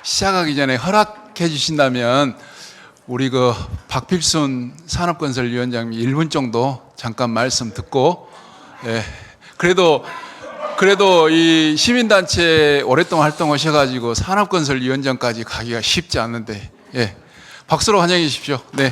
시작하기 전에 허락해 주신다면 우리 박필순 산업건설위원장님 1분 정도 잠깐 말씀 듣고, 그래도 이 시민단체 오랫동안 활동하셔가지고 산업건설위원장까지 가기가 쉽지 않은데, 박수로 환영해 주십시오. 네.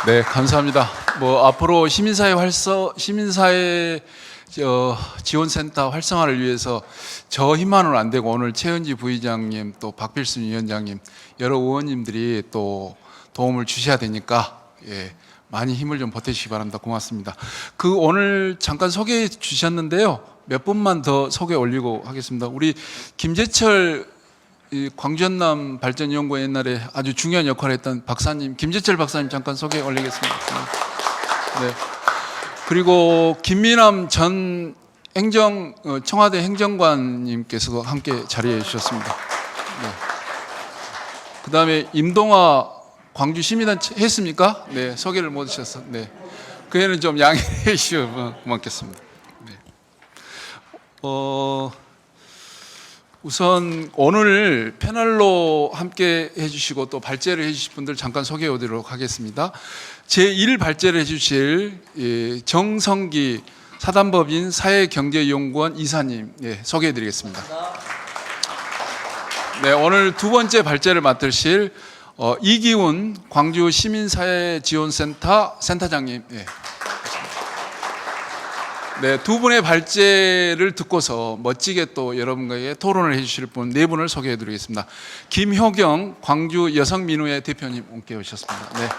네, 감사합니다. 앞으로 시민사회 지원센터 활성화를 위해서 저 힘만으로는 안 되고 오늘 최은지 부의장님 또 박필순 위원장님 여러 의원님들이 또 도움을 주셔야 되니까 많이 힘을 좀 보태주시기 바랍니다. 고맙습니다. 오늘 잠깐 소개해 주셨는데요. 몇 분만 더 소개 올리고 하겠습니다. 우리 김재철 광주 현남 발전연구원 옛날에 아주 중요한 역할을 했던 박사님, 김재철 박사님 잠깐 소개 올리겠습니다. 네. 그리고 김미남 전 청와대 행정관님께서도 함께 자리해 주셨습니다. 네. 그 다음에 임동화 광주 시민단체 했습니까? 네, 소개를 못 하셔서. 네. 그 애는 좀 양해해 주시면 고맙겠습니다. 네. 우선 오늘 패널로 함께 해주시고 또 발제를 해주실 분들 잠깐 소개해 드리도록 하겠습니다. 제1 발제를 해주실 정성기 사단법인 사회경제연구원 이사님 소개해 드리겠습니다. 네, 오늘 두 번째 발제를 맡으실 이기훈 광주 시민사회지원센터 센터장님. 네, 두 분의 발제를 듣고서 멋지게 또 여러분에게 토론을 해주실 분 네 분을 소개해 드리겠습니다. 김효경 광주 여성민우회 대표님 함께 오셨습니다. 네.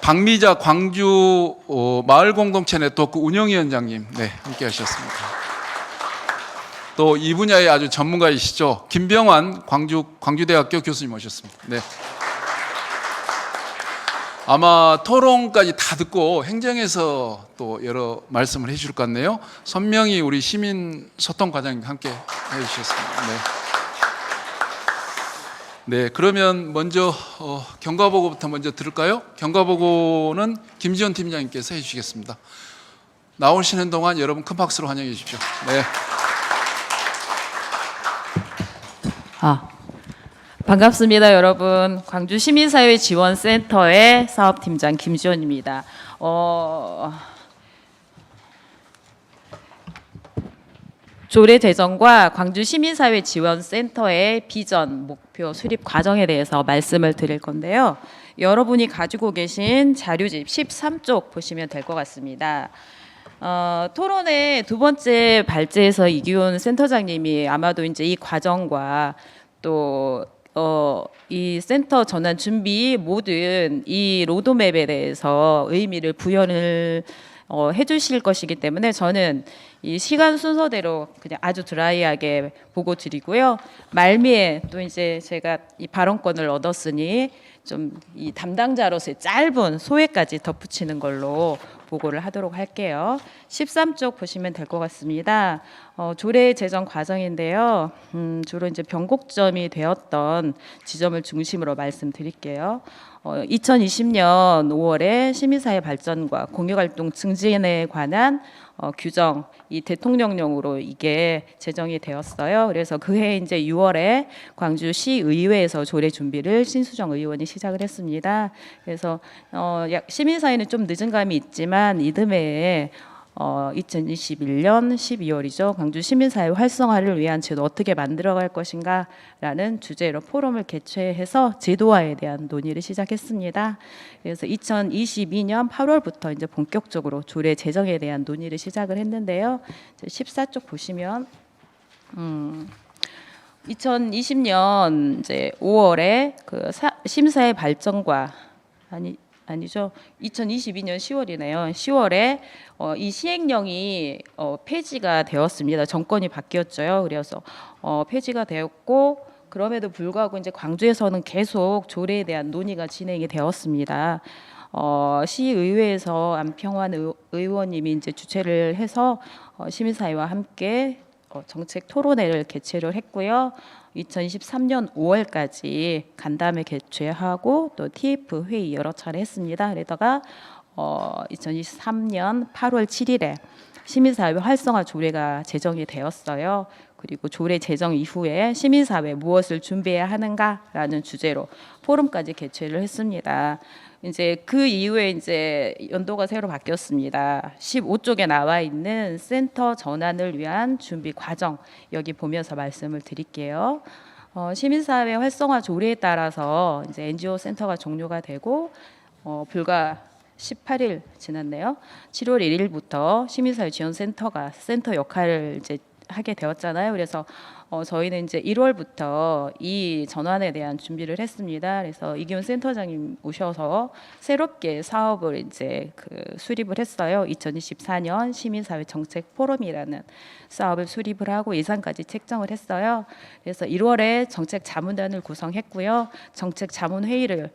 박미자 광주 마을공동체 네트워크 운영위원장님 함께 하셨습니다. 또 이 분야의 아주 전문가이시죠. 김병환 광주대학교 교수님 오셨습니다. 네. 아마 토론까지 다 듣고 행정에서 또 여러 말씀을 해주실 것 같네요. 선명히 우리 시민소통과장님 함께 해주셨습니다. 네, 그러면 먼저 경과보고부터 먼저 들을까요? 경과보고는 김지원 팀장님께서 해주시겠습니다. 나오시는 동안 여러분 큰 박수로 환영해 주십시오. 네. 반갑습니다, 여러분. 광주 시민사회지원센터의 사업팀장 김지원입니다. 조례 제정과 광주 시민사회지원센터의 비전, 목표, 수립 과정에 대해서 말씀을 드릴 건데요. 여러분이 가지고 계신 자료집 13쪽 보시면 될 것 같습니다. 토론의 두 번째 발제에서 이기훈 센터장님이 아마도 이제 이 과정과 또 이 센터 전환 준비 모든 이 로드맵에 대해서 의미를 부여를 해주실 것이기 때문에 저는 이 시간 순서대로 그냥 아주 드라이하게 보고 드리고요. 말미에 또 이제 제가 이 발언권을 얻었으니 좀 이 담당자로서의 짧은 소회까지 덧붙이는 걸로 보고를 하도록 할게요. 13쪽 보시면 될 것 같습니다. 조례 제정 과정인데요. 주로 이제 변곡점이 되었던 지점을 중심으로 말씀드릴게요. 2020년 5월에 시민사회 발전과 공유활동 증진에 관한 규정, 이 대통령령으로 이게 제정이 되었어요. 그래서 그해 이제 6월에 광주시의회에서 조례 준비를 신수정 의원이 시작을 했습니다. 그래서 시민사회는 좀 늦은 감이 있지만 이듬해에 2021년 12월이죠. 광주 시민사회 활성화를 위한 제도 어떻게 만들어갈 것인가라는 주제로 포럼을 개최해서 제도화에 대한 논의를 시작했습니다. 그래서 2022년 8월부터 이제 본격적으로 조례 제정에 대한 논의를 시작을 했는데요. 14쪽 보시면 2020년 이제 5월에 그 심사의 발전과 아니죠. 2022년 10월이네요. 10월에 이 시행령이 폐지가 되었습니다. 정권이 바뀌었죠. 그래서 폐지가 되었고 그럼에도 불구하고 이제 광주에서는 계속 조례에 대한 논의가 진행이 되었습니다. 시의회에서 안평환 의원님이 이제 주최를 해서 시민사회와 함께 정책 토론회를 개최를 했고요. 2023년 5월까지 간담회 개최하고 또 TF 회의 여러 차례 했습니다. 그러다가 2023년 8월 7일에 시민사회 활성화 조례가 제정이 되었어요. 그리고 조례 제정 이후에 시민사회 무엇을 준비해야 하는가라는 주제로 포럼까지 개최를 했습니다. 이제 그 이후에 이제 연도가 새로 바뀌었습니다. 15쪽에 나와 있는 센터 전환을 위한 준비 과정 여기 보면서 말씀을 드릴게요. 시민사회 활성화 조례에 따라서 이제 NGO 센터가 종료가 되고 불과 18일 지났네요. 7월 1일부터 시민사회 지원센터가 센터 역할을 이제 하게 되었잖아요. 그래서 저희는 이제 1월부터 이 전환에 대한 준비를 했습니다. 그래서 이기훈 센터장님 오셔서 새롭게 사업을 이제 수립을 했어요. 2024년 시민사회 정책 포럼이라는 사업을 수립을 하고 예산까지 책정을 했어요. 그래서 1월에 정책 자문단을 구성했고요. 정책 자문 회의를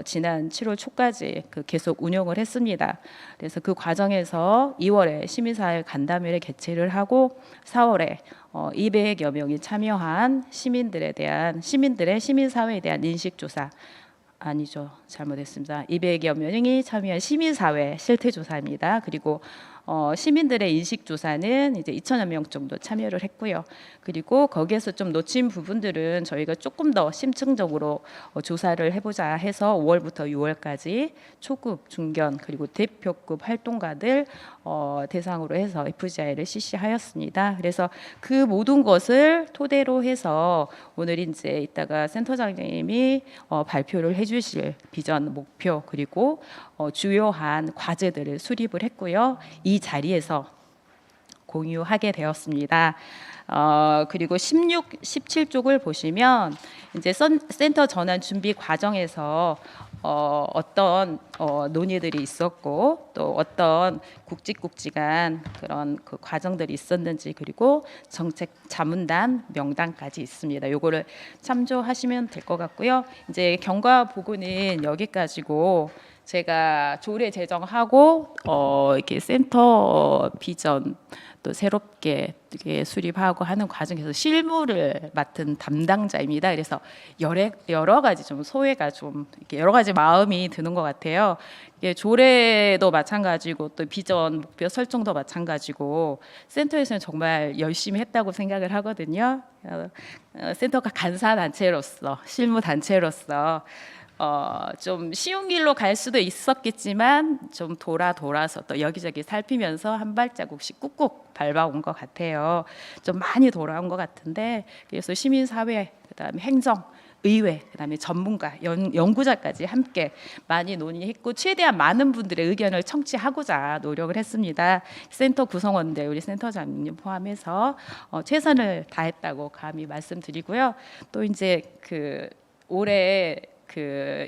지난 7월 초까지 계속 운영을 했습니다. 그래서 그 과정에서 2월에 시민사회 간담회를 개최를 하고 4월에 200여 명이 참여한 시민들의 시민사회에 대한 인식조사 아니죠. 잘못했습니다. 200여 명이 참여한 시민사회 실태조사입니다. 그리고 시민들의 인식조사는 이제 2,000여 명 정도 참여를 했고요. 그리고 거기에서 좀 놓친 부분들은 저희가 조금 더 심층적으로 조사를 해보자 해서 5월부터 6월까지 초급, 중견 그리고 대표급 활동가들 대상으로 해서 FGI를 실시하였습니다. 그래서 그 모든 것을 토대로 해서 오늘 이제 이따가 센터장님이 발표를 해주실 비전, 목표 그리고 주요한 과제들을 수립을 했고요. 이 자리에서 공유하게 되었습니다. 그리고 16, 17쪽을 보시면 이제 센터 전환 준비 과정에서 어떤 논의들이 있었고 또 어떤 굵직굵직한 그런 그 과정들이 있었는지 그리고 정책 자문단 명단까지 있습니다. 요거를 참조하시면 될 것 같고요. 이제 경과 보고는 여기까지고 제가 조례 제정하고 이렇게 센터 비전 또 새롭게 이렇게 수립하고 하는 과정에서 실무를 맡은 담당자입니다. 그래서 여러 가지 좀 소외가 좀 이렇게 여러 가지 마음이 드는 것 같아요. 이게 조례도 마찬가지고 또 비전 목표 설정도 마찬가지고 센터에서는 정말 열심히 했다고 생각을 하거든요. 센터가 간사 단체로서 실무 단체로서 좀 쉬운 길로 갈 수도 있었겠지만 좀 돌아서 또 여기저기 살피면서 한 발자국씩 꾹꾹 밟아온 것 같아요. 좀 많이 돌아온 것 같은데 그래서 시민사회, 그다음에 행정, 의회, 그다음에 전문가, 연구자까지 함께 많이 논의했고 최대한 많은 분들의 의견을 청취하고자 노력을 했습니다. 센터 구성원들 우리 센터장님 포함해서 최선을 다했다고 감히 말씀드리고요. 또 이제 올해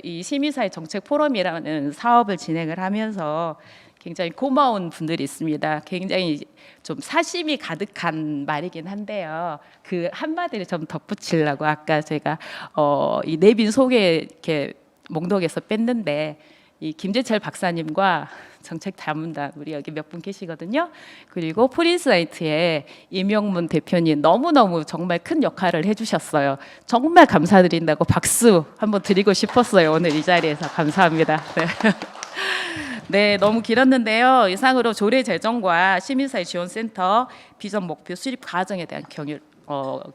이 시민사회 정책 포럼이라는 사업을 진행을 하면서 굉장히 고마운 분들이 있습니다. 굉장히 좀 사심이 가득한 말이긴 한데요. 그 한마디를 좀 덧붙이려고 아까 제가 이 내빈 소개 이렇게 몽독에서 뺐는데 이 김재철 박사님과 정책 자문단 우리 여기 몇 분 계시거든요. 그리고 프린스나이트의 이명문 대표님 너무너무 정말 큰 역할을 해주셨어요. 정말 감사드린다고 박수 한번 드리고 싶었어요. 오늘 이 자리에서 감사합니다. 네. 네, 너무 길었는데요. 이상으로 조례 제정과 시민사회 지원센터 비전 목표 수립 과정에 대한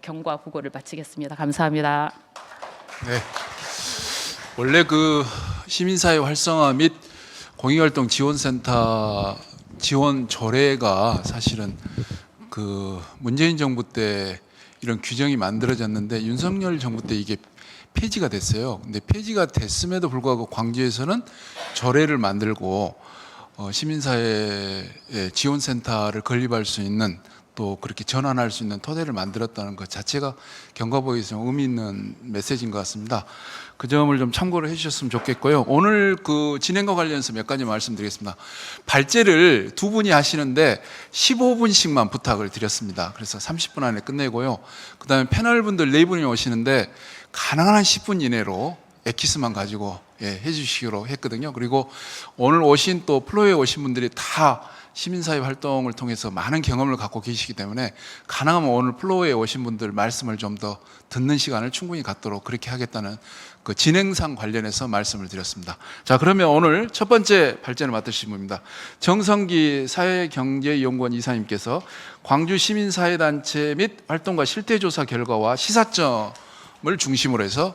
경과 보고를 마치겠습니다. 감사합니다. 네. 원래 시민사회 활성화 및 공익활동 지원센터 지원 조례가 사실은 그 문재인 정부 때 이런 규정이 만들어졌는데 윤석열 정부 때 이게 폐지가 됐어요. 근데 폐지가 됐음에도 불구하고 광주에서는 조례를 만들고 시민사회 지원센터를 건립할 수 있는 또 그렇게 전환할 수 있는 토대를 만들었다는 것 자체가 경과보에서 의미 있는 메시지인 것 같습니다. 그 점을 좀 참고를 해주셨으면 좋겠고요. 오늘 그 진행과 관련해서 몇 가지 말씀드리겠습니다. 발제를 두 분이 하시는데 15분씩만 부탁을 드렸습니다. 그래서 30분 안에 끝내고요. 그다음에 패널 분들 4분이 오시는데 가능한 한 10분 이내로 엑기스만 가지고 해주시기로 했거든요. 그리고 오늘 오신 또 플로에 오신 분들이 다 시민사회 활동을 통해서 많은 경험을 갖고 계시기 때문에 가능하면 오늘 플로어에 오신 분들 말씀을 좀 더 듣는 시간을 충분히 갖도록 그렇게 하겠다는 그 진행상 관련해서 말씀을 드렸습니다. 자, 그러면 오늘 첫 번째 발제를 맡으신 분입니다. 정성기 사회경제연구원 이사님께서 광주 시민사회단체 및 활동가 실태조사 결과와 시사점을 중심으로 해서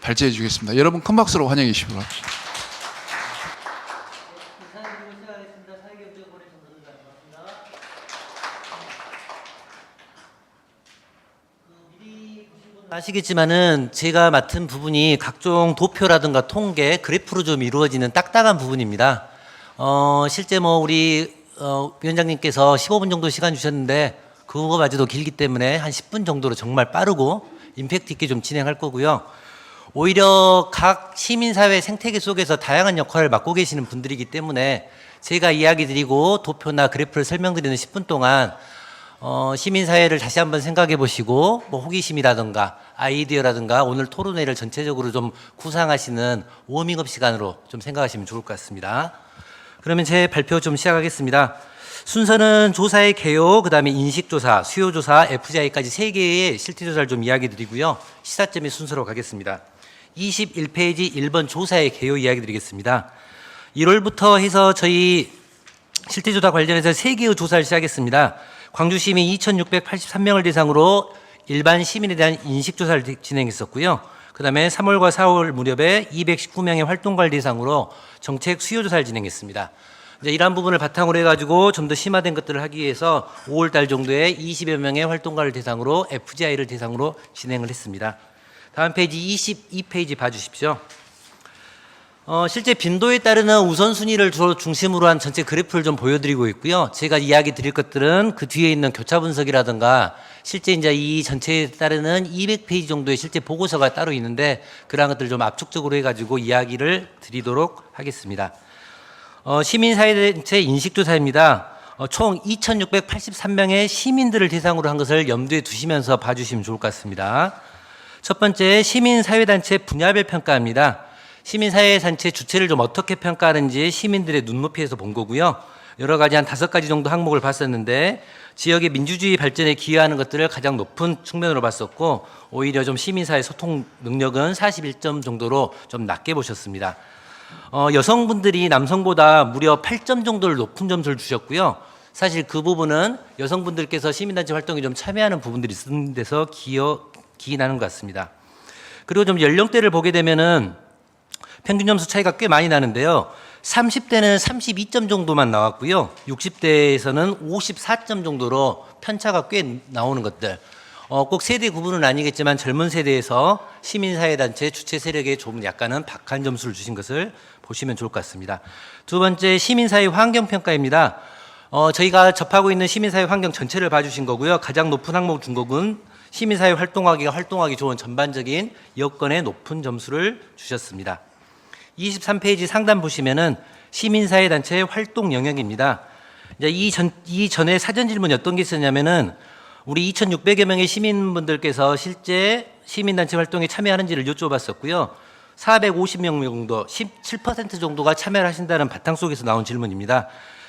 발제해 주겠습니다. 여러분 큰 박수로 환영해 주시기 바랍니다. 아시겠지만은 제가 맡은 부분이 각종 도표라든가 통계, 그래프로 좀 이루어지는 딱딱한 부분입니다. 실제 뭐 우리 위원장님께서 15분 정도 시간 주셨는데 그거마저도 길기 때문에 한 10분 정도로 정말 빠르고 임팩트 있게 좀 진행할 거고요. 오히려 각 시민사회 생태계 속에서 다양한 역할을 맡고 계시는 분들이기 때문에 제가 이야기 드리고 도표나 그래프를 설명드리는 10분 동안 시민사회를 다시 한번 생각해 보시고 뭐 호기심이라든가 아이디어라든가 오늘 토론회를 전체적으로 좀 구상하시는 워밍업 시간으로 좀 생각하시면 좋을 것 같습니다. 그러면 제 발표 좀 시작하겠습니다. 순서는 조사의 개요, 그 다음에 인식조사, 수요조사, FGI까지 3개의 실태조사를 좀 이야기 드리고요. 시사점의 순서로 가겠습니다. 21페이지 1번 조사의 개요 이야기 드리겠습니다. 1월부터 해서 저희 실태조사 관련해서 3개의 조사를 시작했습니다. 광주시민 2,683명을 대상으로 일반 시민에 대한 인식조사를 진행했었고요. 그 다음에 3월과 4월 무렵에 219명의 활동가를 대상으로 정책 수요조사를 진행했습니다. 이제 이러한 부분을 바탕으로 해가지고 좀 더 심화된 것들을 하기 위해서 5월 달 정도에 20여 명의 활동가를 대상으로 FGI를 대상으로 진행을 했습니다. 다음 페이지 22페이지 봐주십시오. 실제 빈도에 따르는 우선순위를 주로 중심으로 한 전체 그래프를 좀 보여드리고 있고요. 제가 이야기 드릴 것들은 그 뒤에 있는 교차 분석이라든가 실제 이제 이 전체에 따르는 200페이지 정도의 실제 보고서가 따로 있는데 그러한 것들을 좀 압축적으로 해가지고 이야기를 드리도록 하겠습니다. 시민사회단체 인식조사입니다. 총 2,683명의 시민들을 대상으로 한 것을 염두에 두시면서 봐주시면 좋을 것 같습니다. 첫 번째 시민사회단체 분야별 평가입니다. 시민사회단체 주체를 좀 어떻게 평가하는지 시민들의 눈높이에서 본 거고요. 여러 가지 한 5가지 정도 항목을 봤었는데 지역의 민주주의 발전에 기여하는 것들을 가장 높은 측면으로 봤었고 오히려 좀 시민사회 소통 능력은 41점 정도로 좀 낮게 보셨습니다. 여성분들이 남성보다 무려 8점 정도를 높은 점수를 주셨고요. 사실 그 부분은 여성분들께서 시민단체 활동에 좀 참여하는 부분들이 있는 데서 기인하는 것 같습니다. 그리고 좀 연령대를 보게 되면은 평균 점수 차이가 꽤 많이 나는데요. 30대는 32점 정도만 나왔고요. 60대에서는 54점 정도로 편차가 꽤 나오는 것들. 꼭 세대 구분은 아니겠지만 젊은 세대에서 시민사회단체 주체 세력에 좀 약간은 박한 점수를 주신 것을 보시면 좋을 것 같습니다. 두 번째 시민사회 환경평가입니다. 저희가 접하고 있는 시민사회 환경 전체를 봐주신 거고요. 가장 높은 항목 중국은 시민사회 활동하기 좋은 전반적인 여건에 높은 점수를 주셨습니다. 23페이지 상단 보시면은 시민사회단체의 활동 영역입니다. 이제 이전에 사전 질문이 어떤 게 있었냐면은 우리 2,600여 명의 시민분들께서 실제 시민단체 활동에 참여하는지를 여쭤봤었고요. 450명 정도, 17% 정도가 참여를 하신다는 바탕 속에서 나온 질문입니다.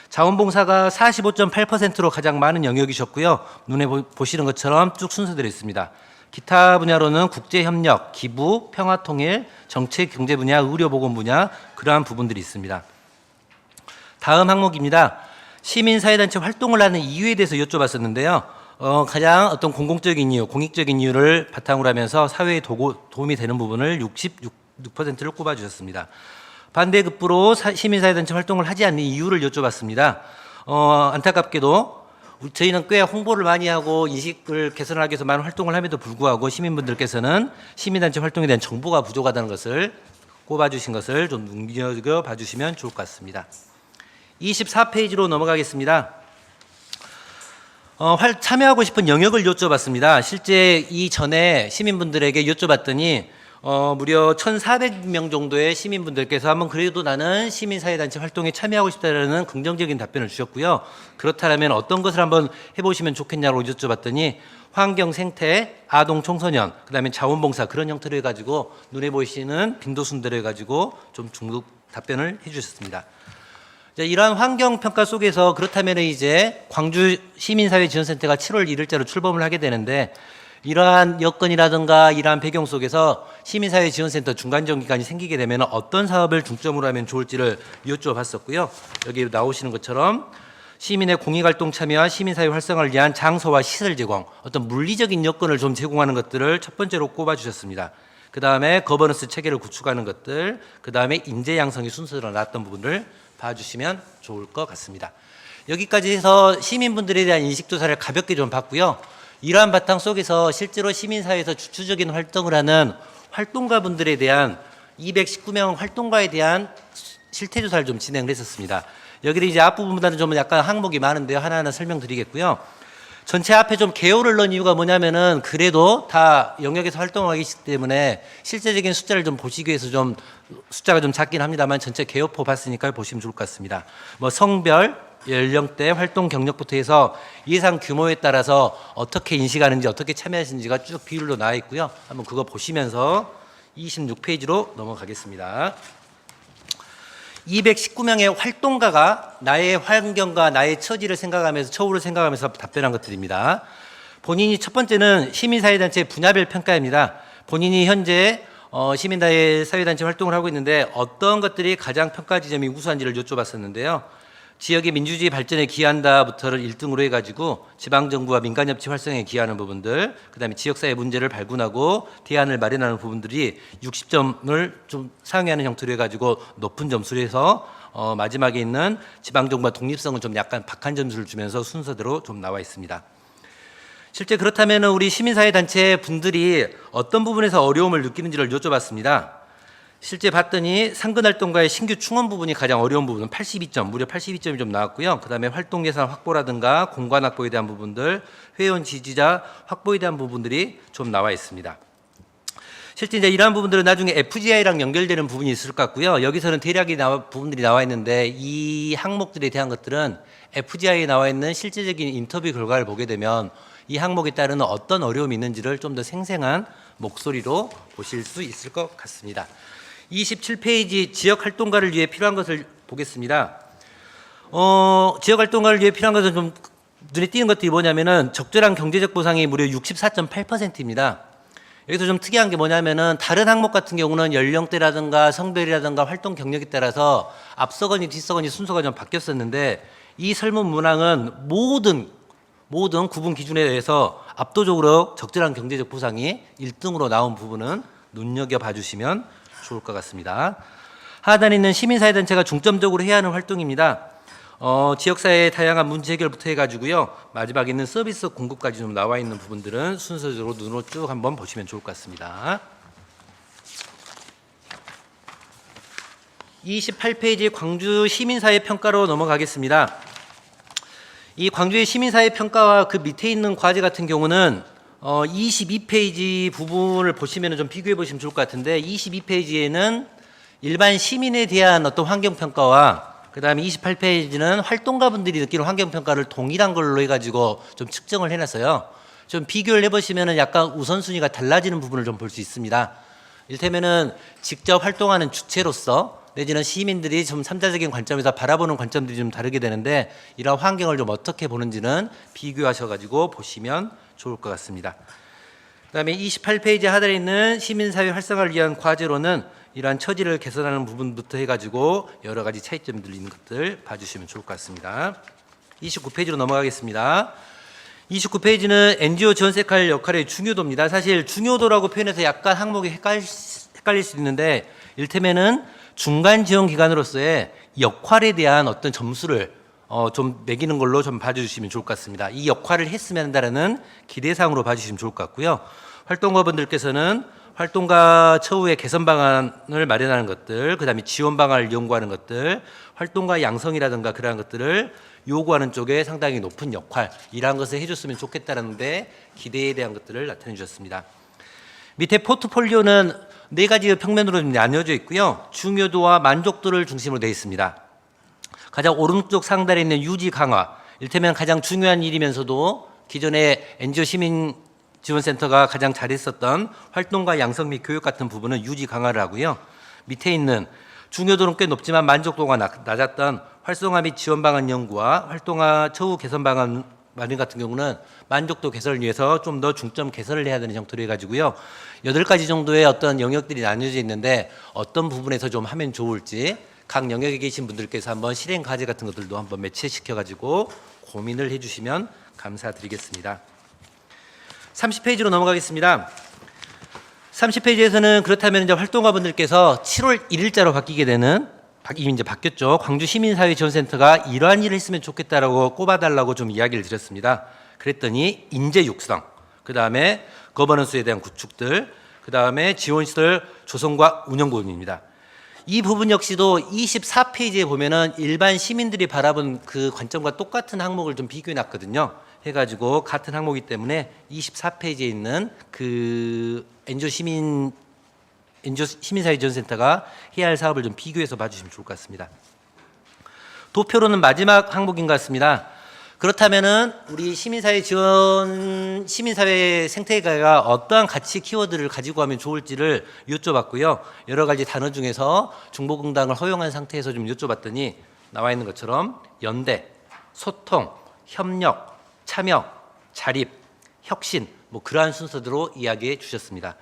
자원봉사가 45.8%로 가장 많은 영역이셨고요. 눈에 보시는 것처럼 쭉 순서대로 있습니다. 기타 분야로는 국제협력, 기부, 평화통일, 정책, 경제 분야, 의료보건 분야 그러한 부분들이 있습니다. 다음 항목입니다. 시민사회단체 활동을 하는 이유에 대해서 여쭤봤었는데요. 가장 어떤 공공적인 이유, 공익적인 이유를 바탕으로 하면서 사회에 도움이 되는 부분을 66%를 꼽아주셨습니다. 반대급부로 시민사회단체 활동을 하지 않는 이유를 여쭤봤습니다. 안타깝게도 저희는 꽤 홍보를 많이 하고 인식을 개선하기 위해서 많은 활동을 함에도 불구하고 시민분들께서는 시민단체 활동에 대한 정보가 부족하다는 것을 꼽아주신 것을 좀 눈여겨봐 주시면 좋을 것 같습니다. 24페이지로 넘어가겠습니다. 참여하고 싶은 영역을 여쭤봤습니다. 실제 이전에 시민분들에게 여쭤봤더니 무려 1,400명 정도의 시민분들께서 한번 그래도 나는 시민사회단체 활동에 참여하고 싶다라는 긍정적인 답변을 주셨고요. 그렇다면 어떤 것을 한번 해보시면 좋겠냐고 여쭤봤더니 환경, 생태, 아동, 청소년, 그다음에 자원봉사 그런 형태로 해가지고 눈에 보이시는 빈도순대로 해가지고 좀 중급 답변을 해주셨습니다. 이러한 환경평가 속에서 그렇다면 이제 광주 시민사회지원센터가 7월 1일자로 출범을 하게 되는데 이러한 여건이라든가 이러한 배경 속에서 시민사회지원센터 중간점 기간이 생기게 되면 어떤 사업을 중점으로 하면 좋을지를 여쭤봤었고요. 여기 나오시는 것처럼 시민의 공익활동 참여와 시민사회 활성화를 위한 장소와 시설 제공, 어떤 물리적인 여건을 좀 제공하는 것들을 첫 번째로 꼽아주셨습니다. 그 다음에 거버넌스 체계를 구축하는 것들, 그 다음에 인재 양성이 순서로 나왔던 부분을 봐주시면 좋을 것 같습니다. 여기까지 해서 시민분들에 대한 인식조사를 가볍게 좀 봤고요. 이러한 바탕 속에서 실제로 시민사회에서 주추적인 활동을 하는 활동가분들에 대한 219명 활동가에 대한 실태조사를 좀 진행을 했었습니다. 여기는 이제 앞부분보다는 좀 약간 항목이 많은데요. 하나하나 설명드리겠고요. 전체 앞에 좀 개요를 넣은 이유가 뭐냐면은 그래도 다 영역에서 활동하기 때문에 실제적인 숫자를 좀 보시기 위해서 좀 숫자가 좀 작긴 합니다만 전체 개요표 봤으니까 보시면 좋을 것 같습니다. 뭐 성별, 연령대, 활동 경력부터 해서 예상 규모에 따라서 어떻게 인식하는지 어떻게 참여하시는지가 쭉 비율로 나와 있고요. 한번 그거 보시면서 26페이지로 넘어가겠습니다. 219명의 활동가가 나의 환경과 나의 처지를 생각하면서 처우를 생각하면서 답변한 것들입니다. 본인이 첫 번째는 시민사회단체 분야별 평가입니다. 본인이 현재 시민사회단체 활동을 하고 있는데 어떤 것들이 가장 평가 지점이 우수한지를 여쭤봤었는데요. 지역의 민주주의 발전에 기여한다부터를 1등으로 해가지고 지방정부와 민간협치 활성에 기여하는 부분들, 그다음에 지역사회 문제를 발굴하고 대안을 마련하는 부분들이 60점을 좀 상회하는 형태로 해가지고 높은 점수를 해서 마지막에 있는 지방정부와 독립성은 좀 약간 박한 점수를 주면서 순서대로 좀 나와 있습니다. 실제 그렇다면 우리 시민사회단체 분들이 어떤 부분에서 어려움을 느끼는지를 여쭤봤습니다. 실제 봤더니 상근활동가의 신규 충원 부분이 가장 어려운 부분은 82점, 무려 82점이 좀 나왔고요. 그 다음에 활동 예산 확보라든가 공간 확보에 대한 부분들, 회원 지지자 확보에 대한 부분들이 좀 나와 있습니다. 실제 이제 이러한 부분들은 나중에 FGI랑 연결되는 부분이 있을 것 같고요. 여기서는 대략의 부분들이 나와 있는데 이 항목들에 대한 것들은 FGI에 나와 있는 실제적인 인터뷰 결과를 보게 되면 이 항목에 따르는 어떤 어려움이 있는지를 좀 더 생생한 목소리로 보실 수 있을 것 같습니다. 27페이지 지역활동가를 위해 필요한 것을 보겠습니다. 지역활동가를 위해 필요한 것은 좀 눈에 띄는 것들이 뭐냐면은 적절한 경제적 보상이 무려 64.8%입니다. 여기서 좀 특이한 게 뭐냐면은 다른 항목 같은 경우는 연령대라든가 성별이라든가 활동 경력에 따라서 앞서거니 뒤서거니 순서가 좀 바뀌었었는데 이 설문 문항은 모든 구분 기준에 대해서 압도적으로 적절한 경제적 보상이 1등으로 나온 부분은 눈여겨봐 주시면 좋을 것 같습니다. 하단에 있는 시민사회단체가 중점적으로 해야 하는 활동입니다. 지역사회의 다양한 문제 해결부터 해가지고요. 마지막에 있는 서비스 공급까지 좀 나와 있는 부분들은 순서적으로 눈으로 쭉 한번 보시면 좋을 것 같습니다. 28페이지 광주 시민사회 평가로 넘어가겠습니다. 이 광주의 시민사회 평가와 그 밑에 있는 과제 같은 경우는 22페이지 부분을 보시면 좀 비교해 보시면 좋을 것 같은데 22페이지에는 일반 시민에 대한 어떤 환경평가와 그 다음에 28페이지는 활동가분들이 느끼는 환경평가를 동일한 걸로 해가지고 좀 측정을 해놨어요. 좀 비교를 해보시면 약간 우선순위가 달라지는 부분을 좀 볼 수 있습니다. 이를테면은 직접 활동하는 주체로서 내지는 시민들이 좀 삼자적인 관점에서 바라보는 관점들이 좀 다르게 되는데 이런 환경을 좀 어떻게 보는지는 비교하셔가지고 보시면 좋을 것 같습니다. 그다음에 28페이지 하단에 있는 시민사회 활성화를 위한 과제로는 이러한 처지를 개선하는 부분부터 해가지고 여러 가지 차이점들이 있는 것들 봐주시면 좋을 것 같습니다. 29페이지로 넘어가겠습니다. 29페이지는 NGO 지원센터 역할의 중요도입니다. 사실 중요도라고 표현해서 약간 항목이 헷갈릴 수 있는데 이를테면은 중간 지원 기관으로서의 역할에 대한 어떤 점수를 좀 매기는 걸로 좀 봐주시면 좋을 것 같습니다. 이 역할을 했으면 한다는 기대사항으로 봐주시면 좋을 것 같고요. 활동가분들께서는 활동가 처우의 개선 방안을 마련하는 것들, 그다음에 지원 방안을 연구하는 것들, 활동가 양성이라든가 그러한 것들을 요구하는 쪽에 상당히 높은 역할, 이러한 것을 해줬으면 좋겠다는데 기대에 대한 것들을 나타내 주셨습니다. 밑에 포트폴리오는 4가지 평면으로 좀 나뉘어져 있고요. 중요도와 만족도를 중심으로 되어 있습니다. 가장 오른쪽 상단에 있는 유지 강화, 이를테면 가장 중요한 일이면서도 기존의 NGO 시민 지원센터가 가장 잘했었던 활동가 양성 및 교육 같은 부분은 유지 강화를 하고요. 밑에 있는 중요도는 꽤 높지만 만족도가 낮았던 활성화 및 지원 방안 연구와 활동가 처우 개선 방안 마련 같은 경우는 만족도 개선을 위해서 좀 더 중점 개선을 해야 되는 형태로 해가지고요. 8가지 정도의 어떤 영역들이 나뉘어져 있는데 어떤 부분에서 좀 하면 좋을지 각 영역에 계신 분들께서 한번 실행 과제 같은 것들도 한번 매치시켜가지고 고민을 해주시면 감사드리겠습니다. 30페이지로 넘어가겠습니다. 30페이지에서는 그렇다면 이제 활동가분들께서 7월 1일자로 바뀌게 되는, 이미 이제 바뀌었죠. 광주시민사회지원센터가 이러한 일을 했으면 좋겠다라고 꼽아달라고 좀 이야기를 드렸습니다. 그랬더니 인재 육성, 그 다음에 거버넌스에 대한 구축들, 그 다음에 지원시설 조성과 운영 부분입니다. 이 부분 역시도 24페이지에 보면은 일반 시민들이 바라본 그 관점과 똑같은 항목을 좀 비교해 놨거든요. 해가지고 같은 항목이기 때문에 24페이지에 있는 그 NGO 시민사회지원센터가 해야 할 사업을 좀 비교해서 봐주시면 좋을 것 같습니다. 도표로는 마지막 항목인 것 같습니다. 그렇다면은 우리 시민사회 생태계가 어떠한 가치 키워드를 가지고 하면 좋을지를 여쭤봤고요. 여러 가지 단어 중에서 중복응당을 허용한 상태에서 좀 여쭤봤더니 나와 있는 것처럼 연대, 소통, 협력, 참여, 자립, 혁신, 뭐 그러한 순서대로 이야기해 주셨습니다.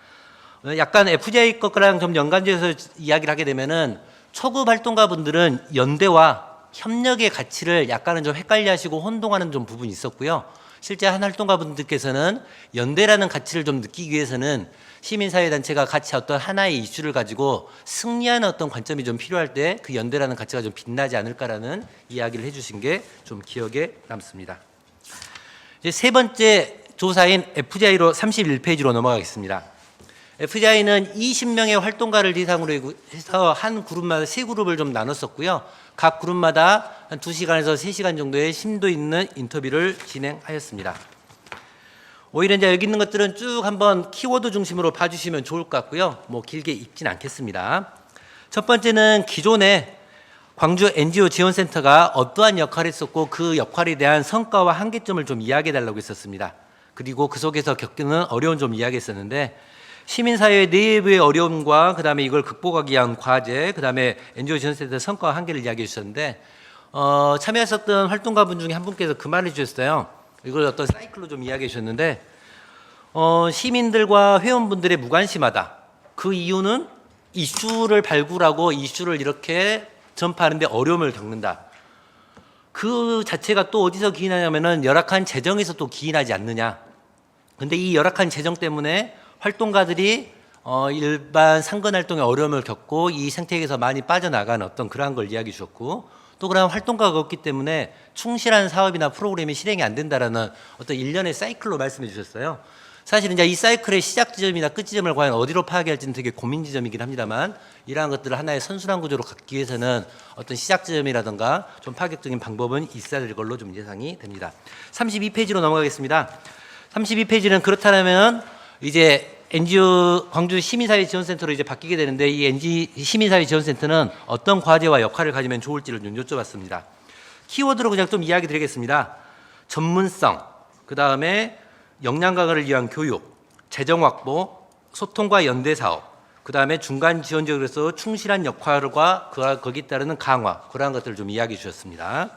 약간 FGI 것과랑 좀 연관지어서 이야기를 하게 되면은 초급 활동가분들은 연대와 협력의 가치를 약간은 좀 헷갈려하시고 혼동하는 좀 부분이 있었고요. 실제 한 활동가분들께서는 연대라는 가치를 좀 느끼기 위해서는 시민사회단체가 같이 어떤 하나의 이슈를 가지고 승리하는 어떤 관점이 좀 필요할 때 그 연대라는 가치가 좀 빛나지 않을까라는 이야기를 해주신 게 좀 기억에 남습니다. 이제 세 번째 조사인 FGI로 31페이지로 넘어가겠습니다. FGI는 20명의 활동가를 대상으로 해서 한 그룹마다 3그룹을 좀 나눴었고요. 각 그룹마다 한 2시간에서 3시간 정도의 심도 있는 인터뷰를 진행하였습니다. 오히려 이제 여기 있는 것들은 쭉 한번 키워드 중심으로 봐주시면 좋을 것 같고요. 뭐 길게 읽진 않겠습니다. 첫 번째는 기존에 광주 NGO 지원센터가 어떠한 역할을 했었고 그 역할에 대한 성과와 한계점을 좀 이야기해달라고 했었습니다. 그리고 그 속에서 겪는 어려움 좀 이야기했었는데 시민사회 내부의 어려움과 그다음에 이걸 극복하기 위한 과제, 그다음에 NGO 지원센터 성과와 한계를 이야기해 주셨는데 참여하셨던 활동가분 중에 한 분께서 그 말을 주셨어요. 이걸 어떤 사이클로 좀 이야기해 주셨는데 시민들과 회원분들의 무관심하다. 그 이유는 이슈를 발굴하고 이슈를 이렇게 전파하는데 어려움을 겪는다. 그 자체가 또 어디서 기인하냐면은 열악한 재정에서 또 기인하지 않느냐. 근데 이 열악한 재정 때문에 활동가들이 일반 상근 활동에 어려움을 겪고 이 생태계에서 많이 빠져나가는 어떤 그러한 걸 이야기해 주셨고 또 그런 활동가가 없기 때문에 충실한 사업이나 프로그램이 실행이 안 된다라는 어떤 일련의 사이클로 말씀해 주셨어요. 사실 이제 이 사이클의 시작 지점이나 끝 지점을 과연 어디로 파악할지는 되게 고민 지점이긴 합니다만 이러한 것들을 하나의 선순환 구조로 갖기 위해서는 어떤 시작 지점이라든가 좀 파격적인 방법은 있어야 될 걸로 좀 예상이 됩니다. 32페이지로 넘어가겠습니다. 32페이지는 그렇다면 이제 NGO 광주 시민사회지원센터로 이제 바뀌게 되는데 이 NG 시민사회지원센터는 어떤 과제와 역할을 가지면 좋을지를 좀 여쭤봤습니다. 키워드로 그냥 좀 이야기 드리겠습니다. 전문성, 그 다음에 역량 강화를 위한 교육, 재정 확보, 소통과 연대 사업, 그 다음에 중간 지원 지역에서 충실한 역할과 거기에 따르는 강화, 그러한 것들을 좀 이야기해 주셨습니다.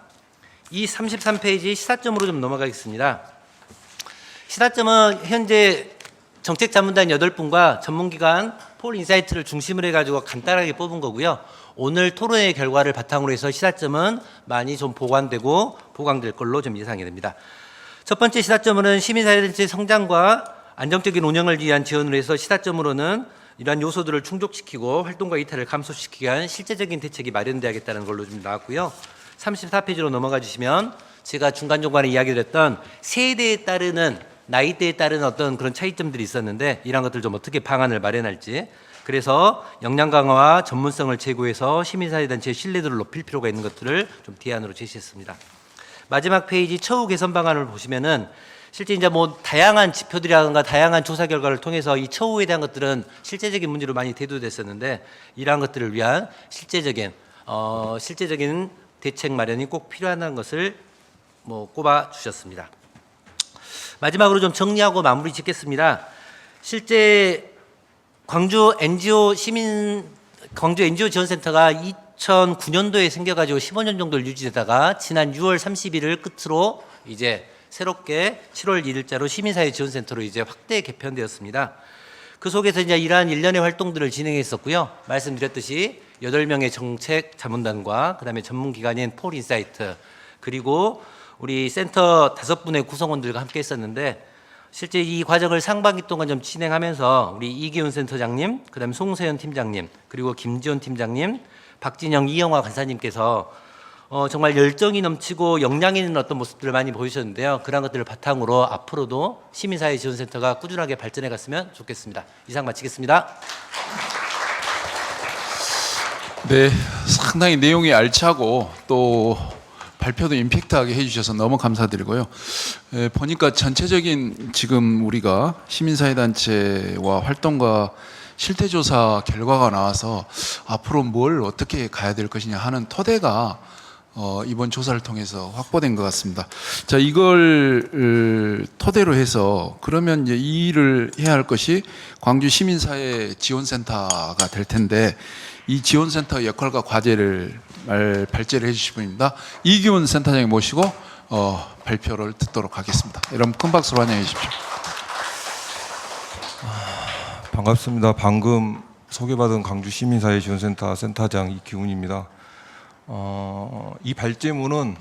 이 33페이지 시사점으로 좀 넘어가겠습니다. 시사점은 현재 정책자문단 8분과 전문기관 폴 인사이트를 중심으로 해가지고 간단하게 뽑은 거고요. 오늘 토론의 결과를 바탕으로 해서 시사점은 많이 좀 보강될 걸로 좀 예상이 됩니다. 첫 번째 시사점으로는 시민사회단체 성장과 안정적인 운영을 위한 지원을 해서 시사점으로는 이러한 요소들을 충족시키고 활동가 이탈을 감소시키기 위한 실제적인 대책이 마련되어야겠다는 걸로 좀 나왔고요. 34페이지로 넘어가 주시면 제가 중간중간에 이야기를 했던 세대에 따르는 나이대에 따른 어떤 그런 차이점들이 있었는데 이런 것들 좀 어떻게 방안을 마련할지, 그래서 역량 강화와 전문성을 제고해서 시민사회단체의 신뢰도를 높일 필요가 있는 것들을 좀 대안으로 제시했습니다. 마지막 페이지 처우 개선 방안을 보시면은 실제 이제 뭐 다양한 지표들이라든가 다양한 조사 결과를 통해서 이 처우에 대한 것들은 실제적인 문제로 많이 대두됐었는데 이러한 것들을 위한 실제적인 대책 마련이 꼭 필요하다는 것을 뭐 꼽아 주셨습니다. 마지막으로 좀 정리하고 마무리 짓겠습니다. 실제 광주 NGO 지원센터가 2009년도에 생겨가지고 15년 정도를 유지되다가 지난 6월 30일을 끝으로 이제 새롭게 7월 1일자로 시민사회 지원센터로 이제 확대 개편되었습니다. 그 속에서 이제 이러한 일련의 활동들을 진행했었고요. 말씀드렸듯이 8명의 정책 자문단과 그다음에 전문기관인 폴인사이트, 그리고 우리 센터 5분의 구성원들과 함께 했었는데 실제 이 과정을 상반기 동안 좀 진행하면서 우리 이기훈 센터장님, 그다음에 송세현 팀장님, 그리고 김지원 팀장님, 박진영, 이영화 간사님께서 정말 열정이 넘치고 역량 있는 어떤 모습들을 많이 보이셨는데요. 그런 것들을 바탕으로 앞으로도 시민사회 지원센터가 꾸준하게 발전해 갔으면 좋겠습니다. 이상 마치겠습니다. 네, 상당히 내용이 알차고 또 발표도 임팩트하게 해주셔서 너무 감사드리고요. 보니까 전체적인 지금 우리가 시민사회단체와 활동가 실태조사 결과가 나와서 앞으로 뭘 어떻게 가야 될 것이냐 하는 토대가 이번 조사를 통해서 확보된 것 같습니다. 자, 이걸 토대로 해서 그러면 이제 이 일을 해야 할 것이 광주 시민사회 지원센터가 될 텐데 이 지원센터 역할과 과제를 발제를 해주실 분입니다. 이기훈 센터장님 모시고 발표를 듣도록 하겠습니다. 여러분 큰 박수로 환영해 주십시오. 반갑습니다. 방금 소개받은 광주 시민사회 지원센터 센터장 이기훈입니다. 이 발제문은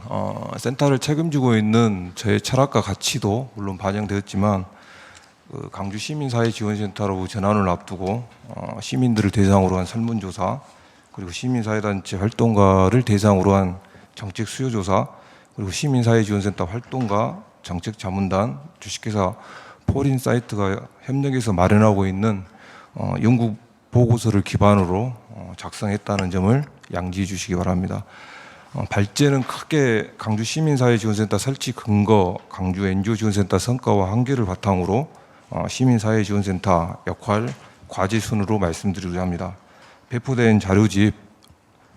센터를 책임지고 있는 저의 철학과 가치도 물론 반영되었지만 광주 시민사회 지원센터로 전환을 앞두고 시민들을 대상으로 한 설문조사, 그리고 시민사회단체 활동가를 대상으로 한 정책 수요조사, 그리고 시민사회 지원센터 활동가, 정책자문단, 주식회사 폴인사이트가 협력해서 마련하고 있는 연구 보고서를 기반으로 작성했다는 점을 양지해 주시기 바랍니다. 발제는 크게 광주 시민사회 지원센터 설치 근거, 광주 NGO 지원센터 성과와 한계를 바탕으로 시민사회 지원센터 역할, 과제 순으로 말씀드리고자 합니다. 배포된 자료집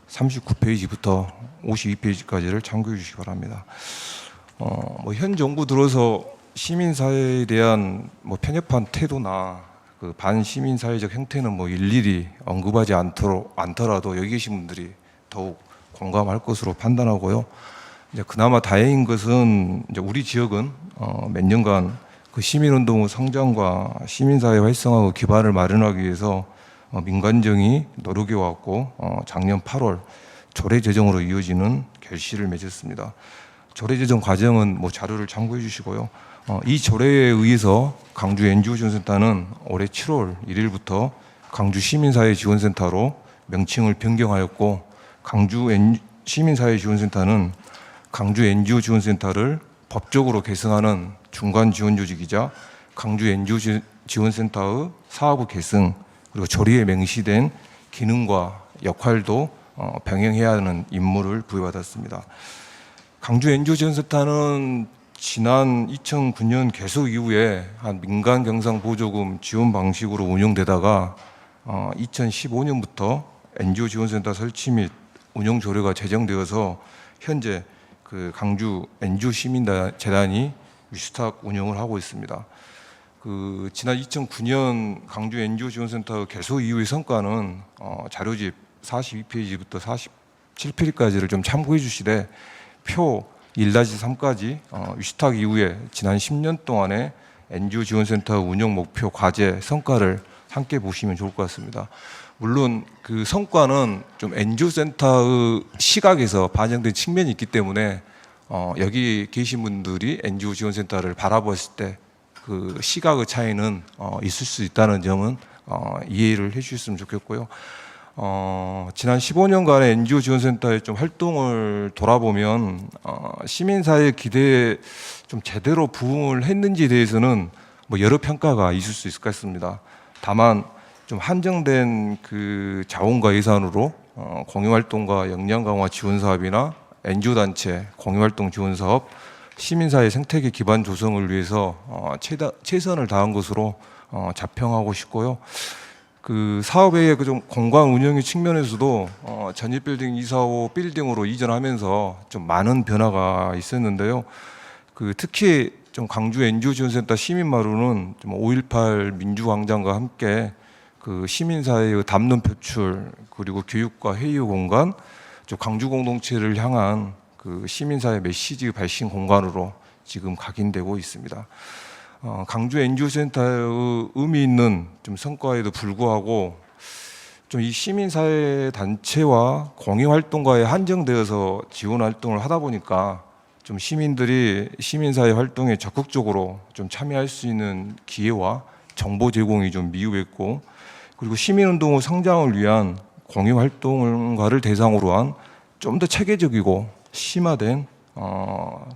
39페이지부터 52페이지까지를 참고해 주시기 바랍니다. 현 정부 들어서 시민사회에 대한 편협한 태도나 그 반시민사회적 행태는 일일이 언급하지 않더라도 여기 계신 분들이 더욱 공감할 것으로 판단하고요. 이제 그나마 다행인 것은 이제 우리 지역은 몇 년간 그 시민운동의 성장과 시민사회 활성화 기반을 마련하기 위해서 민간정이 노력해 왔고 작년 8월 조례 제정으로 이어지는 결실을 맺었습니다. 조례 제정 과정은 자료를 참고해 주시고요. 이 조례에 의해서 광주 NGO 지원센터는 올해 7월 1일부터 광주 시민사회 지원센터로 명칭을 변경하였고, 광주 시민사회 지원센터는 광주 NGO 지원센터를 법적으로 계승하는 중간 지원 조직이자 광주 NGO 지원센터의 사업의 계승, 그리고 조례에 명시된 기능과 역할도 병행해야 하는 임무를 부여받았습니다. 광주 NGO 지원센터는 지난 2009년 개소 이후에 한 민간 경상 보조금 지원 방식으로 운영되다가 2015년부터 NGO 지원센터 설치 및 운영 조례가 제정되어서 현재 그 광주 NGO 시민재단이 위탁 운영을 하고 있습니다. 그 지난 2009년 광주 NGO 지원센터 개소 이후의 성과는 자료집 42페이지부터 47페이지까지를 좀 참고해 주시되, 표 1-3까지 위탁 이후에 지난 10년 동안의 NGO 지원센터 운영 목표, 과제, 성과를 함께 보시면 좋을 것 같습니다. 물론 그 성과는 좀 NGO 센터의 시각에서 반영된 측면이 있기 때문에 여기 계신 분들이 NGO 지원센터를 바라봤을 때 그 시각의 차이는 있을 수 있다는 점은 이해를 해 주셨으면 좋겠고요. 지난 15년간의 NGO 지원센터의 좀 활동을 돌아보면 시민사회 기대에 좀 제대로 부응을 했는지에 대해서는 뭐 여러 평가가 있을 수 있을 것 같습니다. 다만 좀 한정된 그 자원과 예산으로 공유활동과 역량 강화 지원 사업이나 NGO 단체 공유활동 지원 사업, 시민사회 생태계 기반 조성을 위해서 최선을 다한 것으로 자평하고 싶고요. 그 사업의 그 좀 공간 운영의 측면에서도 전입빌딩 245 빌딩으로 이전하면서 좀 많은 변화가 있었는데요. 그 특히 좀 광주 NGO 지원센터 시민마루는 좀 5.18 민주광장과 함께 그 시민사회의 담론 표출 그리고 교육과 회의 공간, 좀 광주 공동체를 향한 그 시민사회 메시지 발신 공간으로 지금 각인되고 있습니다. 광주 NGO 센터의 의미 있는 좀 성과에도 불구하고 좀 이 시민사회 단체와 공익활동가에 한정되어서 지원 활동을 하다 보니까 좀 시민들이 시민사회 활동에 적극적으로 좀 참여할 수 있는 기회와 정보 제공이 좀 미흡했고, 그리고 시민운동의 성장을 위한 공익활동가를 대상으로 한 좀 더 체계적이고 심화된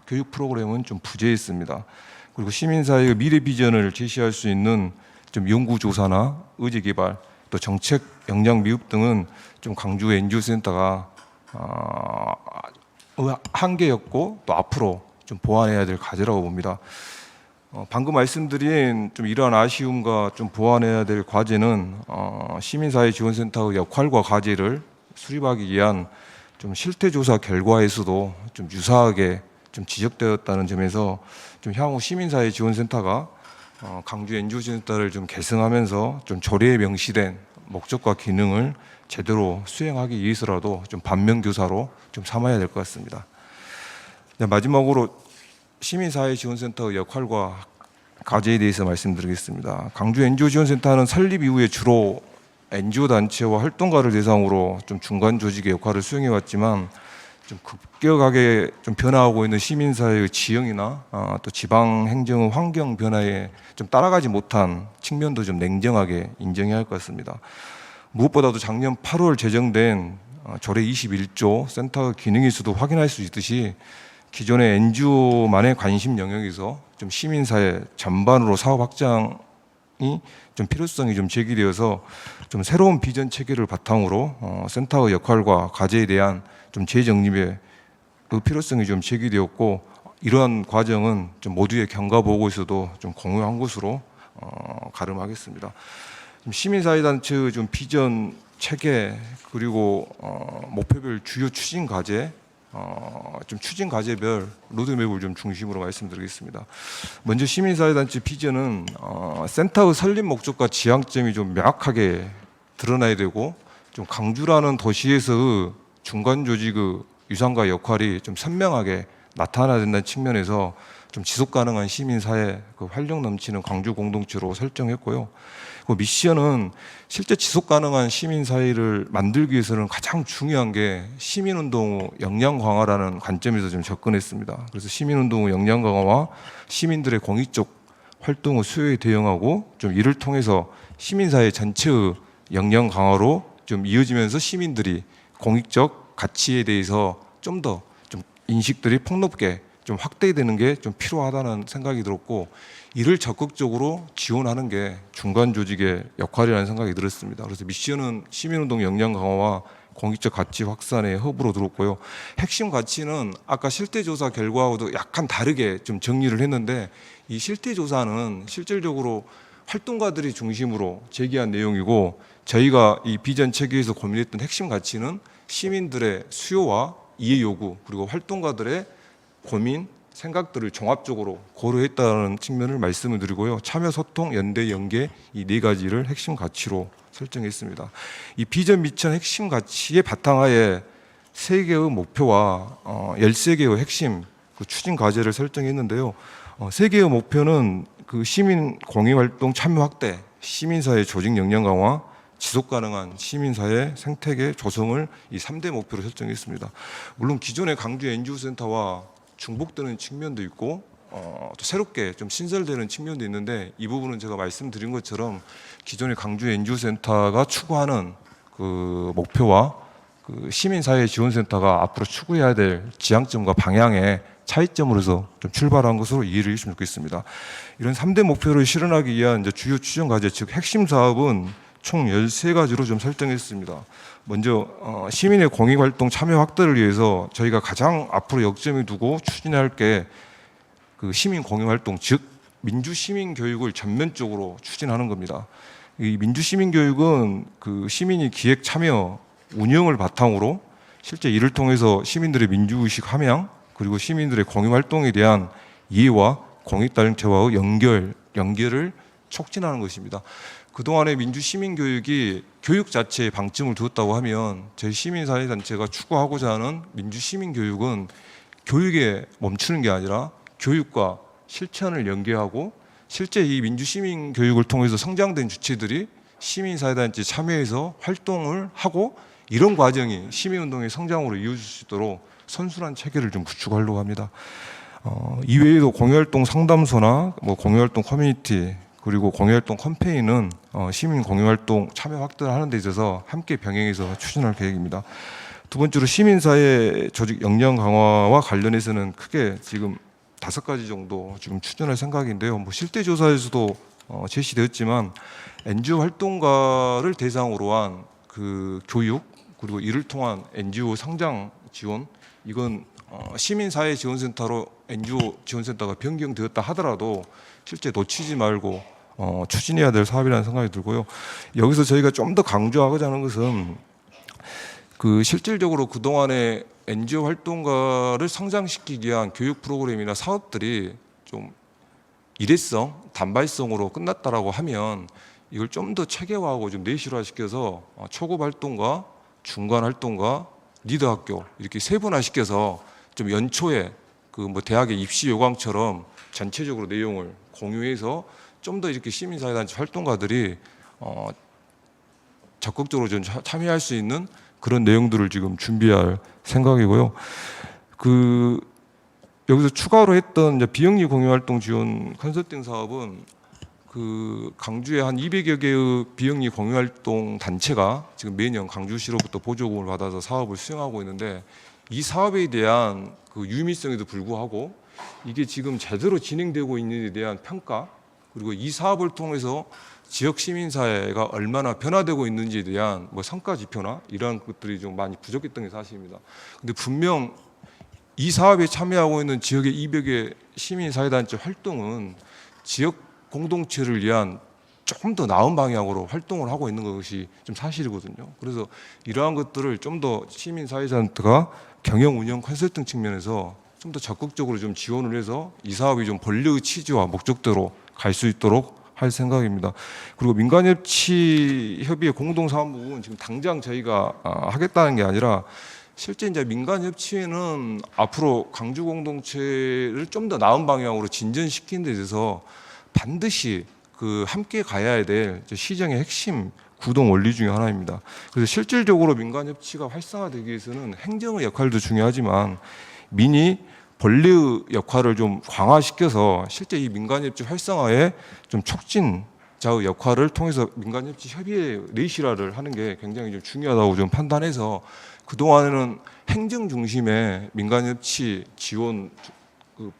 교육 프로그램은 좀 부재했습니다. 그리고 시민사회의 미래 비전을 제시할 수 있는 좀 연구조사나 의제개발, 또 정책 역량 미흡 등은 좀 광주 NGO 센터가 한계였고 또 앞으로 좀 보완해야 될 과제라고 봅니다. 방금 말씀드린 좀 이러한 아쉬움과 좀 보완해야 될 과제는 시민사회 지원센터의 역할과 과제를 수립하기 위한 좀 실태조사 결과에서도 좀 유사하게 좀 지적되었다는 점에서 좀 향후 시민사회 지원센터가 광주 NGO 센터를 좀 개성하면서 좀 조례에 명시된 목적과 기능을 제대로 수행하기 위해서라도 좀 반면교사로 좀 삼아야 될 것 같습니다. 마지막으로 시민사회 지원센터의 역할과 과제에 대해서 말씀드리겠습니다. 광주 NGO 지원센터는 설립 이후에 주로 NGO 단체와 활동가를 대상으로 좀 중간 조직의 역할을 수행해 왔지만 좀 급격하게 좀 변화하고 있는 시민사회의 지형이나 또 지방 행정의 환경 변화에 좀 따라가지 못한 측면도 좀 냉정하게 인정해야 할 것 같습니다. 무엇보다도 작년 8월 제정된 조례 21조 센터 기능에서도 확인할 수 있듯이 기존의 NGO만의 관심 영역에서 좀 시민사회 전반으로 사업 확장이 좀 필요성이 좀 제기되어서 좀 새로운 비전 체계를 바탕으로 센터의 역할과 과제에 대한 좀 재정립의 그 필요성이 좀 제기되었고, 이러한 과정은 좀 모두의 경과 보고에서도 좀 공유한 것으로 가름하겠습니다. 시민사회 단체의 좀 비전 체계 그리고 목표별 주요 추진 과제, 좀 추진 과제별 로드맵을 좀 중심으로 말씀드리겠습니다. 먼저 시민사회 단체 비전은 센터의 설립 목적과 지향점이 좀 명확하게 드러나야 되고, 좀 광주라는 도시에서의 중간 조직의 유상과 역할이 좀 선명하게 나타나야 된다는 측면에서 좀 지속 가능한 시민사회 그 활력 넘치는 광주 공동체로 설정했고요. 그 미션은 실제 지속 가능한 시민사회를 만들기 위해서는 가장 중요한 게 시민운동 역량 강화라는 관점에서 좀 접근했습니다. 그래서 시민운동 역량 강화와 시민들의 공익적 활동의 수요에 대응하고 좀 이를 통해서 시민사회 전체의 역량 강화로 좀 이어지면서 시민들이 공익적 가치에 대해서 좀 더 좀 인식들이 폭넓게 좀 확대되는 게 좀 필요하다는 생각이 들었고, 이를 적극적으로 지원하는 게 중간 조직의 역할이라는 생각이 들었습니다. 그래서 미션은 시민운동 역량 강화와 공익적 가치 확산의 허브로 들었고요. 핵심 가치는 아까 실태조사 결과하고도 약간 다르게 좀 정리를 했는데, 이 실태조사는 실질적으로 활동가들이 중심으로 제기한 내용이고, 저희가 이 비전 체계에서 고민했던 핵심 가치는 시민들의 수요와 이해 요구 그리고 활동가들의 고민, 생각들을 종합적으로 고려했다는 측면을 말씀을 드리고요. 참여, 소통, 연대, 연계 이 네 가지를 핵심 가치로 설정했습니다. 이 비전 미션 핵심 가치의 바탕하에 3개의 목표와 13개의 핵심 그 추진 과제를 설정했는데요. 3개의 목표는 그 시민 공익활동 참여 확대, 시민사회 조직 역량 강화, 지속 가능한 시민사회 생태계 조성을 이 3대 목표로 설정했습니다. 물론 기존의 광주 NGO 센터와 중복되는 측면도 있고 또 새롭게 좀 신설되는 측면도 있는데, 이 부분은 제가 말씀드린 것처럼 기존의 광주 NGO 센터가 추구하는 그 목표와 그 시민사회지원센터가 앞으로 추구해야 될 지향점과 방향의 차이점으로서 좀 출발한 것으로 이해를 해주시면 좋겠습니다. 이런 3대 목표를 실현하기 위한 이제 주요 추진 과제, 즉 핵심 사업은 총 13가지로 좀 설정했습니다. 먼저 시민의 공익활동 참여 확대를 위해서 저희가 가장 앞으로 역점을 두고 추진할 게 그 시민 공익활동, 즉 민주시민 교육을 전면적으로 추진하는 겁니다. 이 민주시민 교육은 그 시민이 기획 참여 운영을 바탕으로 실제 이를 통해서 시민들의 민주의식 함양, 그리고 시민들의 공익활동에 대한 이해와 공익단체와의 연결을 촉진하는 것입니다. 그동안의 민주시민교육이 교육 자체에 방점을 두었다고 하면 저희 시민사회단체가 추구하고자 하는 민주시민교육은 교육에 멈추는 게 아니라 교육과 실천을 연계하고 실제 이 민주시민교육을 통해서 성장된 주체들이 시민사회단체 참여해서 활동을 하고 이런 과정이 시민운동의 성장으로 이어질 수 있도록 선순환 체계를 좀 구축하려고 합니다. 이외에도 공유활동 상담소나 뭐 공유활동 커뮤니티 그리고 공유활동 캠페인은 시민 공유활동 참여 확대를 하는 데 있어서 함께 병행해서 추진할 계획입니다. 두 번째로 시민사회 조직 역량 강화와 관련해서는 크게 지금 5가지 정도 지금 추진할 생각인데요. 뭐 실태 조사에서도 제시되었지만 NGO 활동가를 대상으로 한 그 교육 그리고 이를 통한 NGO 상장 지원, 이건 시민사회지원센터로 NGO 지원센터가 변경되었다 하더라도 실제 놓치지 말고 추진해야 될 사업이라는 생각이 들고요. 여기서 저희가 좀 더 강조하고자 하는 것은 그 실질적으로 그동안의 NGO 활동가를 성장시키기 위한 교육 프로그램이나 사업들이 좀 일회성, 단발성으로 끝났다라고 하면 이걸 좀 더 체계화하고 좀 내실화시켜서 초급 활동가, 중간 활동가, 리더 학교 이렇게 세분화시켜서 좀 연초에 그 뭐 대학의 입시 요강처럼 전체적으로 내용을 공유해서 좀 더 이렇게 시민사회단체 활동가들이 적극적으로 좀 참여할 수 있는 그런 내용들을 지금 준비할 생각이고요. 그 여기서 추가로 했던 이제 비영리 공유활동 지원 컨설팅 사업은 그 강주에 한 200여 개의 비영리 공유활동 단체가 지금 매년 강주시로부터 보조금을 받아서 사업을 수행하고 있는데 이 사업에 대한 그 유의미성에도 불구하고 이게 지금 제대로 진행되고 있는데 대한 평가 그리고 이 사업을 통해서 지역 시민사회가 얼마나 변화되고 있는지에 대한 뭐 성과 지표나 이러한 것들이 좀 많이 부족했던 게 사실입니다. 근데 분명 이 사업에 참여하고 있는 지역의 200개 시민사회단체 활동은 지역 공동체를 위한 조금 더 나은 방향으로 활동을 하고 있는 것이 좀 사실이거든요. 그래서 이러한 것들을 좀 더 시민사회단체가 경영 운영 컨설팅 측면에서 좀 더 적극적으로 좀 지원을 해서 이 사업이 좀 본래의 취지와 목적대로 갈 수 있도록 할 생각입니다. 그리고 민간협치협의회 공동사무부는 지금 당장 저희가 하겠다는 게 아니라 실제 이제 민간협치회는 앞으로 강주 공동체를 좀 더 나은 방향으로 진전시키는 데 있어서 반드시 그 함께 가야 될 시정의 핵심 구동 원리 중에 하나입니다. 그래서 실질적으로 민간협치가 활성화되기 위해서는 행정의 역할도 중요하지만 민이 본래의 역할을 좀 강화시켜서 실제 이 민간협치 활성화에 좀 촉진자의 역할을 통해서 민간협치 협의회 내실화를 하는 게 굉장히 좀 중요하다고 좀 판단해서 그동안에는 행정 중심의 민간협치 지원 그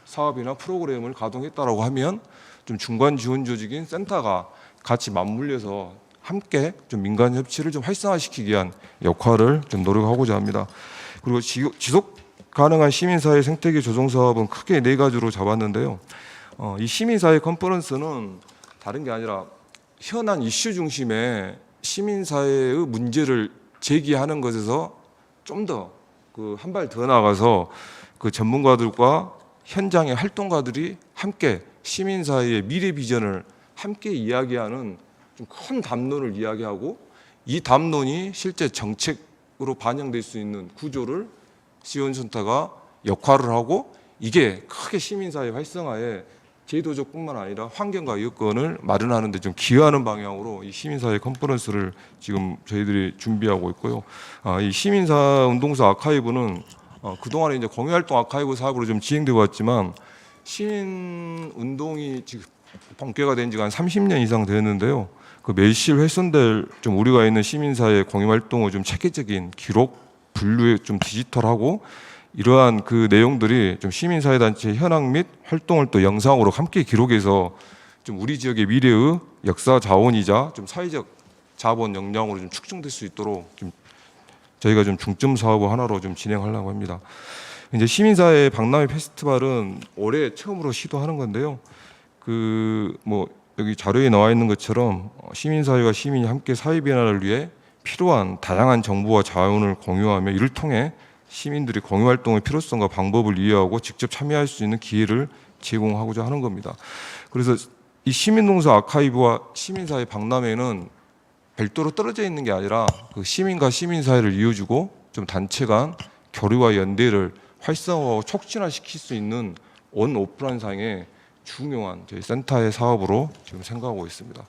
사업이나 프로그램을 가동했다라고 하면 좀 중간 지원 조직인 센터가 같이 맞물려서 함께 좀 민간협치를 좀 활성화시키기 위한 역할을 좀 노력하고자 합니다. 그리고 지속 가능한 시민사회 생태계 조성 사업은 크게 4가지로 잡았는데요. 이 시민사회 컨퍼런스는 다른 게 아니라 현안 이슈 중심의 시민사회의 문제를 제기하는 것에서 좀 더 그 한 발 더 나가서 그 전문가들과 현장의 활동가들이 함께 시민사회의 미래 비전을 함께 이야기하는 좀 큰 담론을 이야기하고 이 담론이 실제 정책으로 반영될 수 있는 구조를 지원센터가 역할을 하고 이게 크게 시민사회 활성화에 제도적뿐만 아니라 환경과 여건을 마련하는 데 좀 기여하는 방향으로 이 시민사회 컨퍼런스를 지금 저희들이 준비하고 있고요. 이 시민사 운동사 아카이브는 그동안에 이제 공유활동 아카이브 사업으로 좀 진행되어 왔지만 시민 운동이 지금 본계가 된 지가 한 30년 이상 되었는데요. 그 매실 훼손될 좀 우려가 있는 시민사회 공유 활동을 좀 체계적인 기록, 분류에 좀 디지털하고 이러한 그 내용들이 좀 시민사회단체 현황 및 활동을 또 영상으로 함께 기록해서 좀 우리 지역의 미래의 역사 자원이자 좀 사회적 자본 역량으로 좀 축적될 수 있도록 좀 저희가 좀 중점 사업을 하나로 좀 진행하려고 합니다. 이제 시민사회 박람회 페스티벌은 올해 처음으로 시도하는 건데요. 그 뭐 여기 자료에 나와 있는 것처럼 시민사회와 시민이 함께 사회 변화를 위해 필요한 다양한 정보와 자원을 공유하며 이를 통해 시민들이 공유 활동의 필요성과 방법을 이해하고 직접 참여할 수 있는 기회를 제공하고자 하는 겁니다. 그래서 이 시민동서 아카이브와 시민사회 박람회는 별도로 떨어져 있는 게 아니라 그 시민과 시민사회를 이어주고 좀 단체 간 교류와 연대를 활성화하고 촉진화시킬 수 있는 온 오프라인 상의 중요한 저희 센터의 사업으로 지금 생각하고 있습니다.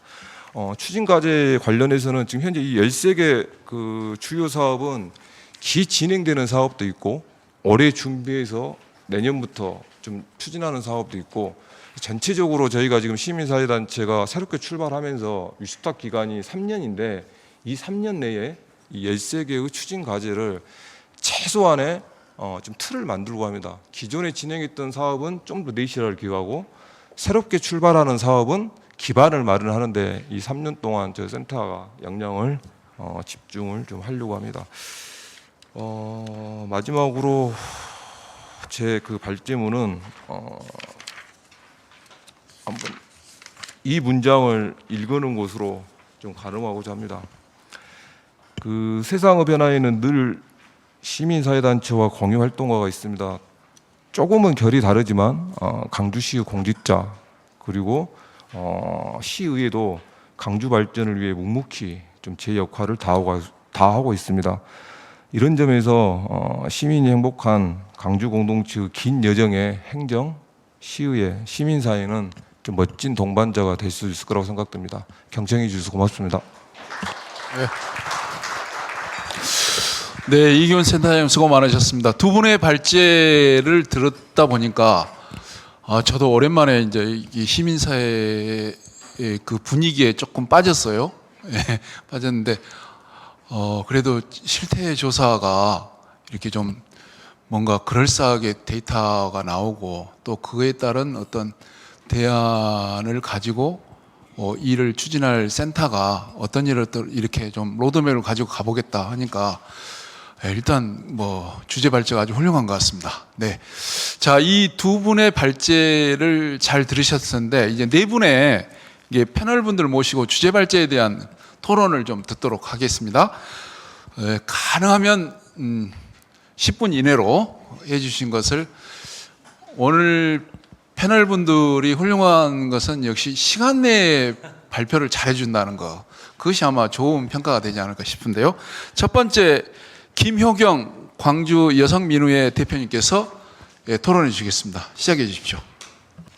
추진 과제 관련해서는 지금 현재 이 13개 그 주요 사업은 기진행되는 사업도 있고 올해 준비해서 내년부터 좀 추진하는 사업도 있고 전체적으로 저희가 지금 시민사회단체가 새롭게 출발하면서 유습탁 기간이 3년인데 이 3년 내에 이 13개의 추진 과제를 최소한의 좀 틀을 만들고 합니다. 기존에 진행했던 사업은 좀 더 내실화를 기하고 새롭게 출발하는 사업은 기반을 마련하는데 이 3년 동안 저 센터가 역량을 집중을 좀 하려고 합니다. 마지막으로 제 그 발제문은 한번 이 문장을 읽는 것으로 좀 가름하고자 합니다. 그 세상의 변화에는 늘 시민사회단체와 공유활동가가 있습니다. 조금은 결이 다르지만 강주시의 공직자 그리고 시의회도 강주 발전을 위해 묵묵히 좀 제 역할을 다하고 있습니다. 이런 점에서 시민이 행복한 강주 공동체의 긴 여정의 행정, 시의회, 시민사회는 좀 멋진 동반자가 될 수 있을 거라고 생각됩니다. 경청해 주셔서 고맙습니다. 네, 이기훈 센터장님 수고 많으셨습니다. 두 분의 발제를 들었다 보니까 저도 오랜만에 이제 이 시민사회의 그 분위기에 조금 빠졌어요. 예, 빠졌는데 그래도 실태 조사가 이렇게 좀 뭔가 그럴싸하게 데이터가 나오고 또 그에 따른 어떤 대안을 가지고 일을 추진할 센터가 어떤 일을 또 이렇게 좀 로드맵을 가지고 가보겠다 하니까 일단 뭐 주제 발제가 아주 훌륭한 것 같습니다. 네, 자, 이 두 분의 발제를 잘 들으셨는데 이제 네 분의 이게 패널 분들 모시고 주제 발제에 대한 토론을 좀 듣도록 하겠습니다. 가능하면 10분 이내로 해주신 것을 오늘 패널 분들이 훌륭한 것은 역시 시간 내에 발표를 잘 해준다는 거 그것이 아마 좋은 평가가 되지 않을까 싶은데요. 첫 번째 김효경 광주 여성민우회 대표님께서 토론해 주시겠습니다. 시작해 주십시오.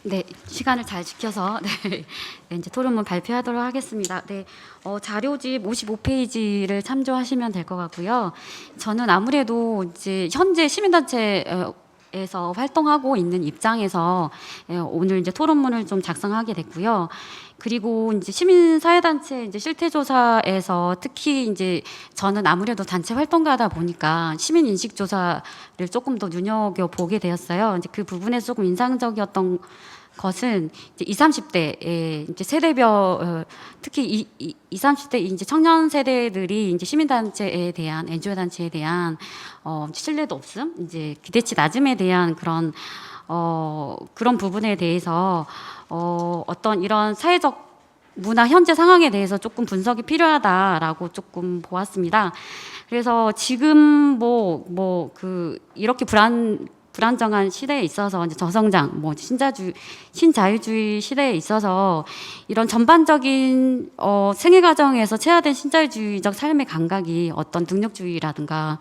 네, 시간을 잘 지켜서 네, 이제 토론문 발표하도록 하겠습니다. 네, 자료집 55페이지를 참조하시면 될 것 같고요. 저는 아무래도 이제 현재 시민단체에서 활동하고 있는 입장에서 오늘 이제 토론문을 좀 작성하게 됐고요. 그리고 이제 시민사회단체 이제 실태조사에서 특히 이제 저는 아무래도 단체 활동가다 보니까 시민 인식 조사를 조금 더 눈여겨 보게 되었어요. 이제 그 부분에서 조금 인상적이었던 것은 이제 20, 30대의 이제 세대별 특히 20, 30대 이제 청년 세대들이 이제 시민단체에 대한 NGO 단체에 대한 신뢰도 없음, 이제 기대치 낮음에 대한 그런 부분에 대해서 어떤 이런 사회적 문화 현재 상황에 대해서 조금 분석이 필요하다라고 조금 보았습니다. 그래서 지금 이렇게 불안정한 시대에 있어서 이제 저성장, 신자유주의 시대에 있어서 이런 전반적인 생애 과정에서 체화된 신자유주의적 삶의 감각이 어떤 능력주의라든가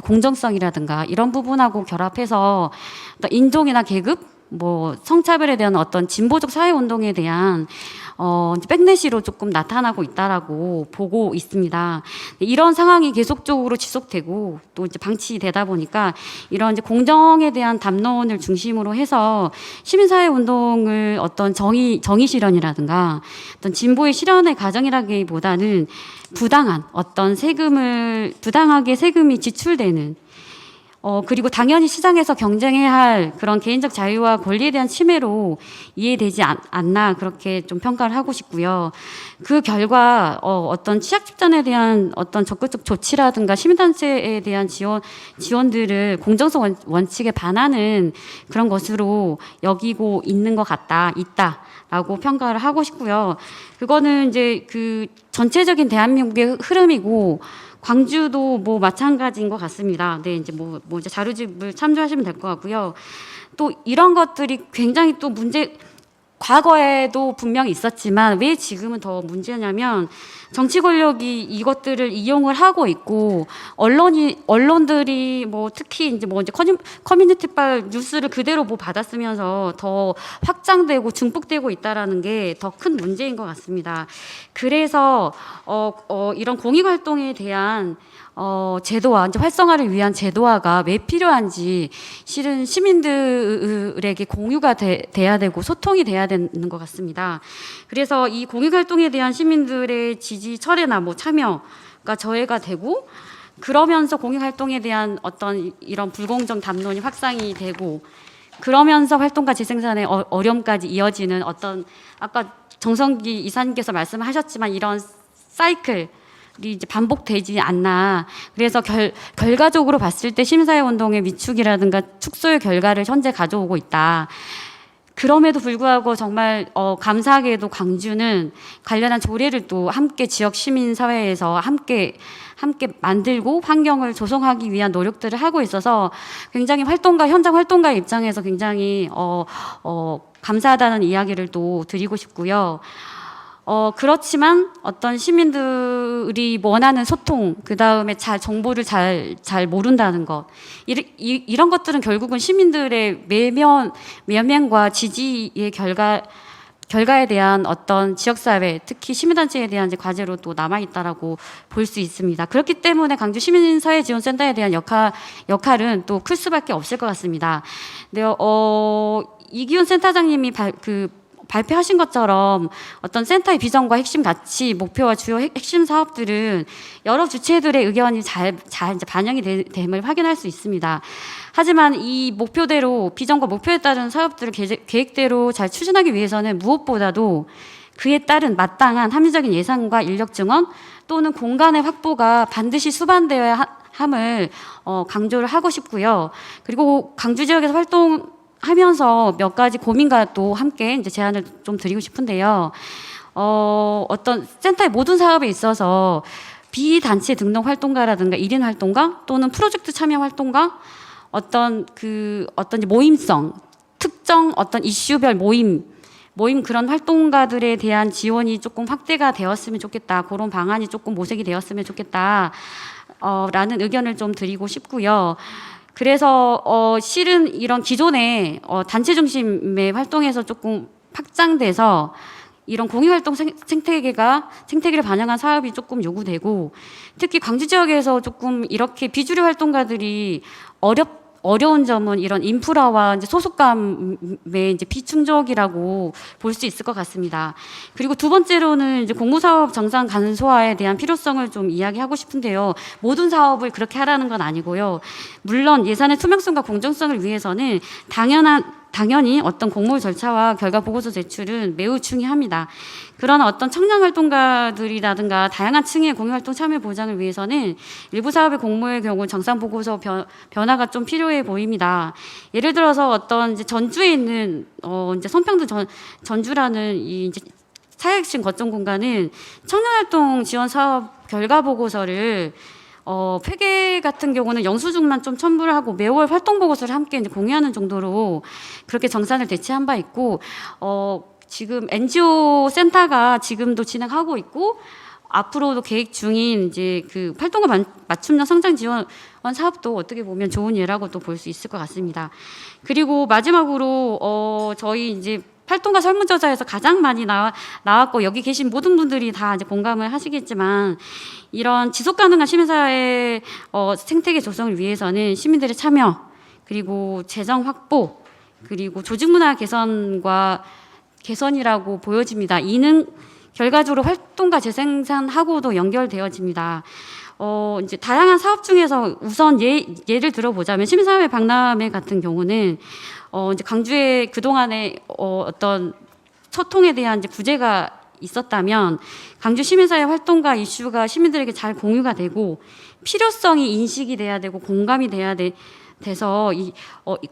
공정성이라든가 이런 부분하고 결합해서 인종이나 계급, 뭐 성차별에 대한 어떤 진보적 사회 운동에 대한 이제 백래시로 조금 나타나고 있다라고 보고 있습니다. 이런 상황이 계속적으로 지속되고 또 이제 방치되다 보니까 이런 이제 공정에 대한 담론을 중심으로 해서 시민사회 운동을 어떤 정의 실현이라든가 어떤 진보의 실현의 과정이라기보다는 부당하게 세금이 지출되는 그리고 당연히 시장에서 경쟁해야 할 그런 개인적 자유와 권리에 대한 침해로 이해되지 않나 그렇게 좀 평가를 하고 싶고요. 그 결과 어떤 취약 집단에 대한 어떤 적극적 조치라든가 시민단체에 대한 지원들을 공정성 원칙에 반하는 그런 것으로 여기고 있는 것 있다라고 평가를 하고 싶고요. 그거는 이제 그 전체적인 대한민국의 흐름이고 광주도 뭐 마찬가지인 것 같습니다. 네, 이제 뭐 이제 자료집을 참조하시면 될 것 같고요. 또 이런 것들이 굉장히 또 과거에도 분명히 있었지만 왜 지금은 더 문제냐면 정치 권력이 이것들을 이용을 하고 있고 언론들이 뭐 특히 이제 커뮤니티발 뉴스를 그대로 뭐 받았으면서 더 확장되고 증폭되고 있다라는 게 더 큰 문제인 것 같습니다. 그래서 이런 공익 활동에 대한 제도화, 이제 활성화를 위한 제도화가 왜 필요한지 실은 시민들에게 공유가 돼야 되고 소통이 돼야 되는 것 같습니다. 그래서 이 공익활동에 대한 시민들의 지지, 철회나 뭐 참여가 저해가 되고 그러면서 공익활동에 대한 어떤 이런 불공정 담론이 확산이 되고 그러면서 활동가 재생산의 어려움까지 이어지는 어떤 아까 정성기 이사님께서 말씀하셨지만 이런 사이클 이제 반복되지 않나. 그래서 결과적으로 봤을 때 시민사회 운동의 위축이라든가 축소의 결과를 현재 가져오고 있다. 그럼에도 불구하고 정말 감사하게도 광주는 관련한 조례를 또 함께 지역 시민사회에서 함께 만들고 환경을 조성하기 위한 노력들을 하고 있어서 굉장히 현장 활동가 입장에서 굉장히 감사하다는 이야기를 또 드리고 싶고요. 그렇지만 어떤 시민들이 원하는 소통, 그 다음에 정보를 잘 모른다는 것, 이런 것들은 결국은 시민들의 외면과 지지의 결과에 대한 어떤 지역사회, 특히 시민단체에 대한 이제 과제로 또 남아있다라고 볼 수 있습니다. 그렇기 때문에 광주 시민사회지원센터에 대한 역할은 또 클 수밖에 없을 것 같습니다. 네, 이기훈 센터장님이 발표하신 것처럼 어떤 센터의 비전과 핵심 가치, 목표와 주요 핵심 사업들은 여러 주체들의 의견이 잘 이제 반영이 됨을 확인할 수 있습니다. 하지만 이 비전과 목표에 따른 사업들을 계획대로 잘 추진하기 위해서는 무엇보다도 그에 따른 마땅한 합리적인 예산과 인력 증원 또는 공간의 확보가 반드시 수반되어야 함을 강조를 하고 싶고요. 그리고 광주 지역에서 하면서 몇 가지 고민과 또 함께 이제 제안을 좀 드리고 싶은데요. 어떤 센터의 모든 사업에 있어서 비단체 등록 활동가라든가 1인 활동가 또는 프로젝트 참여 활동가 어떤 모임성, 특정 어떤 이슈별 모임 그런 활동가들에 대한 지원이 조금 확대가 되었으면 좋겠다. 그런 방안이 조금 모색이 되었으면 좋겠다. 라는 의견을 좀 드리고 싶고요. 그래서 실은 이런 기존의 단체 중심의 활동에서 조금 확장돼서 이런 공익활동 생태계를 반영한 사업이 조금 요구되고 특히 광주 지역에서 조금 이렇게 비주류 활동가들이 어려운 점은 이런 인프라와 이제 소속감의 이제 비충족이라고 볼 수 있을 것 같습니다. 그리고 두 번째로는 이제 공모사업 정상 간소화에 대한 필요성을 좀 이야기하고 싶은데요. 모든 사업을 그렇게 하라는 건 아니고요. 물론 예산의 투명성과 공정성을 위해서는 당연히 어떤 공모 절차와 결과 보고서 제출은 매우 중요합니다. 그러나 어떤 청년 활동가들이라든가 다양한 층의 공익활동 참여 보장을 위해서는 일부 사업의 공모의 경우 정상 보고서 변화가 좀 필요해 보입니다. 예를 들어서 어떤 이제 전주에 있는 이제 성평등 전주라는 이 이제 사회혁신 거점 공간은 청년활동 지원 사업 결과 보고서를 회계 같은 경우는 영수증만 좀 첨부를 하고 매월 활동 보고서를 함께 이제 공유하는 정도로 그렇게 정산을 대체한 바 있고 지금 NGO 센터가 지금도 진행하고 있고 앞으로도 계획 중인 이제 그 활동가 맞춤형 성장 지원 사업도 어떻게 보면 좋은 예라고 또 볼 수 있을 것 같습니다. 그리고 마지막으로 저희 이제 활동가 설문조사에서 가장 많이 나왔고 여기 계신 모든 분들이 다 이제 공감을 하시겠지만 이런 지속 가능한 시민사회 생태계 조성을 위해서는 시민들의 참여 그리고 재정 확보 그리고 조직 문화 개선이라고 보여집니다. 이는 결과적으로 활동가 재생산하고도 연결되어집니다. 이제 다양한 사업 중에서 우선 예를 들어보자면 시민사회 박람회 같은 경우는 이제 광주에 그동안에 어떤 소통에 대한 이제 구제가 있었다면 광주 시민사회 활동가 이슈가 시민들에게 잘 공유가 되고 필요성이 인식이 돼야 되고 공감이 돼야 돼서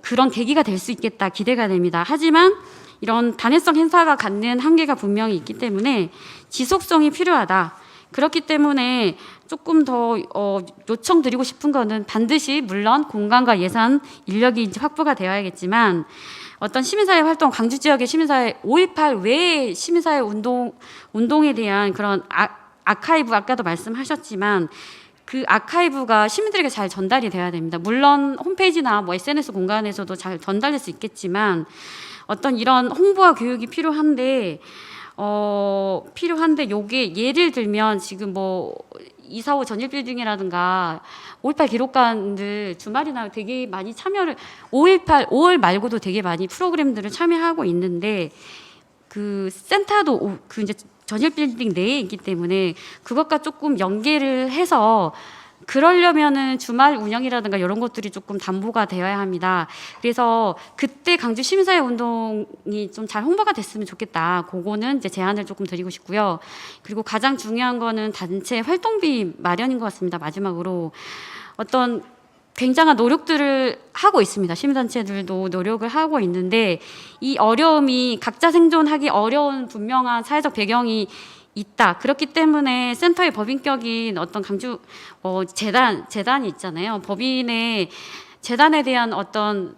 그런 계기가 될 수 있겠다 기대가 됩니다. 하지만 이런 단회성 행사가 갖는 한계가 분명히 있기 때문에 지속성이 필요하다. 그렇기 때문에 조금 더 요청드리고 싶은 거는 반드시 물론 공간과 예산, 인력이 이제 확보가 되어야겠지만 어떤 시민사회 활동, 광주 지역의 시민사회 5.18 외의 시민사회 운동에 대한 그런 아카이브 아까도 말씀하셨지만 그 아카이브가 시민들에게 잘 전달이 돼야 됩니다. 물론 홈페이지나 뭐 SNS 공간에서도 잘 전달될 수 있겠지만 어떤 이런 홍보와 교육이 필요한데 요게 예를 들면 지금 뭐 245 전일 빌딩이라든가 5.18 기록관들 주말이나 되게 많이 참여를 5.18 말고도 되게 많이 프로그램들을 참여하고 있는데 그 센터도 그 이제 전일 빌딩 내에 있기 때문에 그것과 조금 연계를 해서 그러려면은 주말 운영이라든가 이런 것들이 조금 담보가 되어야 합니다. 그래서 그때 광주 시민사회 운동이 좀 잘 홍보가 됐으면 좋겠다. 그거는 이제 제안을 조금 드리고 싶고요. 그리고 가장 중요한 거는 단체 활동비 마련인 것 같습니다. 마지막으로 어떤 굉장한 노력들을 하고 있습니다. 시민단체들도 노력을 하고 있는데 이 어려움이 각자 생존하기 어려운 분명한 사회적 배경이 있다. 그렇기 때문에 센터의 법인격인 어떤 광주 재단이 있잖아요. 법인의 재단에 대한 어떤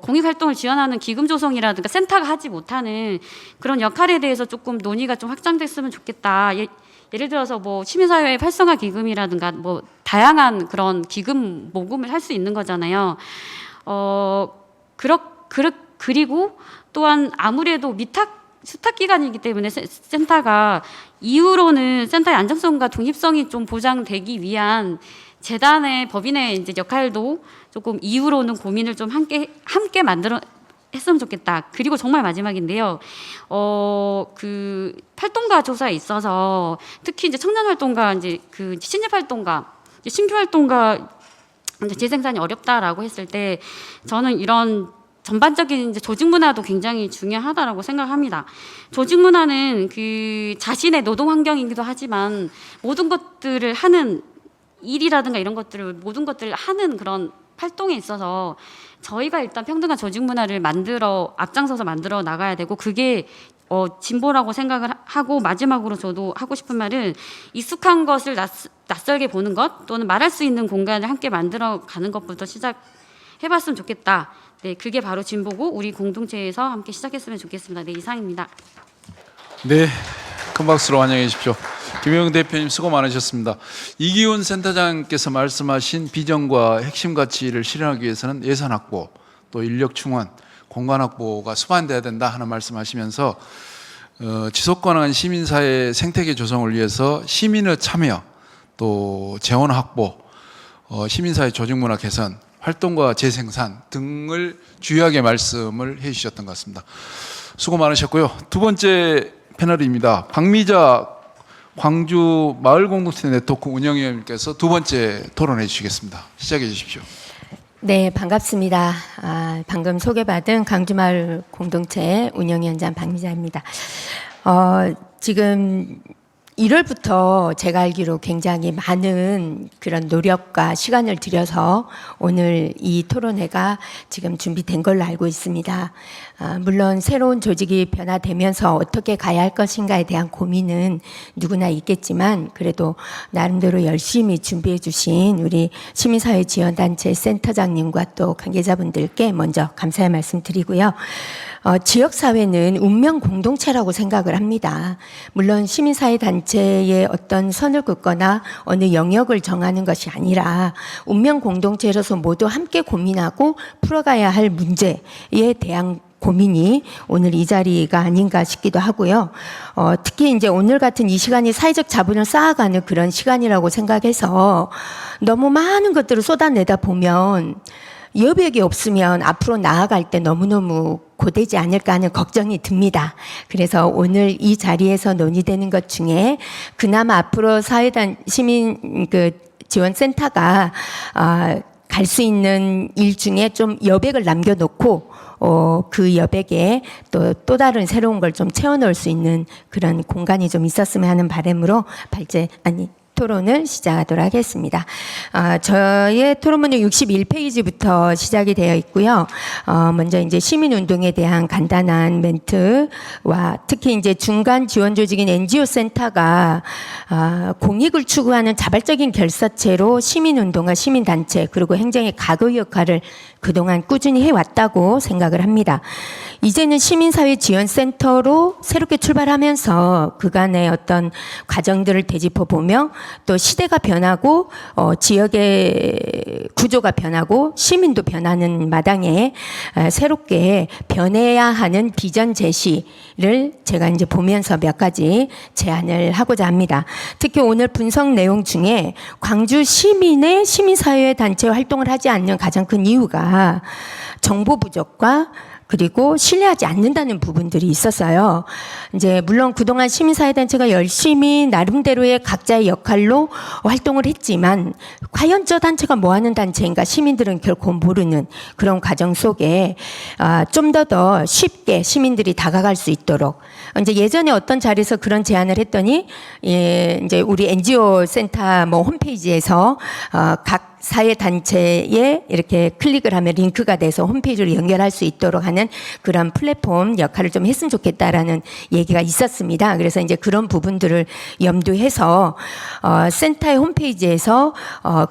공익 활동을 지원하는 기금 조성이라든가 센터가 하지 못하는 그런 역할에 대해서 조금 논의가 좀 확장됐으면 좋겠다. 예를 들어서 뭐 시민사회 활성화 기금이라든가 뭐 다양한 그런 기금 모금을 할 수 있는 거잖아요. 그리고 또한 아무래도 수탁 기관이기 때문에 센터가 이후로는 센터의 안정성과 독립성이 좀 보장되기 위한 재단의 법인의 이제 역할도 조금 이후로는 고민을 좀 함께 만들어 했으면 좋겠다. 그리고 정말 마지막인데요. 그 활동가 조사에 있어서 특히 이제 청년 활동가 이제 그 신입 활동가, 신규 활동가 이제 재생산이 어렵다라고 했을 때 저는 이런 전반적인 이제 조직 문화도 굉장히 중요하다라고 생각합니다. 조직 문화는 그 자신의 노동 환경이기도 하지만 모든 것들을 하는 일이라든가 이런 것들을 모든 것들을 하는 그런 활동에 있어서 저희가 일단 평등한 조직 문화를 앞장서서 만들어 나가야 되고 그게 진보라고 생각을 하고 마지막으로 저도 하고 싶은 말은 익숙한 것을 낯설게 보는 것 또는 말할 수 있는 공간을 함께 만들어 가는 것부터 시작해봤으면 좋겠다. 네, 그게 바로 진보고 우리 공동체에서 함께 시작했으면 좋겠습니다. 네, 이상입니다. 네, 큰 박수로 환영해 주십시오. 김영 대표님 수고 많으셨습니다. 이기훈 센터장께서 말씀하신 비전과 핵심 가치를 실현하기 위해서는 예산 확보, 또 인력 충원, 공간 확보가 수반돼야 된다 하는 말씀하시면서 지속 가능한 시민사회 생태계 조성을 위해서 시민의 참여, 또 재원 확보, 시민사회 조직문화 개선, 활동과 재생산 등을 주요하게 말씀을 해주셨던 것 같습니다. 수고 많으셨고요. 두 번째 패널입니다. 박미자 광주 마을공동체 네트워크 운영위원님께서 두 번째 토론해 주시겠습니다. 시작해 주십시오. 네, 반갑습니다. 방금 소개받은 광주마을 공동체 운영위원장 박미자입니다. 지금 1월부터 제가 알기로 굉장히 많은 그런 노력과 시간을 들여서 오늘 이 토론회가 지금 준비된 걸로 알고 있습니다. 물론 새로운 조직이 변화되면서 어떻게 가야 할 것인가에 대한 고민은 누구나 있겠지만 그래도 나름대로 열심히 준비해 주신 우리 시민사회 지원단체 센터장님과 또 관계자분들께 먼저 감사의 말씀 드리고요. 지역사회는 운명 공동체라고 생각을 합니다. 물론 시민사회 단체 단체의 어떤 선을 긋거나 어느 영역을 정하는 것이 아니라 운명 공동체로서 모두 함께 고민하고 풀어가야 할 문제에 대한 고민이 오늘 이 자리가 아닌가 싶기도 하고요. 특히 이제 오늘 같은 이 시간이 사회적 자본을 쌓아가는 그런 시간이라고 생각해서 너무 많은 것들을 쏟아내다 보면 여백이 없으면 앞으로 나아갈 때 너무너무 고되지 않을까 하는 걱정이 듭니다. 그래서 오늘 이 자리에서 논의되는 것 중에 그나마 앞으로 사회단 시민 지원센터가 갈 수 있는 일 중에 좀 여백을 남겨놓고 그 여백에 또 다른 새로운 걸 좀 채워넣을 수 있는 그런 공간이 좀 있었으면 하는 바람으로 토론을 시작하도록 하겠습니다. 저의 토론문은 61페이지부터 시작이 되어 있고요. 먼저 이제 시민운동에 대한 간단한 멘트와 특히 이제 중간 지원 조직인 NGO 센터가 공익을 추구하는 자발적인 결사체로 시민운동과 시민단체 그리고 행정의 가구 역할을 그동안 꾸준히 해왔다고 생각을 합니다. 이제는 시민사회지원센터로 새롭게 출발하면서 그간의 어떤 과정들을 되짚어보며 또 시대가 변하고 지역의 구조가 변하고 시민도 변하는 마당에 새롭게 변해야 하는 비전 제시를 제가 이제 보면서 몇 가지 제안을 하고자 합니다. 특히 오늘 분석 내용 중에 광주 시민의 시민사회 단체 활동을 하지 않는 가장 큰 이유가 정보 부족과 그리고 신뢰하지 않는다는 부분들이 있었어요. 이제 물론 그동안 시민사회단체가 열심히 나름대로의 각자의 역할로 활동을 했지만 과연 저 단체가 뭐 하는 단체인가 시민들은 결코 모르는 그런 과정 속에 좀 더 쉽게 시민들이 다가갈 수 있도록 이제 예전에 어떤 자리에서 그런 제안을 했더니 이제 우리 NGO 센터 홈페이지에서 각 사회단체에 이렇게 클릭을 하면 링크가 돼서 홈페이지로 연결할 수 있도록 하는 그런 플랫폼 역할을 좀 했으면 좋겠다라는 얘기가 있었습니다. 그래서 이제 그런 부분들을 염두해서 센터의 홈페이지에서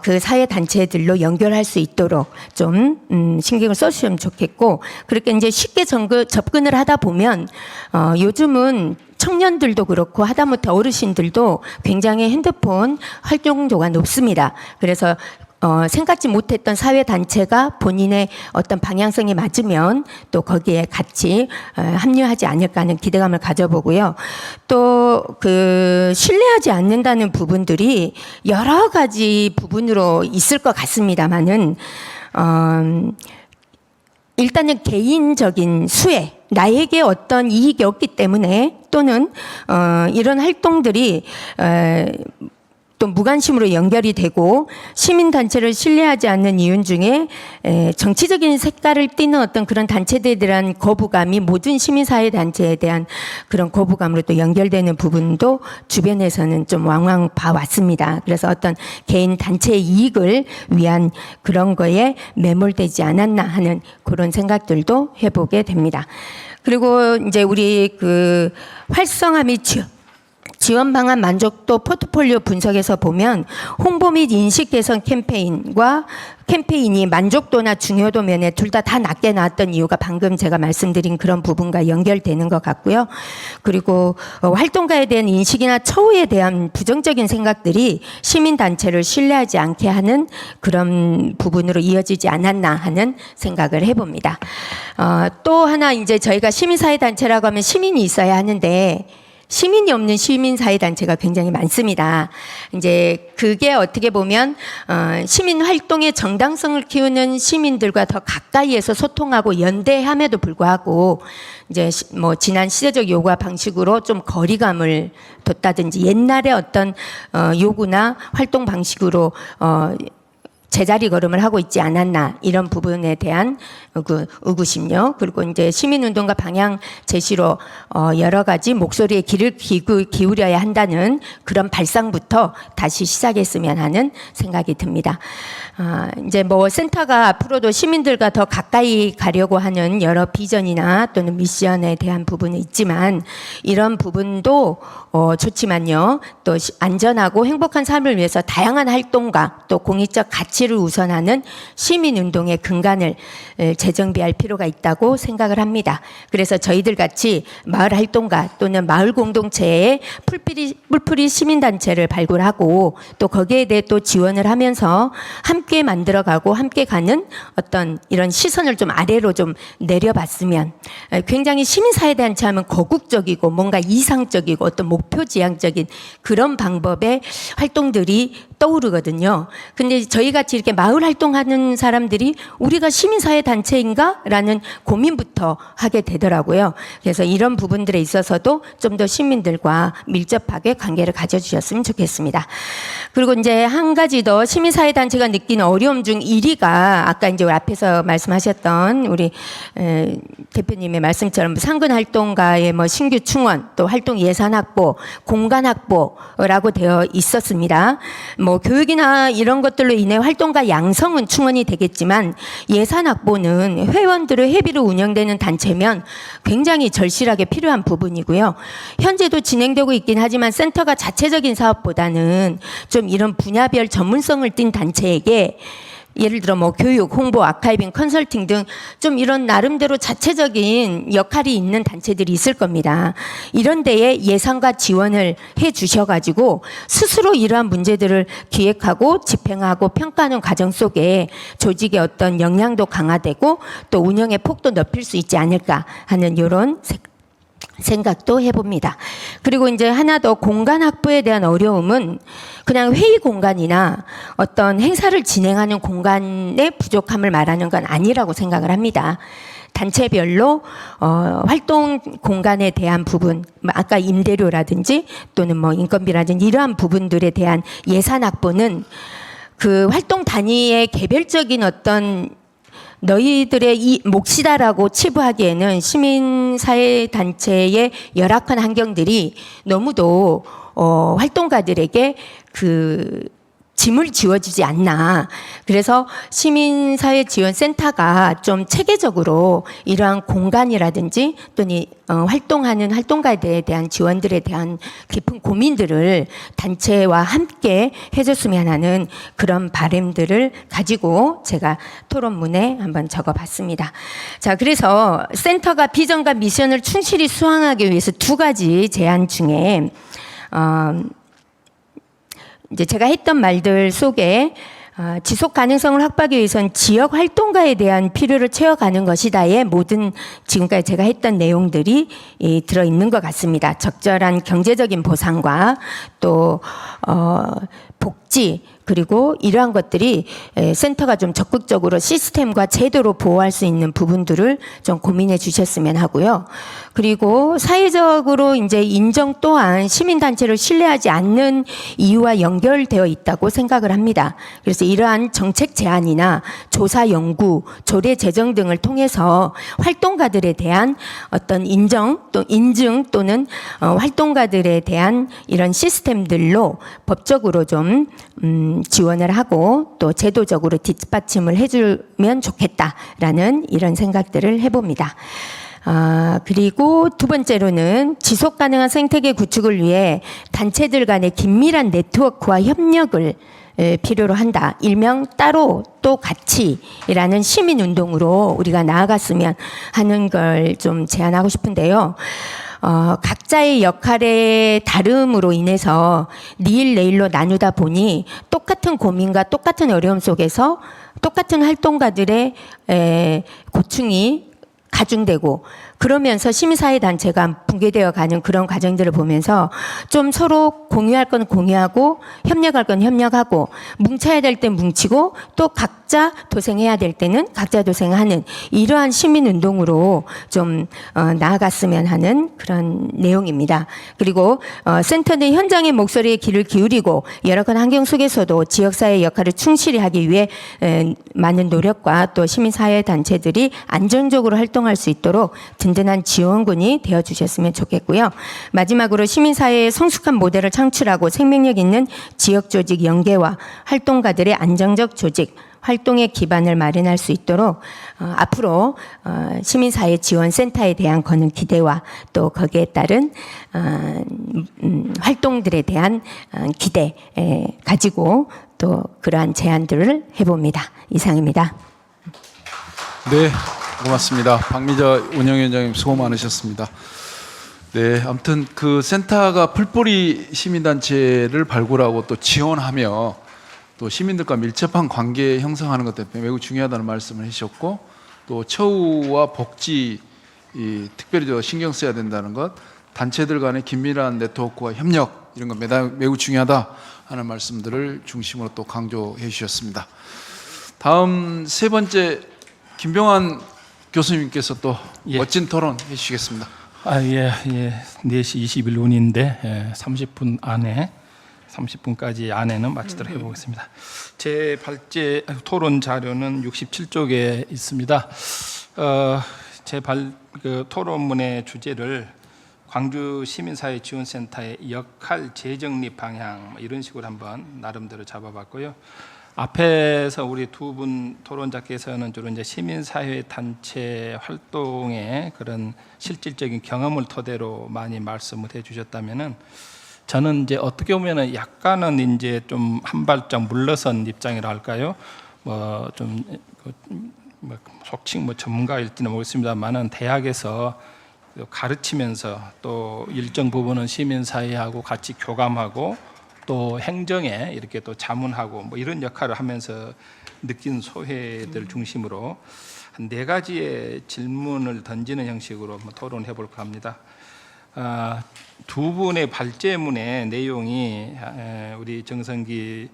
그 사회단체들로 연결할 수 있도록 좀 신경을 써주시면 좋겠고 그렇게 이제 쉽게 접근을 하다 보면 요즘은 청년들도 그렇고 하다못해 어르신들도 굉장히 핸드폰 활용도가 높습니다. 그래서 생각지 못했던 사회단체가 본인의 어떤 방향성에 맞으면 또 거기에 같이 합류하지 않을까 하는 기대감을 가져보고요. 또 그 신뢰하지 않는다는 부분들이 여러 가지 부분으로 있을 것 같습니다만은 일단은 개인적인 수혜, 나에게 어떤 이익이 없기 때문에 또는 이런 활동들이 또 무관심으로 연결이 되고 시민단체를 신뢰하지 않는 이유 중에 정치적인 색깔을 띠는 어떤 그런 단체들에 대한 거부감이 모든 시민사회단체에 대한 그런 거부감으로 또 연결되는 부분도 주변에서는 좀 왕왕 봐왔습니다. 그래서 어떤 개인 단체의 이익을 위한 그런 거에 매몰되지 않았나 하는 그런 생각들도 해보게 됩니다. 그리고 이제 우리 그 활성화 및 지원 방안 만족도 포트폴리오 분석에서 보면 홍보 및 인식 개선 캠페인이 만족도나 중요도 면에 둘 다 낮게 나왔던 이유가 방금 제가 말씀드린 그런 부분과 연결되는 것 같고요. 그리고 활동가에 대한 인식이나 처우에 대한 부정적인 생각들이 시민단체를 신뢰하지 않게 하는 그런 부분으로 이어지지 않았나 하는 생각을 해봅니다. 또 하나 이제 저희가 시민사회단체라고 하면 시민이 있어야 하는데 시민이 없는 시민사회단체가 굉장히 많습니다. 이제 그게 어떻게 보면 시민 활동의 정당성을 키우는 시민들과 더 가까이에서 소통하고 연대함에도 불구하고 이제 뭐 지난 시대적 요구와 방식으로 좀 거리감을 뒀다든지 옛날의 어떤 요구나 활동 방식으로 제자리 걸음을 하고 있지 않았나 이런 부분에 대한 의구심요. 그리고 이제 시민운동과 방향 제시로 여러 가지 목소리에 귀를 기울여야 한다는 그런 발상부터 다시 시작했으면 하는 생각이 듭니다. 이제 뭐 센터가 앞으로도 시민들과 더 가까이 가려고 하는 여러 비전이나 또는 미션에 대한 부분은 있지만 이런 부분도 좋지만요. 또 안전하고 행복한 삶을 위해서 다양한 활동과 또 공익적 가치 가치를 우선하는 시민운동의 근간을 재정비할 필요가 있다고 생각을 합니다. 그래서 저희들 같이 마을 활동가 또는 마을 공동체의 뿔뿔이 시민단체를 발굴하고 또 거기에 대해 또 지원을 하면서 함께 만들어가고 함께 가는 어떤 이런 시선을 좀 아래로 좀 내려봤으면, 굉장히 시민사회단체 하면 거국적이고 뭔가 이상적이고 어떤 목표지향적인 그런 방법의 활동들이 떠오르거든요. 근데 저희 같이 이렇게 마을 활동하는 사람들이 우리가 시민사회 단체인가? 라는 고민부터 하게 되더라고요. 그래서 이런 부분들에 있어서도 좀 더 시민들과 밀접하게 관계를 가져주셨으면 좋겠습니다. 그리고 이제 한 가지 더 시민사회 단체가 느끼는 어려움 중 1위가 아까 이제 앞에서 말씀하셨던 우리 대표님의 말씀처럼 상근 활동가의 뭐 신규 충원, 또 활동 예산 확보, 공간 확보라고 되어 있었습니다. 뭐 교육이나 이런 것들로 인해 활동가 양성은 충원이 되겠지만 예산 확보는 회원들의 회비로 운영되는 단체면 굉장히 절실하게 필요한 부분이고요. 현재도 진행되고 있긴 하지만 센터가 자체적인 사업보다는 좀 이런 분야별 전문성을 띈 단체에게 예를 들어 뭐 교육, 홍보, 아카이빙, 컨설팅 등 좀 이런 나름대로 자체적인 역할이 있는 단체들이 있을 겁니다. 이런 데에 예산과 지원을 해 주셔가지고 스스로 이러한 문제들을 기획하고 집행하고 평가하는 과정 속에 조직의 어떤 역량도 강화되고 또 운영의 폭도 넓힐 수 있지 않을까 하는 이런 생각도 해봅니다. 그리고 이제 하나 더 공간 확보에 대한 어려움은 그냥 회의 공간이나 어떤 행사를 진행하는 공간의 부족함을 말하는 건 아니라고 생각을 합니다. 단체별로 활동 공간에 대한 부분, 아까 임대료라든지 또는 뭐 인건비라든지 이러한 부분들에 대한 예산 확보는 그 활동 단위의 개별적인 어떤 너희들의 이 몫이다라고 치부하기에는 시민사회단체의 열악한 환경들이 너무도 활동가들에게 그 짐을 지워주지 않나. 그래서 시민사회지원센터가 좀 체계적으로 이러한 공간이라든지 또는 활동하는 활동가들에 대한 지원들에 대한 깊은 고민들을 단체와 함께 해줬으면 하는 그런 바람들을 가지고 제가 토론문에 한번 적어봤습니다. 자, 그래서 센터가 비전과 미션을 충실히 수행하기 위해서 두 가지 제안 중에 이제 제가 했던 말들 속에 지속 가능성을 확보하기 위해서는 지역 활동가에 대한 필요를 채워가는 것이다의 모든 지금까지 제가 했던 내용들이 들어있는 것 같습니다. 적절한 경제적인 보상과 또 복지 그리고 이러한 것들이 센터가 좀 적극적으로 시스템과 제도로 보호할 수 있는 부분들을 좀 고민해 주셨으면 하고요. 그리고 사회적으로 이제 인정 또한 시민단체를 신뢰하지 않는 이유와 연결되어 있다고 생각을 합니다. 그래서 이러한 정책 제안이나 조사 연구, 조례 제정 등을 통해서 활동가들에 대한 어떤 인정 또 인증 또는 활동가들에 대한 이런 시스템들로 법적으로 좀 지원을 하고 또 제도적으로 뒷받침을 해주면 좋겠다라는 이런 생각들을 해봅니다. 그리고 두 번째로는 지속 가능한 생태계 구축을 위해 단체들 간의 긴밀한 네트워크와 협력을 필요로 한다. 일명 따로 또 같이라는 시민운동으로 우리가 나아갔으면 하는 걸 좀 제안하고 싶은데요. 각자의 역할의 다름으로 인해서 니일 내일로 나누다 보니 똑같은 고민과 똑같은 어려움 속에서 똑같은 활동가들의 고충이 가중되고 그러면서 시민사회단체가 붕괴되어 가는 그런 과정들을 보면서 좀 서로 공유할 건 공유하고 협력할 건 협력하고 뭉쳐야 될 땐 뭉치고 또 각자 도생해야 될 때는 각자 도생하는 이러한 시민운동으로 좀 나아갔으면 하는 그런 내용입니다. 그리고 센터는 현장의 목소리에 귀를 기울이고 열악한 환경 속에서도 지역사회의 역할을 충실히 하기 위해 많은 노력과 또 시민사회단체들이 안정적으로 활동할 활동할 수 있도록 든든한 지원군이 되어주셨으면 좋겠고요. 마지막으로 시민사회의 성숙한 모델을 창출하고 생명력 있는 지역조직 연계와 활동가들의 안정적 조직, 활동의 기반을 마련할 수 있도록 앞으로 시민사회 지원센터에 대한 거는 기대와 또 거기에 따른 활동들에 대한 기대 가지고 또 그러한 제안들을 해봅니다. 이상입니다. 네, 고맙습니다. 박미자 운영위원장님 수고 많으셨습니다. 네, 아무튼 그 센터가 풀뿌리 시민단체를 발굴하고 또 지원하며 또 시민들과 밀접한 관계 형성하는 것 때문에 매우 중요하다는 말씀을 해주셨고, 또 처우와 복지 특별히 신경 써야 된다는 것, 단체들 간의 긴밀한 네트워크와 협력 이런 것 매우 중요하다 하는 말씀들을 중심으로 또 강조해 주셨습니다. 다음 세 번째 김병환 교수님께서 또 멋진 토론 해주시겠습니다. 예. 4시 21분인데 30분 안에 30분까지 안에는 마치도록 해보겠습니다. 제 발제 토론 자료는 67쪽에 있습니다. 제 토론문의 주제를 광주 시민사회 지원센터의 역할 재정립 방향 이런 식으로 한번 나름대로 잡아봤고요. 앞에서 우리 두 분 토론자께서는 주로 이제 시민사회 단체 활동의 그런 실질적인 경험을 토대로 많이 말씀을 해주셨다면은. 저는 이제 어떻게 보면은 약간은 이제 좀 한 발짝 물러선 입장이라 할까요? 속칭 전문가일지는 모르겠습니다만은 대학에서 가르치면서 또 일정 부분은 시민사회하고 같이 교감하고 또 행정에 이렇게 또 자문하고 이런 역할을 하면서 느낀 소회들 중심으로 한 4가지의 질문을 던지는 형식으로 토론해 볼까 합니다. 두 분의 발제문의 내용이 우리 정성기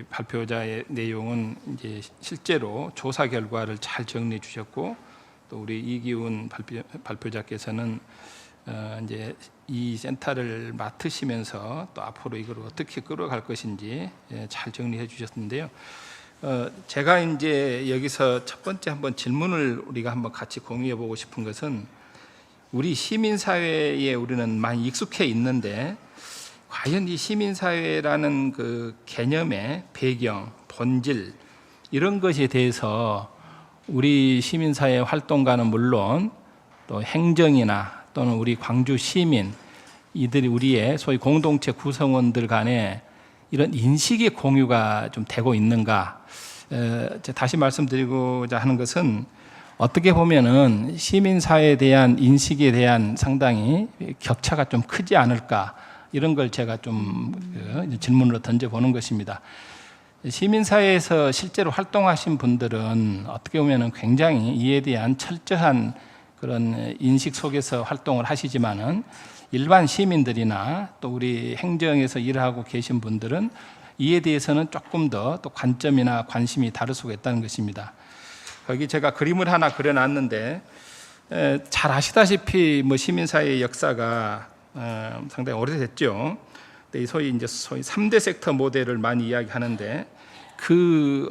발표자의 내용은 이제 실제로 조사 결과를 잘 정리해 주셨고, 또 우리 이기훈 발표자께서는 이제 이 센터를 맡으시면서 또 앞으로 이걸 어떻게 끌어갈 것인지 잘 정리해 주셨는데요. 제가 이제 여기서 첫 번째 한번 질문을 우리가 한번 같이 공유해 보고 싶은 것은, 우리 시민사회에 우리는 많이 익숙해 있는데 과연 이 시민사회라는 그 개념의 배경, 본질 이런 것에 대해서 우리 시민사회 활동가는 물론 또 행정이나 또는 우리 광주 시민 이들이 우리의 소위 공동체 구성원들 간에 이런 인식의 공유가 좀 되고 있는가? 다시 말씀드리고자 하는 것은, 어떻게 보면은 시민사회에 대한 인식에 대한 상당히 격차가 좀 크지 않을까, 이런 걸 제가 좀 질문으로 던져보는 것입니다. 시민사회에서 실제로 활동하신 분들은 어떻게 보면은 굉장히 이에 대한 철저한 그런 인식 속에서 활동을 하시지만은, 일반 시민들이나 또 우리 행정에서 일하고 계신 분들은 이에 대해서는 조금 더 또 관점이나 관심이 다를 수가 있다는 것입니다. 거기 제가 그림을 하나 그려놨는데, 잘 아시다시피 시민사회의 역사가 상당히 오래됐죠. 소위 3대 섹터 모델을 많이 이야기하는데,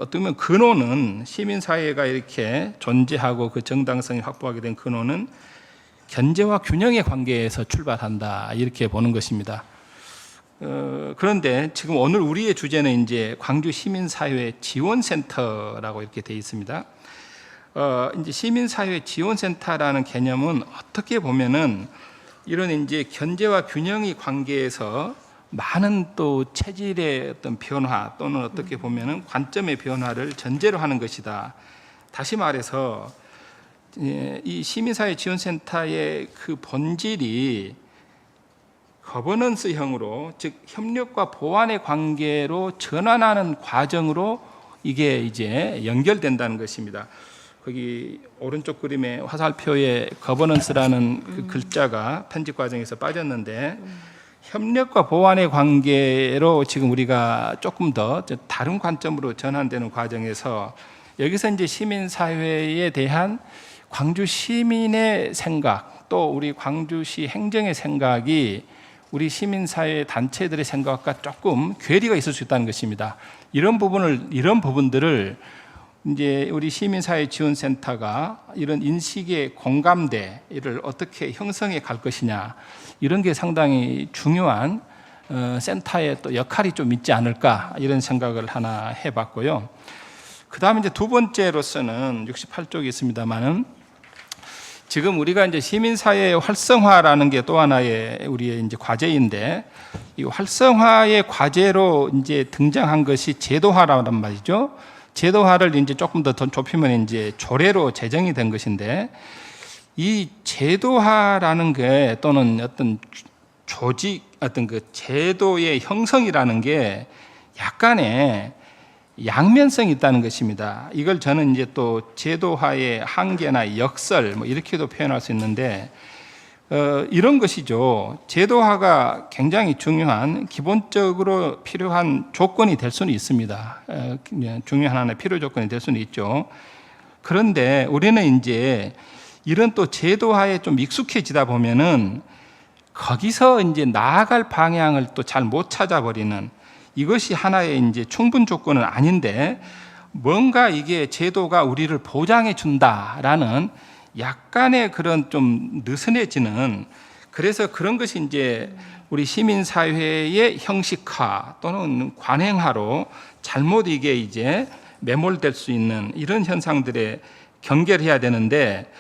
어떻게 보면 근원은 시민사회가 이렇게 존재하고 그 정당성이 확보하게 된 근원은 견제와 균형의 관계에서 출발한다, 이렇게 보는 것입니다. 그런데 지금 오늘 우리의 주제는 이제 광주 시민사회 지원센터라고 이렇게 되어 있습니다. 이제 시민사회 지원센터라는 개념은 어떻게 보면은 이런 이제 견제와 균형의 관계에서 많은 또 체질의 어떤 변화 또는 어떻게 보면은 관점의 변화를 전제로 하는 것이다. 다시 말해서 이 시민사회 지원센터의 그 본질이 거버넌스형으로, 즉 협력과 보완의 관계로 전환하는 과정으로 이게 이제 연결된다는 것입니다. 거기 오른쪽 그림의 화살표에 거버넌스라는 그 글자가 편집 과정에서 빠졌는데, 협력과 보완의 관계로 지금 우리가 조금 더 다른 관점으로 전환되는 과정에서 여기서 이제 시민사회에 대한 광주 시민의 생각, 또 우리 광주시 행정의 생각이 우리 시민사회 단체들의 생각과 조금 괴리가 있을 수 있다는 것입니다. 이런 부분들을 이제 우리 시민사회지원센터가 이런 인식의 공감대를 어떻게 형성해 갈 것이냐, 이런 게 상당히 중요한 센터의 또 역할이 좀 있지 않을까, 이런 생각을 하나 해봤고요. 그 다음에 이제 두 번째로서는 68쪽이 있습니다만은, 지금 우리가 이제 시민사회 활성화라는 게 또 하나의 우리의 이제 과제인데, 이 활성화의 과제로 이제 등장한 것이 제도화라는 말이죠. 제도화를 이제 조금 더 좁히면 이제 조례로 제정이 된 것인데, 이 제도화라는 게 또는 어떤 조직, 어떤 그 제도의 형성이라는 게 약간의 양면성이 있다는 것입니다. 이걸 저는 이제 또 제도화의 한계나 역설 뭐 이렇게도 표현할 수 있는데, 이런 것이죠. 제도화가 굉장히 중요한, 기본적으로 필요한 조건이 될 수는 있습니다. 중요한 하나의 필요 조건이 될 수는 있죠. 그런데 우리는 이제 이런 또 제도화에 좀 익숙해지다 보면은 거기서 이제 나아갈 방향을 또 잘 못 찾아버리는, 이것이 하나의 이제 충분 조건은 아닌데, 뭔가 이게 제도가 우리를 보장해 준다라는 약간의 그런 좀 느슨해지는, 그래서 그런 것이 이제 우리 시민사회의 형식화 또는 관행화로 잘못 이게 이제 매몰될 수 있는 이런 현상들에 경계를 해야 되는데,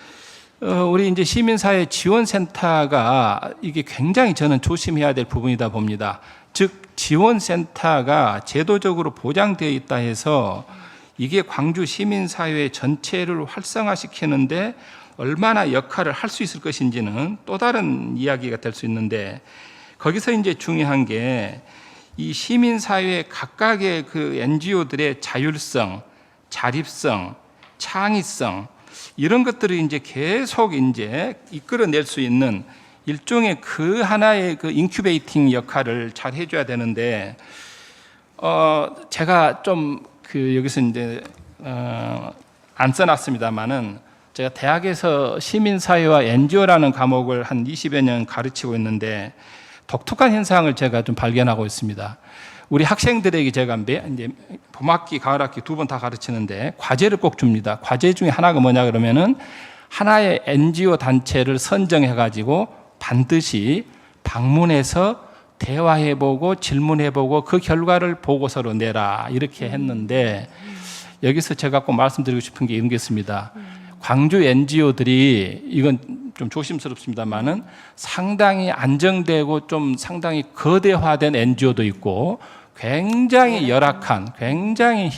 우리 이제 시민사회 지원센터가 이게 굉장히 저는 조심해야 될 부분이다 봅니다. 즉, 지원센터가 제도적으로 보장되어 있다 해서 이게 광주 시민사회 전체를 활성화시키는데 얼마나 역할을 할 수 있을 것인지는 또 다른 이야기가 될 수 있는데, 거기서 이제 중요한 게 이 시민사회 각각의 그 NGO들의 자율성, 자립성, 창의성, 이런 것들을 이제 계속 이제 이끌어낼 수 있는 일종의 그 하나의 그 인큐베이팅 역할을 잘 해줘야 되는데, 제가 좀 그 여기서 이제 안 써놨습니다만은, 제가 대학에서 시민사회와 NGO라는 과목을 한 20여 년 가르치고 있는데 독특한 현상을 제가 좀 발견하고 있습니다. 우리 학생들에게 제가 이제 봄학기, 가을학기 두 번 다 가르치는데 과제를 꼭 줍니다. 과제 중에 하나가 뭐냐 그러면은, 하나의 NGO 단체를 선정해가지고 반드시 방문해서 대화해보고 질문해보고 그 결과를 보고서로 내라, 이렇게 했는데, 여기서 제가 꼭 말씀드리고 싶은 게 이런 게 있습니다. 광주 NGO들이, 이건 좀 조심스럽습니다만은 상당히 안정되고 좀 상당히 거대화된 NGO도 있고, 굉장히 열악한, 굉장히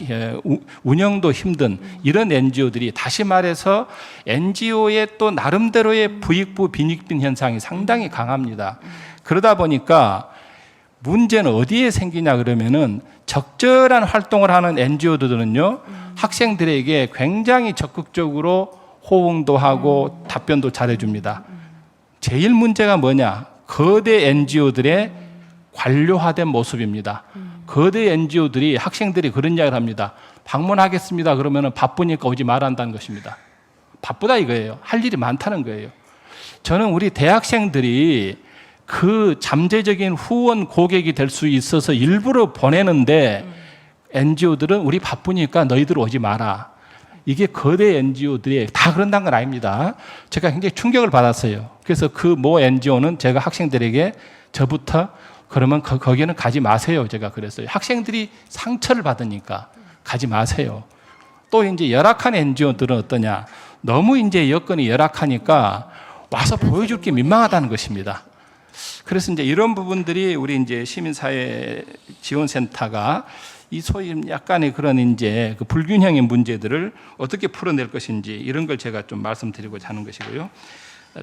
운영도 힘든 이런 NGO들이, 다시 말해서 NGO의 또 나름대로의 부익부 빈익빈 현상이 상당히 강합니다. 그러다 보니까 문제는 어디에 생기냐 그러면은, 적절한 활동을 하는 NGO들은요, 학생들에게 굉장히 적극적으로 호응도 하고 답변도 잘해줍니다. 제일 문제가 뭐냐? 거대 NGO들의 관료화된 모습입니다. 거대 NGO들이, 학생들이 그런 이야기를 합니다. 방문하겠습니다 그러면 바쁘니까 오지 말한다는 것입니다. 바쁘다 이거예요. 할 일이 많다는 거예요. 저는 우리 대학생들이 그 잠재적인 후원 고객이 될 수 있어서 일부러 보내는데, NGO들은 우리 바쁘니까 너희들 오지 마라. 이게 거대 NGO들이 다 그런다는 건 아닙니다. 제가 굉장히 충격을 받았어요. 그래서 그 모 NGO는 제가 학생들에게 저부터 그러면 거기는 가지 마세요, 제가 그랬어요. 학생들이 상처를 받으니까 가지 마세요. 또 이제 열악한 NGO들은 어떠냐? 너무 이제 여건이 열악하니까 와서 보여줄 게 민망하다는 것입니다. 그래서 이제 이런 부분들이 우리 이제 시민사회 지원센터가 이 소위 약간의 그런 이제 그 불균형의 문제들을 어떻게 풀어낼 것인지, 이런 걸 제가 좀 말씀드리고자 하는 것이고요.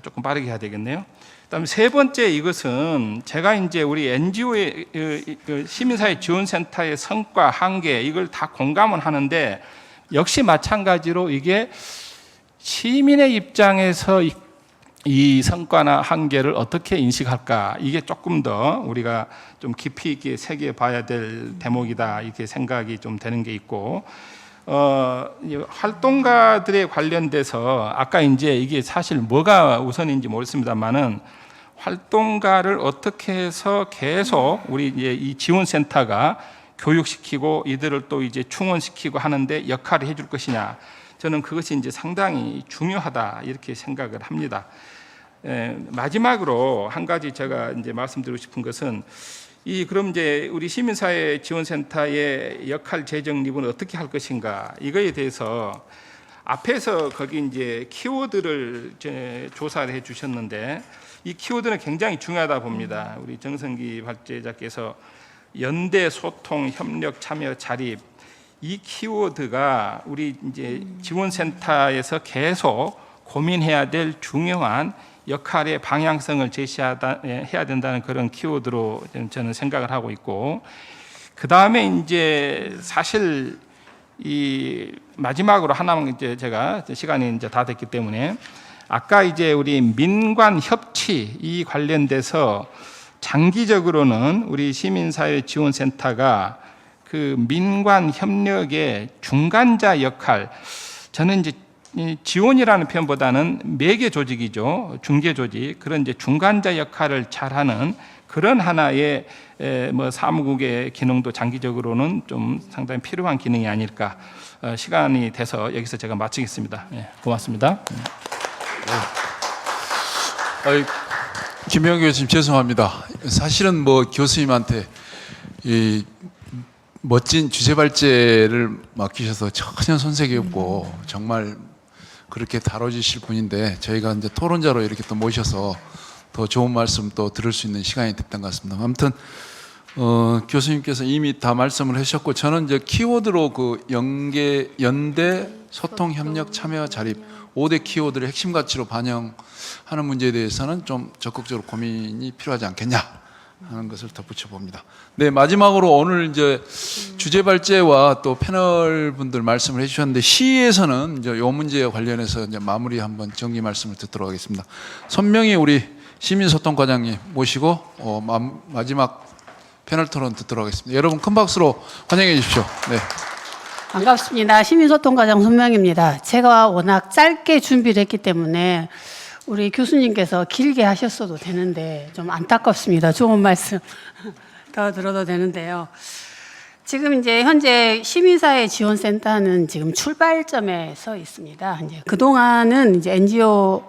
조금 빠르게 해야 되겠네요. 그다음에 세 번째, 이것은 제가 이제 우리 NGO의 시민사회 지원센터의 성과, 한계, 이걸 다 공감은 하는데, 역시 마찬가지로 이게 시민의 입장에서 이 성과나 한계를 어떻게 인식할까, 이게 조금 더 우리가 좀 깊이 있게 새겨봐야 될 대목이다, 이렇게 생각이 좀 되는 게 있고, 활동가들에 관련돼서 아까 이제 이게 사실 뭐가 우선인지 모르겠습니다만은, 활동가를 어떻게 해서 계속 우리 이제 이 지원센터가 교육시키고 이들을 또 이제 충원시키고 하는데 역할을 해줄 것이냐. 저는 그것이 이제 상당히 중요하다 이렇게 생각을 합니다. 마지막으로 한 가지 제가 이제 말씀드리고 싶은 것은 그럼 이제 우리 시민사회 지원센터의 역할 재정립은 어떻게 할 것인가 이거에 대해서 앞에서 거기 이제 키워드를 조사를 해주셨는데 이 키워드는 굉장히 중요하다 봅니다. 우리 정성기 발제자께서 연대, 소통, 협력, 참여, 자립 이 키워드가 우리 이제 지원센터에서 계속 고민해야 될 중요한 역할의 방향성을 제시해야 된다는 그런 키워드로 저는 생각을 하고 있고, 그 다음에 이제 사실 이 마지막으로 하나만 이제 제가 시간이 이제 다 됐기 때문에 아까 이제 우리 민관 협치 이 관련돼서 장기적으로는 우리 시민사회지원센터가 그 민관 협력의 중간자 역할, 저는 이제 지원이라는 표현보다는 매개 조직이죠. 중개 조직. 그런 이제 중간자 역할을 잘하는 그런 하나의 뭐 사무국의 기능도 장기적으로는 좀 상당히 필요한 기능이 아닐까. 시간이 돼서 여기서 제가 마치겠습니다. 고맙습니다. 김영규 교수님 죄송합니다. 사실은 뭐 교수님한테 이 멋진 주제 발제를 맡기셔서 전혀 손색이 없고 정말 그렇게 다뤄주실 분인데 저희가 이제 토론자로 이렇게 또 모셔서 더 좋은 말씀 또 들을 수 있는 시간이 됐던 것 같습니다. 아무튼 교수님께서 이미 다 말씀을 하셨고 저는 이제 키워드로 그 연대, 소통, 협력, 참여, 자립 5대 키워드를 핵심 가치로 반영하는 문제에 대해서는 좀 적극적으로 고민이 필요하지 않겠냐 하는 것을 덧붙여 봅니다. 네, 마지막으로 오늘 이제 주제 발제와 또 패널 분들 말씀을 해주셨는데 시에서는 이제 이 문제와 관련해서 이제 마무리 한번 정리 말씀을 듣도록 하겠습니다. 손명희 우리 시민소통과장님 모시고 마지막 패널 토론 듣도록 하겠습니다. 여러분 큰 박수로 환영해 주십시오. 네. 반갑습니다. 시민소통과장 손명희입니다. 제가 워낙 짧게 준비를 했기 때문에 우리 교수님께서 길게 하셨어도 되는데 좀 안타깝습니다. 좋은 말씀 더 들어도 되는데요. 지금 이제 현재 시민사회 지원센터는 지금 출발점에 서 있습니다. 이제 그동안은 이제 NGO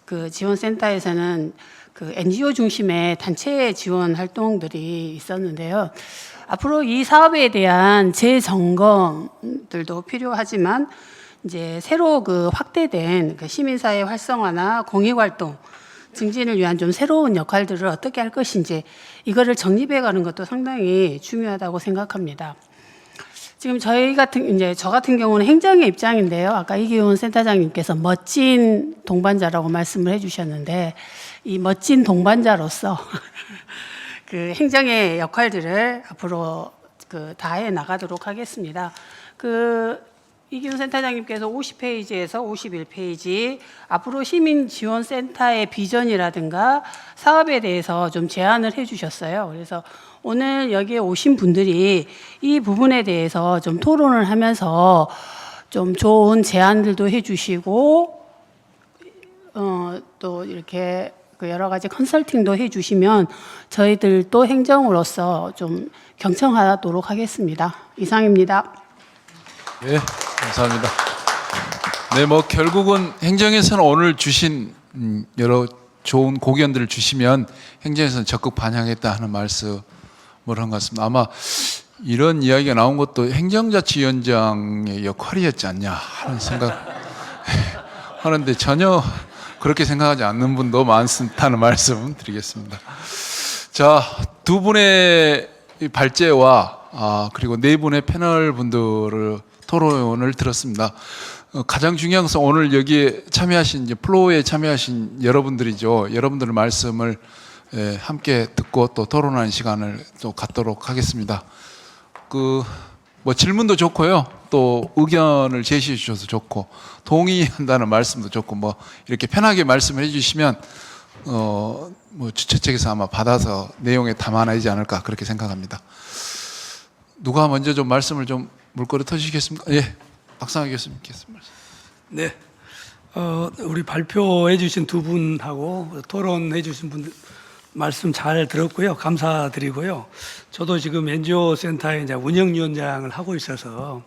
그 지원센터에서는 그 NGO 중심의 단체 지원 활동들이 있었는데요. 앞으로 이 사업에 대한 재점검들도 필요하지만 이제 새로 그 확대된 그 시민사회 활성화나 공익활동 증진을 위한 좀 새로운 역할들을 어떻게 할 것인지 이거를 정립해가는 것도 상당히 중요하다고 생각합니다. 지금 저 같은 경우는 행정의 입장인데요. 아까 이기훈 센터장님께서 멋진 동반자라고 말씀을 해주셨는데 이 멋진 동반자로서 그 행정의 역할들을 앞으로 그 다해 나가도록 하겠습니다. 이기훈 센터장님께서 50페이지에서 51페이지 앞으로 시민지원센터의 비전이라든가 사업에 대해서 좀 제안을 해주셨어요. 그래서 오늘 여기에 오신 분들이 이 부분에 대해서 좀 토론을 하면서 좀 좋은 제안들도 해주시고 또 이렇게 그 여러 가지 컨설팅도 해주시면 저희들도 행정으로서 좀 경청하도록 하겠습니다. 이상입니다. 네, 감사합니다. 네, 뭐 결국은 행정에서는 오늘 주신 여러 좋은 고견들을 주시면 행정에서는 적극 반영했다 하는 말씀을 한 것 같습니다. 아마 이런 이야기가 나온 것도 행정자치위원장의 역할이었지 않냐 하는 생각 하는데 전혀 그렇게 생각하지 않는 분도 많다는 말씀 드리겠습니다. 자, 두 분의 발제와 그리고 네 분의 패널 분들을 토론을 들었습니다. 가장 중요한 것은 오늘 여기에 참여하신 이제 플로우에 참여하신 여러분들이죠. 여러분들의 말씀을 함께 듣고 또 토론하는 시간을 또 갖도록 하겠습니다. 뭐 질문도 좋고요. 또 의견을 제시해 주셔서 좋고 동의한다는 말씀도 좋고 뭐 이렇게 편하게 말씀을 해주시면 뭐 주최 측에서 아마 받아서 내용에 담아내지 않을까 그렇게 생각합니다. 누가 먼저 좀 말씀을 좀 물꼬를 터주시겠습니까? 예, 박상학 교수님께서 말씀. 네, 우리 발표해 주신 두 분하고 토론해 주신 분들 말씀 잘 들었고요. 감사드리고요. 저도 지금 NGO 센터에 이제 운영위원장을 하고 있어서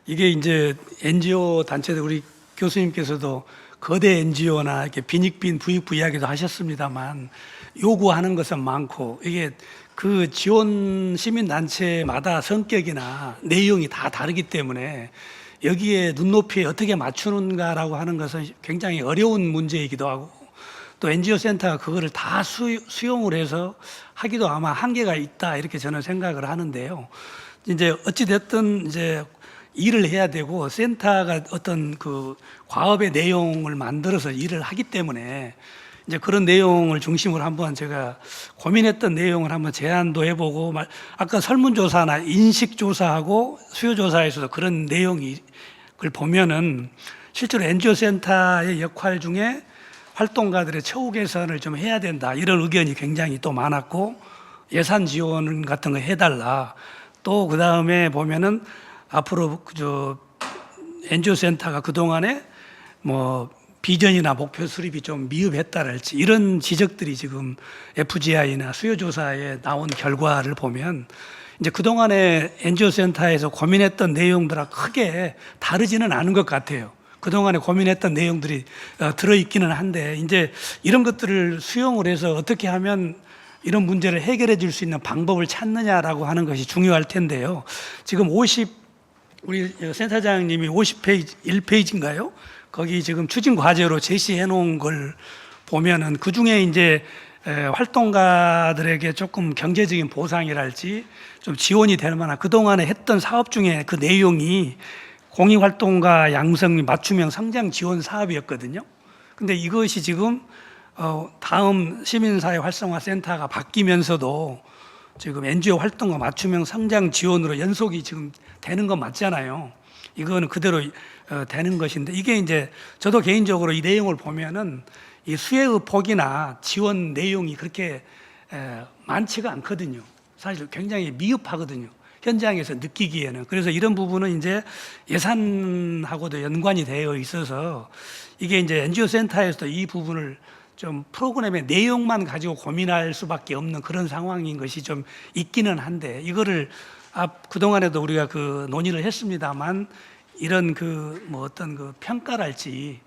이게 이제 NGO 단체들 우리 교수님께서도 거대 NGO나 이렇게 빈익빈 부익부 이야기도 하셨습니다만 요구하는 것은 많고 이게 그 지원 시민단체마다 성격이나 내용이 다 다르기 때문에 여기에 눈높이에 어떻게 맞추는가라고 하는 것은 굉장히 어려운 문제이기도 하고 또 NGO 센터가 그거를 다 수용을 해서 하기도 아마 한계가 있다 이렇게 저는 생각을 하는데요. 이제 어찌 됐든 이제 일을 해야 되고 센터가 어떤 그 과업의 내용을 만들어서 일을 하기 때문에 이제 그런 내용을 중심으로 한번 제가 고민했던 내용을 한번 제안도 해보고 아까 설문조사나 인식조사하고 수요조사에서도 그런 내용을 보면은 실제로 NGO 센터의 역할 중에 활동가들의 처우 개선을 좀 해야 된다 이런 의견이 굉장히 또 많았고 예산 지원 같은 거 해달라 또 그 다음에 보면은 앞으로 저 NGO 센터가 그동안에 뭐 비전이나 목표 수립이 좀 미흡했다랄지 이런 지적들이 지금 FGI나 수요조사에 나온 결과를 보면 이제 그동안에 NGO 센터에서 고민했던 내용들과 크게 다르지는 않은 것 같아요. 그동안에 고민했던 내용들이 들어있기는 한데 이제 이런 것들을 수용을 해서 어떻게 하면 이런 문제를 해결해 줄 수 있는 방법을 찾느냐라고 하는 것이 중요할 텐데요. 지금 우리 센터장님이 50페이지, 1페이지인가요? 거기 지금 추진 과제로 제시해 놓은 걸 보면은 그 중에 이제 활동가들에게 조금 경제적인 보상이랄지 좀 지원이 될 만한 그동안에 했던 사업 중에 그 내용이 공익활동가 양성 및 맞춤형 성장 지원 사업이었거든요. 근데 이것이 지금 다음 시민사회 활성화 센터가 바뀌면서도 지금 NGO 활동과 맞춤형 성장 지원으로 연속이 지금 되는 건 맞잖아요. 이거는 그대로 되는 것인데 이게 이제 저도 개인적으로 이 내용을 보면은 이 수혜의 폭이나 지원 내용이 그렇게 많지가 않거든요. 사실 굉장히 미흡하거든요. 현장에서 느끼기에는. 그래서 이런 부분은 이제 예산하고도 연관이 되어 있어서 이게 이제 NGO 센터에서도 이 부분을 좀 프로그램의 내용만 가지고 고민할 수밖에 없는 그런 상황인 것이 좀 있기는 한데 이거를 그동안에도 우리가 그 논의를 했습니다만 이런 그 뭐 어떤 그 평가랄지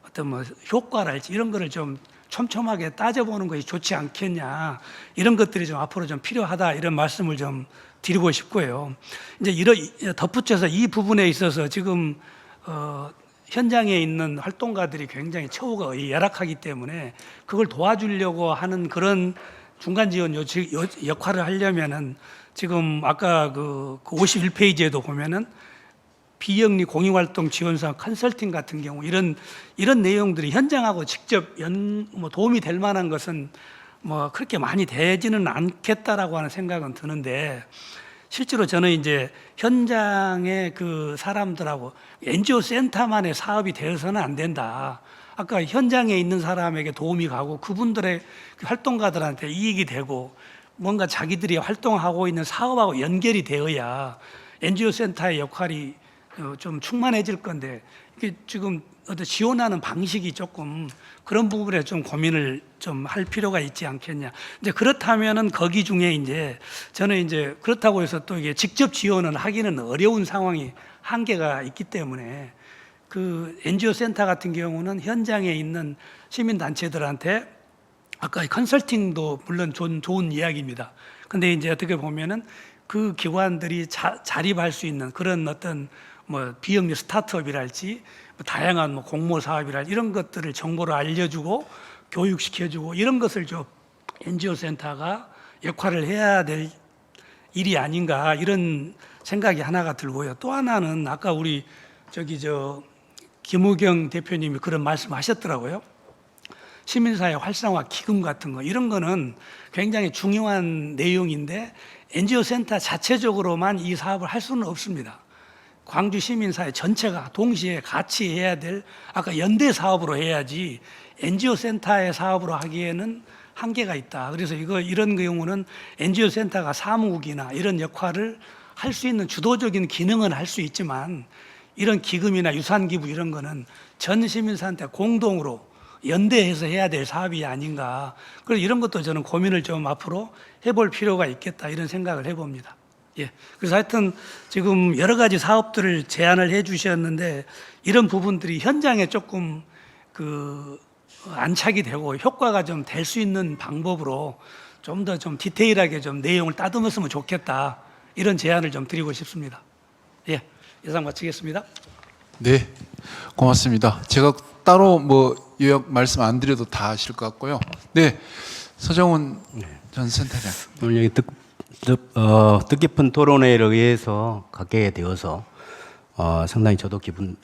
어떤 뭐 효과랄지 이런 거를 좀 촘촘하게 따져보는 것이 좋지 않겠냐 이런 것들이 좀 앞으로 좀 필요하다 이런 말씀을 좀 드리고 싶고요. 이제 덧붙여서 이 부분에 있어서 지금 현장에 있는 활동가들이 굉장히 처우가 열악하기 때문에 그걸 도와주려고 하는 그런 중간 지원 역할을 하려면은 지금 아까 그 51페이지에도 보면은 비영리 공익활동 지원사 컨설팅 같은 경우 이런 내용들이 현장하고 직접 도움이 될 만한 것은 뭐 그렇게 많이 되지는 않겠다라고 하는 생각은 드는데 실제로 저는 이제 현장의 그 사람들하고 NGO 센터만의 사업이 되어서는 안 된다. 아까 현장에 있는 사람에게 도움이 가고 그분들의 활동가들한테 이익이 되고 뭔가 자기들이 활동하고 있는 사업하고 연결이 되어야 NGO 센터의 역할이 좀 충만해질 건데 이게 지금 어떤 지원하는 방식이 조금 그런 부분에 좀 고민을 좀 할 필요가 있지 않겠냐. 이제 그렇다면은 거기 중에 이제 저는 이제 그렇다고 해서 또 이게 직접 지원을 하기는 어려운 상황이 한계가 있기 때문에 그 NGO 센터 같은 경우는 현장에 있는 시민단체들한테 아까 컨설팅도 물론 좋은 이야기입니다. 근데 이제 어떻게 보면은 그 기관들이 자립할 수 있는 그런 어떤 뭐 비영리 스타트업이랄지 다양한 뭐 공모 사업이랄지 이런 것들을 정보를 알려주고 교육시켜주고 이런 것을 좀 NGO 센터가 역할을 해야 될 일이 아닌가 이런 생각이 하나가 들고요. 또 하나는 아까 우리 김우경 대표님이 그런 말씀하셨더라고요. 시민사회 활성화 기금 같은 거 이런 거는 굉장히 중요한 내용인데 NGO 센터 자체적으로만 이 사업을 할 수는 없습니다. 광주 시민사회 전체가 동시에 같이 해야 될 아까 연대 사업으로 해야지 NGO 센터의 사업으로 하기에는 한계가 있다. 그래서 이런 경우는 NGO 센터가 사무국이나 이런 역할을 할 수 있는 주도적인 기능은 할 수 있지만 이런 기금이나 유산기부 이런 거는 전 시민사한테 공동으로 연대해서 해야 될 사업이 아닌가. 그래서 이런 것도 저는 고민을 좀 앞으로 해볼 필요가 있겠다 이런 생각을 해봅니다. 예. 그래서 하여튼 지금 여러 가지 사업들을 제안을 해 주셨는데 이런 부분들이 현장에 조금 안착이 되고 효과가 좀 될 수 있는 방법으로 좀 더 좀 디테일하게 좀 내용을 따듬었으면 좋겠다. 이런 제안을 좀 드리고 싶습니다. 예. 이상 마치겠습니다. 네, 고맙습니다. 제가 따로 뭐 요약 말씀 안 드려도 다 아실 것 같고요. 네, 서정훈 전 센터장. 오늘 여기 뜻깊은 토론회를 의해서 갖게 되어서 상당히 저도 기분이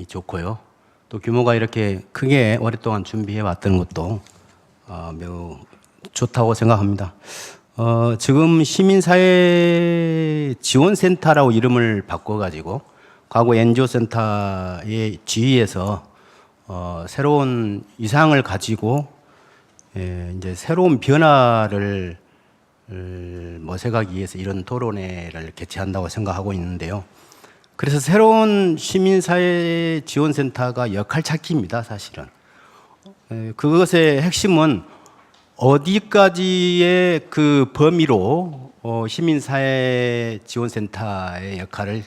좋고요. 또 규모가 이렇게 크게 오랫동안 준비해 왔던 것도 매우 좋다고 생각합니다. 지금 시민사회 지원센터라고 이름을 바꿔가지고 과거 NGO 센터의 지위에서 새로운 이상을 가지고 이제 새로운 변화를 모색하기 위해서 이런 토론회를 개최한다고 생각하고 있는데요. 그래서 새로운 시민사회 지원센터가 역할 찾기입니다, 사실은. 그것의 핵심은 어디까지의 그 범위로 시민사회 지원센터의 역할을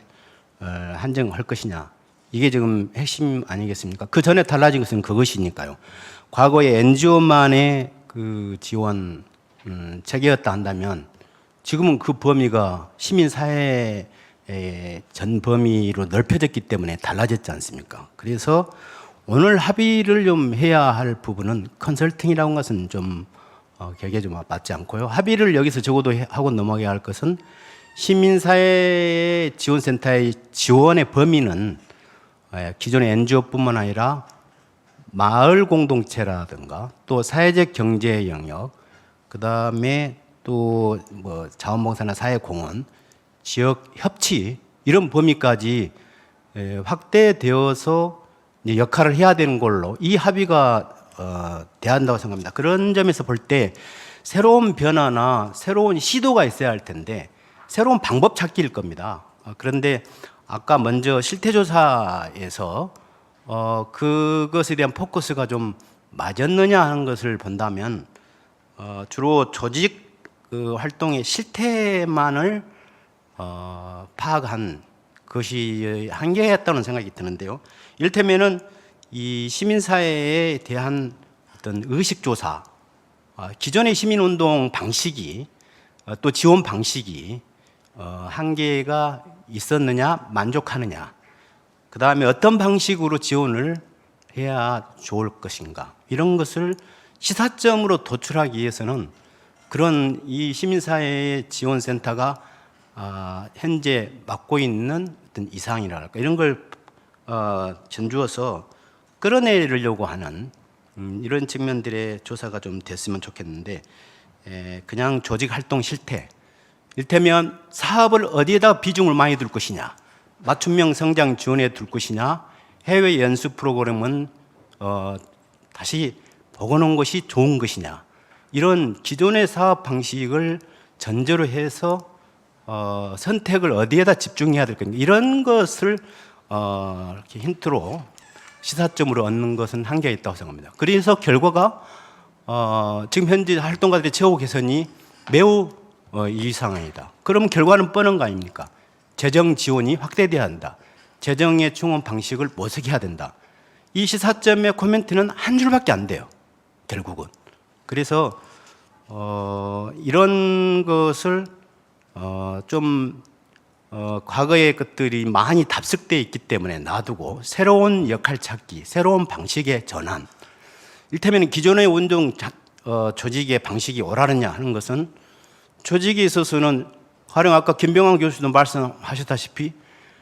한정할 것이냐. 이게 지금 핵심 아니겠습니까? 그 전에 달라진 것은 그것이니까요. 과거에 NGO만의 그 지원 체계였다 한다면 지금은 그 범위가 시민사회의 전 범위로 넓혀졌기 때문에 달라졌지 않습니까? 그래서 오늘 합의를 좀 해야 할 부분은 컨설팅이라는 것은 좀 격에 좀 맞지 않고요. 합의를 여기서 적어도 하고 넘어가야 할 것은 시민사회 지원센터의 지원의 범위는 기존의 NGO뿐만 아니라 마을 공동체라든가 또 사회적 경제 영역, 그 다음에 또 뭐 자원봉사나 사회공헌, 지역 협치 이런 범위까지 확대되어서 이제 역할을 해야 되는 걸로 이 합의가 돼야 한다고 생각합니다. 그런 점에서 볼 때 새로운 변화나 새로운 시도가 있어야 할 텐데 새로운 방법 찾기일 겁니다. 그런데 아까 먼저 실태조사에서 그것에 대한 포커스가 좀 맞았느냐 하는 것을 본다면 주로 조직 그 활동의 실태만을 파악한 것이 한계였다는 생각이 드는데요. 이를테면은 이 시민사회에 대한 어떤 의식조사, 기존의 시민운동 방식이 또 지원 방식이 한계가 있었느냐, 만족하느냐, 그 다음에 어떤 방식으로 지원을 해야 좋을 것인가, 이런 것을 시사점으로 도출하기 위해서는 그런 이 시민사회 지원센터가 현재 맡고 있는 어떤 이상이랄까 이런 걸 전주어서 끌어내려고 하는 이런 측면들의 조사가 좀 됐으면 좋겠는데 그냥 조직 활동 실태, 이를테면 사업을 어디에다 비중을 많이 둘 것이냐, 맞춤형 성장 지원에 둘 것이냐, 해외 연수 프로그램은 다시 보고놓은 것이 좋은 것이냐, 이런 기존의 사업 방식을 전제로 해서 선택을 어디에다 집중해야 될 건가, 이런 것을 이렇게 힌트로 시사점으로 얻는 것은 한계가 있다고 생각합니다. 그래서 결과가 지금 현재 활동가들의 최고 개선이 매우 이상합니다. 그럼 결과는 뻔한 거 아닙니까? 재정 지원이 확대돼야 한다. 재정의 충원 방식을 모색해야 된다. 이 시사점의 코멘트는 한 줄밖에 안 돼요, 결국은. 그래서 이런 것을 좀 과거의 것들이 많이 답습되어 있기 때문에 놔두고 새로운 역할 찾기, 새로운 방식의 전환, 이를테면 기존의 운동 조직의 방식이 옳았느냐 하는 것은 조직에 있어서는 가령 아까 김병환 교수도 말씀하셨다시피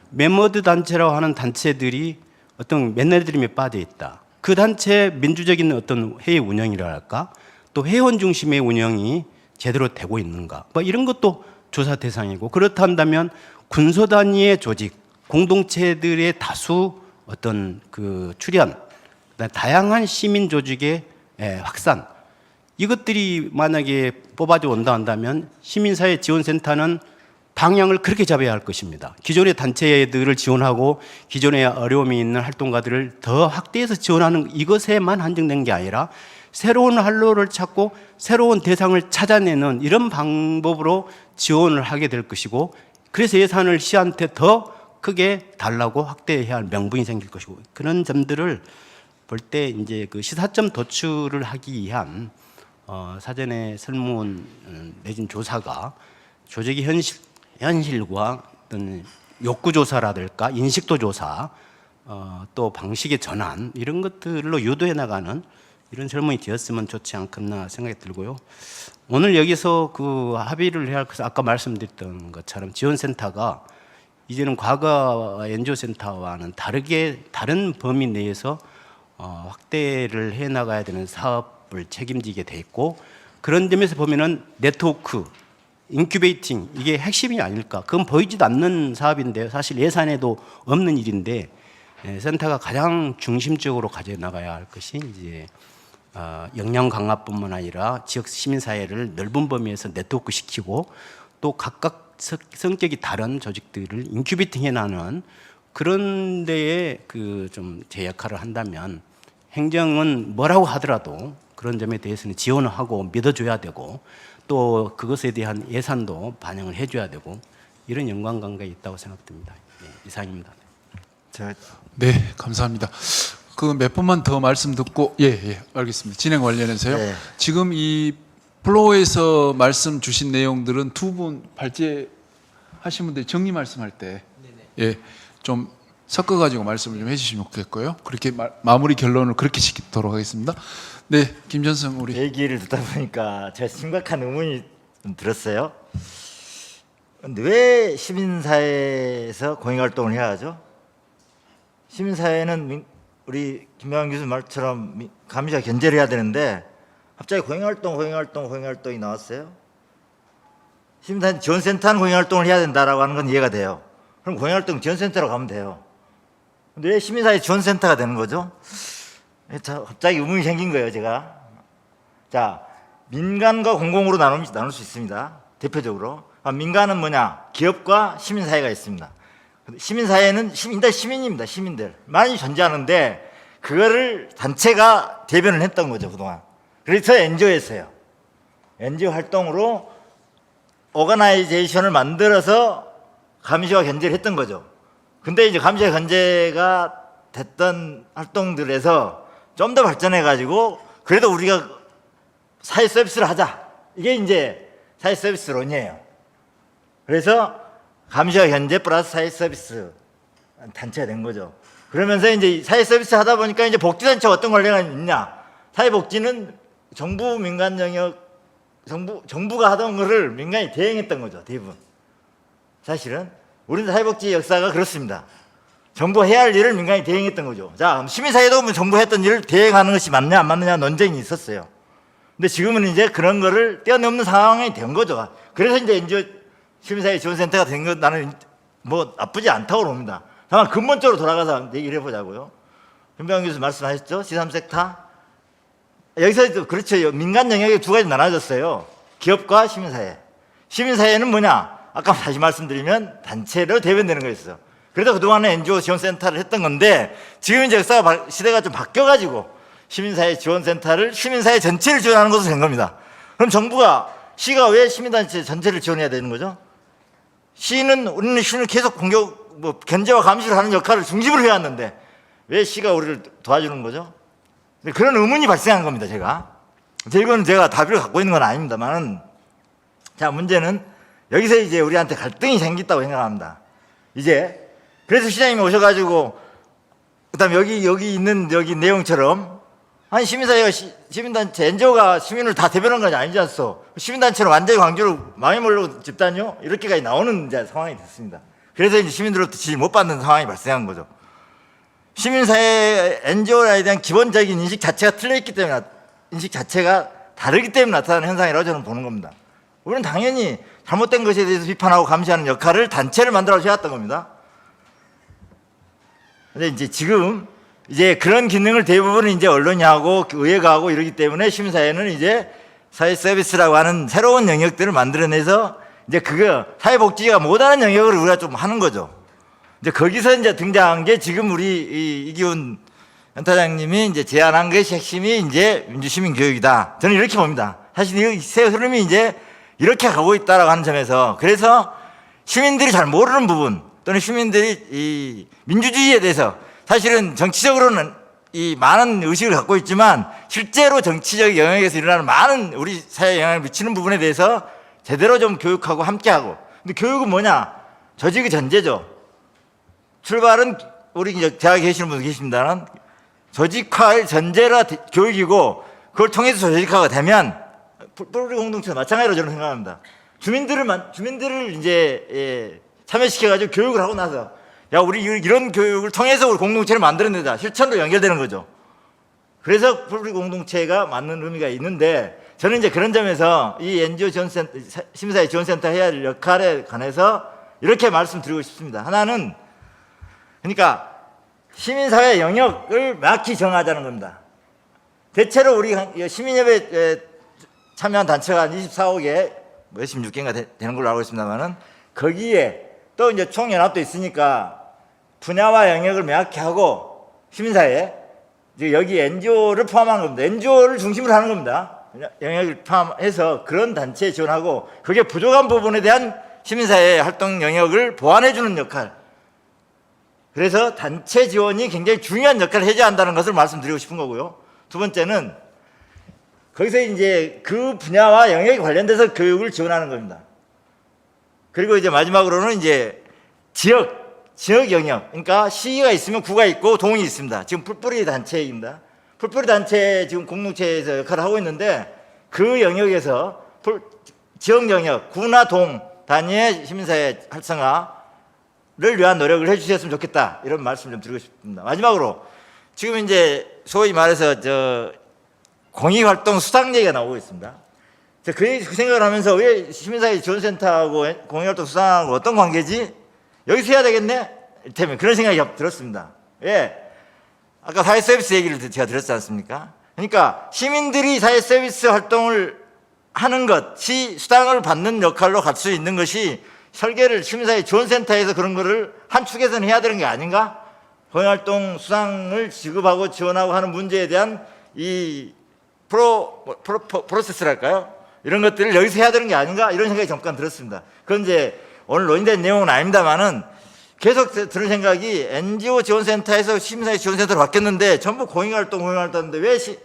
멤버드 단체라고 하는 단체들이 어떤 매너리즘에 빠져 있다. 그 단체 민주적인 어떤 회의 운영이랄까, 또 회원 중심의 운영이 제대로 되고 있는가, 뭐 이런 것도 조사 대상이고, 그렇다면 군소 단위의 조직, 공동체들의 다수 어떤 그 출현, 다양한 시민 조직의 확산, 이것들이 만약에 뽑아져 온다 한다면 시민사회 지원센터는 방향을 그렇게 잡아야 할 것입니다. 기존의 단체들을 지원하고 기존에 어려움이 있는 활동가들을 더 확대해서 지원하는 이것에만 한정된 게 아니라 새로운 활로를 찾고 새로운 대상을 찾아내는 이런 방법으로 지원을 하게 될 것이고, 그래서 예산을 시한테 더 크게 달라고 확대해야 할 명분이 생길 것이고, 그런 점들을 볼 때 이제 그 시사점 도출을 하기 위한 사전에 설문 내진 조사가 조직의 현실과 어떤 욕구 조사라든가 인식도 조사, 또 방식의 전환 이런 것들로 유도해 나가는 이런 설문이 되었으면 좋지 않겠나 생각이 들고요. 오늘 여기서 그 합의를 해야 할 것은 아까 말씀드렸던 것처럼 지원센터가 이제는 과거 NGO 센터와는 다른 범위 내에서 확대를 해 나가야 되는 사업을 책임지게 돼 있고, 그런 점에서 보면은 네트워크, 인큐베이팅 이게 핵심이 아닐까. 그건 보이지도 않는 사업인데요. 사실 예산에도 없는 일인데 센터가 가장 중심적으로 가져 나가야 할 것이 이제 역량 강화뿐만 아니라 지역 시민사회를 넓은 범위에서 네트워크 시키고 또 각각 성격이 다른 조직들을 인큐베이팅 해나가는 그런 데에 그 좀 제 역할을 한다면, 행정은 뭐라고 하더라도 그런 점에 대해서는 지원을 하고 믿어줘야 되고 또 그것에 대한 예산도 반영을 해줘야 되고 이런 연관관계가 있다고 생각됩니다. 네, 이상입니다. 네, 감사합니다. 그 몇 분만 더 말씀 듣고 알겠습니다. 진행 관련해서요. 네. 지금 이 플로우에서 말씀 주신 내용들은 두 분 발제하신 분들이 정리 말씀할 때 좀 섞어가지고 말씀을 좀 해주시면 좋겠고요. 그렇게 마무리 결론을 그렇게 시키도록 하겠습니다. 네, 김전성 우리. 얘기를 듣다 보니까 제가 심각한 의문이 좀 들었어요. 근데 왜 시민사회에서 공익활동을 해야 하죠? 시민사회는 우리 김명환 교수 말처럼 감시와 견제를 해야 되는데 갑자기 공익활동이 나왔어요. 시민사회 지원센터는 공익활동을 해야 된다라고 하는 건 이해가 돼요. 그럼 공익활동 지원센터로 가면 돼요. 근데 왜 시민사회 지원센터가 되는 거죠? 갑자기 의문이 생긴 거예요, 제가. 자, 민간과 공공으로 나눌 수 있습니다. 대표적으로. 민간은 뭐냐? 기업과 시민사회가 있습니다. 시민사회는 일단 시민입니다. 시민들. 많이 존재하는데 그거를 단체가 대변을 했던 거죠, 그동안. 그래서 NGO였어요. NGO 활동으로 오거나이제이션을 만들어서 감시와 견제를 했던 거죠. 근데 이제 감시와 견제가 됐던 활동들에서 좀 더 발전해가지고 그래도 우리가 사회 서비스를 하자. 이게 이제 사회 서비스론이에요. 그래서 감시와 견제 플러스 사회 서비스 단체가 된 거죠. 그러면서 이제 사회 서비스 하다 보니까 이제 복지단체가 어떤 관계가 있냐. 사회복지는 정부 민간 영역, 정부가 하던 거를 민간이 대행했던 거죠. 대부분. 사실은 우리는 사회복지 역사가 그렇습니다. 정부 해야 할 일을 민간이 대행했던 거죠. 자, 그럼 시민사회도 보면 정부 했던 일을 대행하는 것이 맞냐 안 맞느냐 논쟁이 있었어요. 근데 지금은 이제 그런 거를 뛰어넘는 상황이 된 거죠. 그래서 이제 NGO 시민사회 지원센터가 된 건 나는 뭐 나쁘지 않다고 봅니다. 다만 근본적으로 돌아가서 얘기를 해보자고요. 김병환 교수 말씀하셨죠? 지3섹터. 여기서 그렇죠. 민간 영역이 두 가지 나눠졌어요. 기업과 시민사회. 시민사회는 뭐냐? 아까 다시 말씀드리면 단체로 대변되는 거였어요. 그래서 그동안에 NGO 지원센터를 했던 건데 지금 이제 시대가 좀 바뀌어가지고 시민사회 지원센터를 시민사회 전체를 지원하는 것으로 된 겁니다. 그럼 시가 왜 시민단체 전체를 지원해야 되는 거죠? 우리는 시는 계속 견제와 감시를 하는 역할을 중심으로 해왔는데 왜 시가 우리를 도와주는 거죠? 그런 의문이 발생한 겁니다, 제가. 이거는 제가 답을 갖고 있는 건 아닙니다만, 자, 문제는 여기서 이제 우리한테 갈등이 생겼다고 생각합니다. 그래서 시장님이 오셔가지고, 그 다음에 여기 있는 내용처럼, 아니, 시민사회가 시민단체, NGO가 시민을 다 대변한 건 아니지 않소? 시민단체는 완전히 광주로 망해물로 집단이요? 이렇게까지 나오는 이제 상황이 됐습니다. 그래서 이제 시민들로부터 지지 못 받는 상황이 발생한 거죠. 시민사회 NGO에 대한 기본적인 인식 자체가 틀려있기 때문에, 인식 자체가 다르기 때문에 나타나는 현상이라고 저는 보는 겁니다. 우리는 당연히 잘못된 것에 대해서 비판하고 감시하는 역할을 단체를 만들어서 해왔던 겁니다. 근데 이제 지금 그런 기능을 대부분 이제 언론이 하고 의회가 하고 이러기 때문에 시민사회는 이제 사회 서비스라고 하는 새로운 영역들을 만들어내서 이제 그거 사회복지가 못하는 영역을 우리가 좀 하는 거죠. 이제 거기서 이제 등장한 게 지금 우리 이기훈 연타장님이 이제 제안한 것이 핵심이 이제 민주시민 교육이다. 저는 이렇게 봅니다. 사실 이 새 흐름이 이제 이렇게 가고 있다라고 하는 점에서 그래서 시민들이 잘 모르는 부분 또는 시민들이 이 민주주의에 대해서 사실은 정치적으로는 이 많은 의식을 갖고 있지만 실제로 정치적 영역에서 일어나는 많은 우리 사회에 영향을 미치는 부분에 대해서 제대로 좀 교육하고 함께하고. 근데 교육은 뭐냐? 조직의 전제죠. 출발은 우리 이제 대학에 계시는 분들 계십니다만 조직화의 전제라 교육이고 그걸 통해서 조직화가 되면 뿔뿔이 공동체도 마찬가지로 저는 생각합니다. 주민들을 이제 참여시켜가지고 교육을 하고 나서 야 우리 이런 교육을 통해서 우리 공동체를 만들어내자 실천으로 연결되는 거죠. 그래서 뿔뿔이 공동체가 맞는 의미가 있는데 저는 이제 그런 점에서 이 NGO 지원센터, 시민사회 지원센터 해야 할 역할에 관해서 이렇게 말씀드리고 싶습니다. 하나는 그러니까 시민사회 영역을 명확히 정하자는 겁니다. 대체로 우리 시민협에 참여한 단체가 한 24억에 몇십 6개인가 되는 걸로 알고 있습니다만은 거기에 또 이제 총연합도 있으니까 분야와 영역을 명확히 하고 시민사회 여기 NGO를 포함한 겁니다. NGO를 중심으로 하는 겁니다. 영역을 포함해서 그런 단체에 지원하고 그게 부족한 부분에 대한 시민사회 활동 영역을 보완해주는 역할. 그래서 단체 지원이 굉장히 중요한 역할을 해줘야 한다는 것을 말씀드리고 싶은 거고요. 두 번째는 거기서 이제 그 분야와 영역에 관련돼서 교육을 지원하는 겁니다. 그리고 이제 마지막으로는 이제 지역 영역. 그러니까 시가 있으면 구가 있고 동이 있습니다. 지금 뿔뿔이 단체입니다. 뿔뿔이 단체 지금 공동체에서 역할을 하고 있는데 그 영역에서 지역 영역, 구나 동 단위의 시민사회 활성화를 위한 노력을 해주셨으면 좋겠다. 이런 말씀 좀 드리고 싶습니다. 마지막으로 지금 이제 소위 말해서 공익활동 수당 얘기가 나오고 있습니다. 그 생각을 하면서 왜 시민사회 지원센터하고 공익활동 수당하고 어떤 관계지? 여기서 해야 되겠네? 이를테면 그런 생각이 들었습니다. 왜? 아까 사회 서비스 얘기를 제가 드렸지 않습니까? 그러니까 시민들이 사회 서비스 활동을 하는 것이 수당을 받는 역할로 갈 수 있는 것이 설계를 시민사회 지원센터에서 그런 거를 한 축에서는 해야 되는 게 아닌가? 공익활동 수당을 지급하고 지원하고 하는 문제에 대한 이 프로세스랄까요? 이런 것들을 여기서 해야 되는 게 아닌가? 이런 생각이 잠깐 들었습니다. 그건 이제 오늘 논의된 내용은 아닙니다만은 계속 들은 생각이 NGO 지원센터에서 시민사회 지원센터로 바뀌었는데 전부 공익활동인데 왜 이제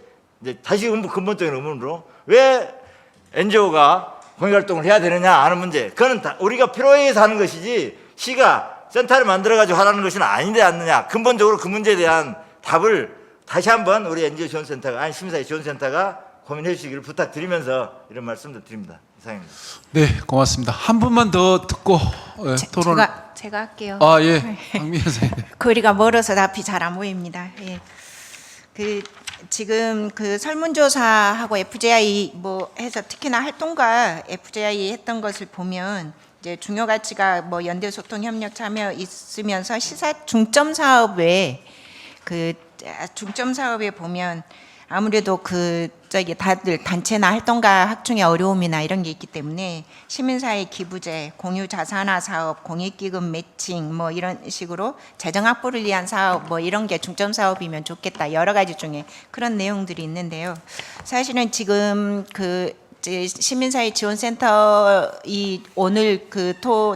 다시 근본적인 의문으로 왜 NGO가 공익활동을 해야 되느냐 하는 문제. 그거는 우리가 필요에 의해서 하는 것이지 시가 센터를 만들어가지고 하라는 것은 아닌데 않느냐. 근본적으로 그 문제에 대한 답을 다시 한번 우리 NGO 지원센터가 아니 시민사회 지원센터가 고민해 주시기를 부탁드리면서 이런 말씀도 드립니다. 이상입니다. 네, 고맙습니다. 한 분만 더 듣고 토론. 제가 할게요. 아 예, 박미연 선생님. 거리가 멀어서 답이 잘 안 보입니다. 예. 지금 설문조사하고 FJI 해서 특히나 활동가 FJI 했던 것을 보면 이제 중요 가치가 연대 소통 협력 참여 있으면서 시사 중점 사업에 중점 사업에 보면 아무래도 다들 단체나 활동가 확충의 어려움이나 이런 게 있기 때문에 시민사회 기부제, 공유 자산화 사업, 공익기금 매칭 이런 식으로 재정 확보를 위한 사업 이런 게 중점 사업이면 좋겠다. 여러 가지 중에 그런 내용들이 있는데요. 사실은 지금 시민사회 지원센터 오늘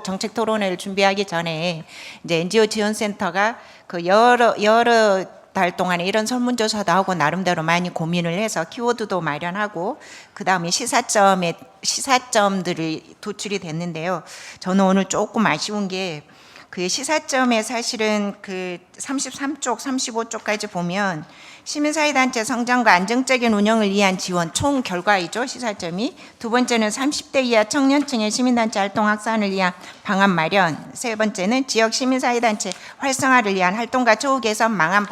정책 토론회를 준비하기 전에 이제 NGO 지원센터가 여러 달 동안에 이런 설문조사도 하고 나름대로 많이 고민을 해서 키워드도 마련하고 그 다음에 시사점들이 도출이 됐는데요. 저는 오늘 조금 아쉬운 게 시사점에 사실은 33쪽, 35쪽까지 보면 시민사회단체 성장과 안정적인 운영을 위한 지원 총 결과이죠. 시사점이. 두 번째는 30대 이하 청년층의 시민단체 활동 확산을 위한 방안 마련. 세 번째는 지역 시민사회단체 활성화를 위한 활동과 처우 개선 방안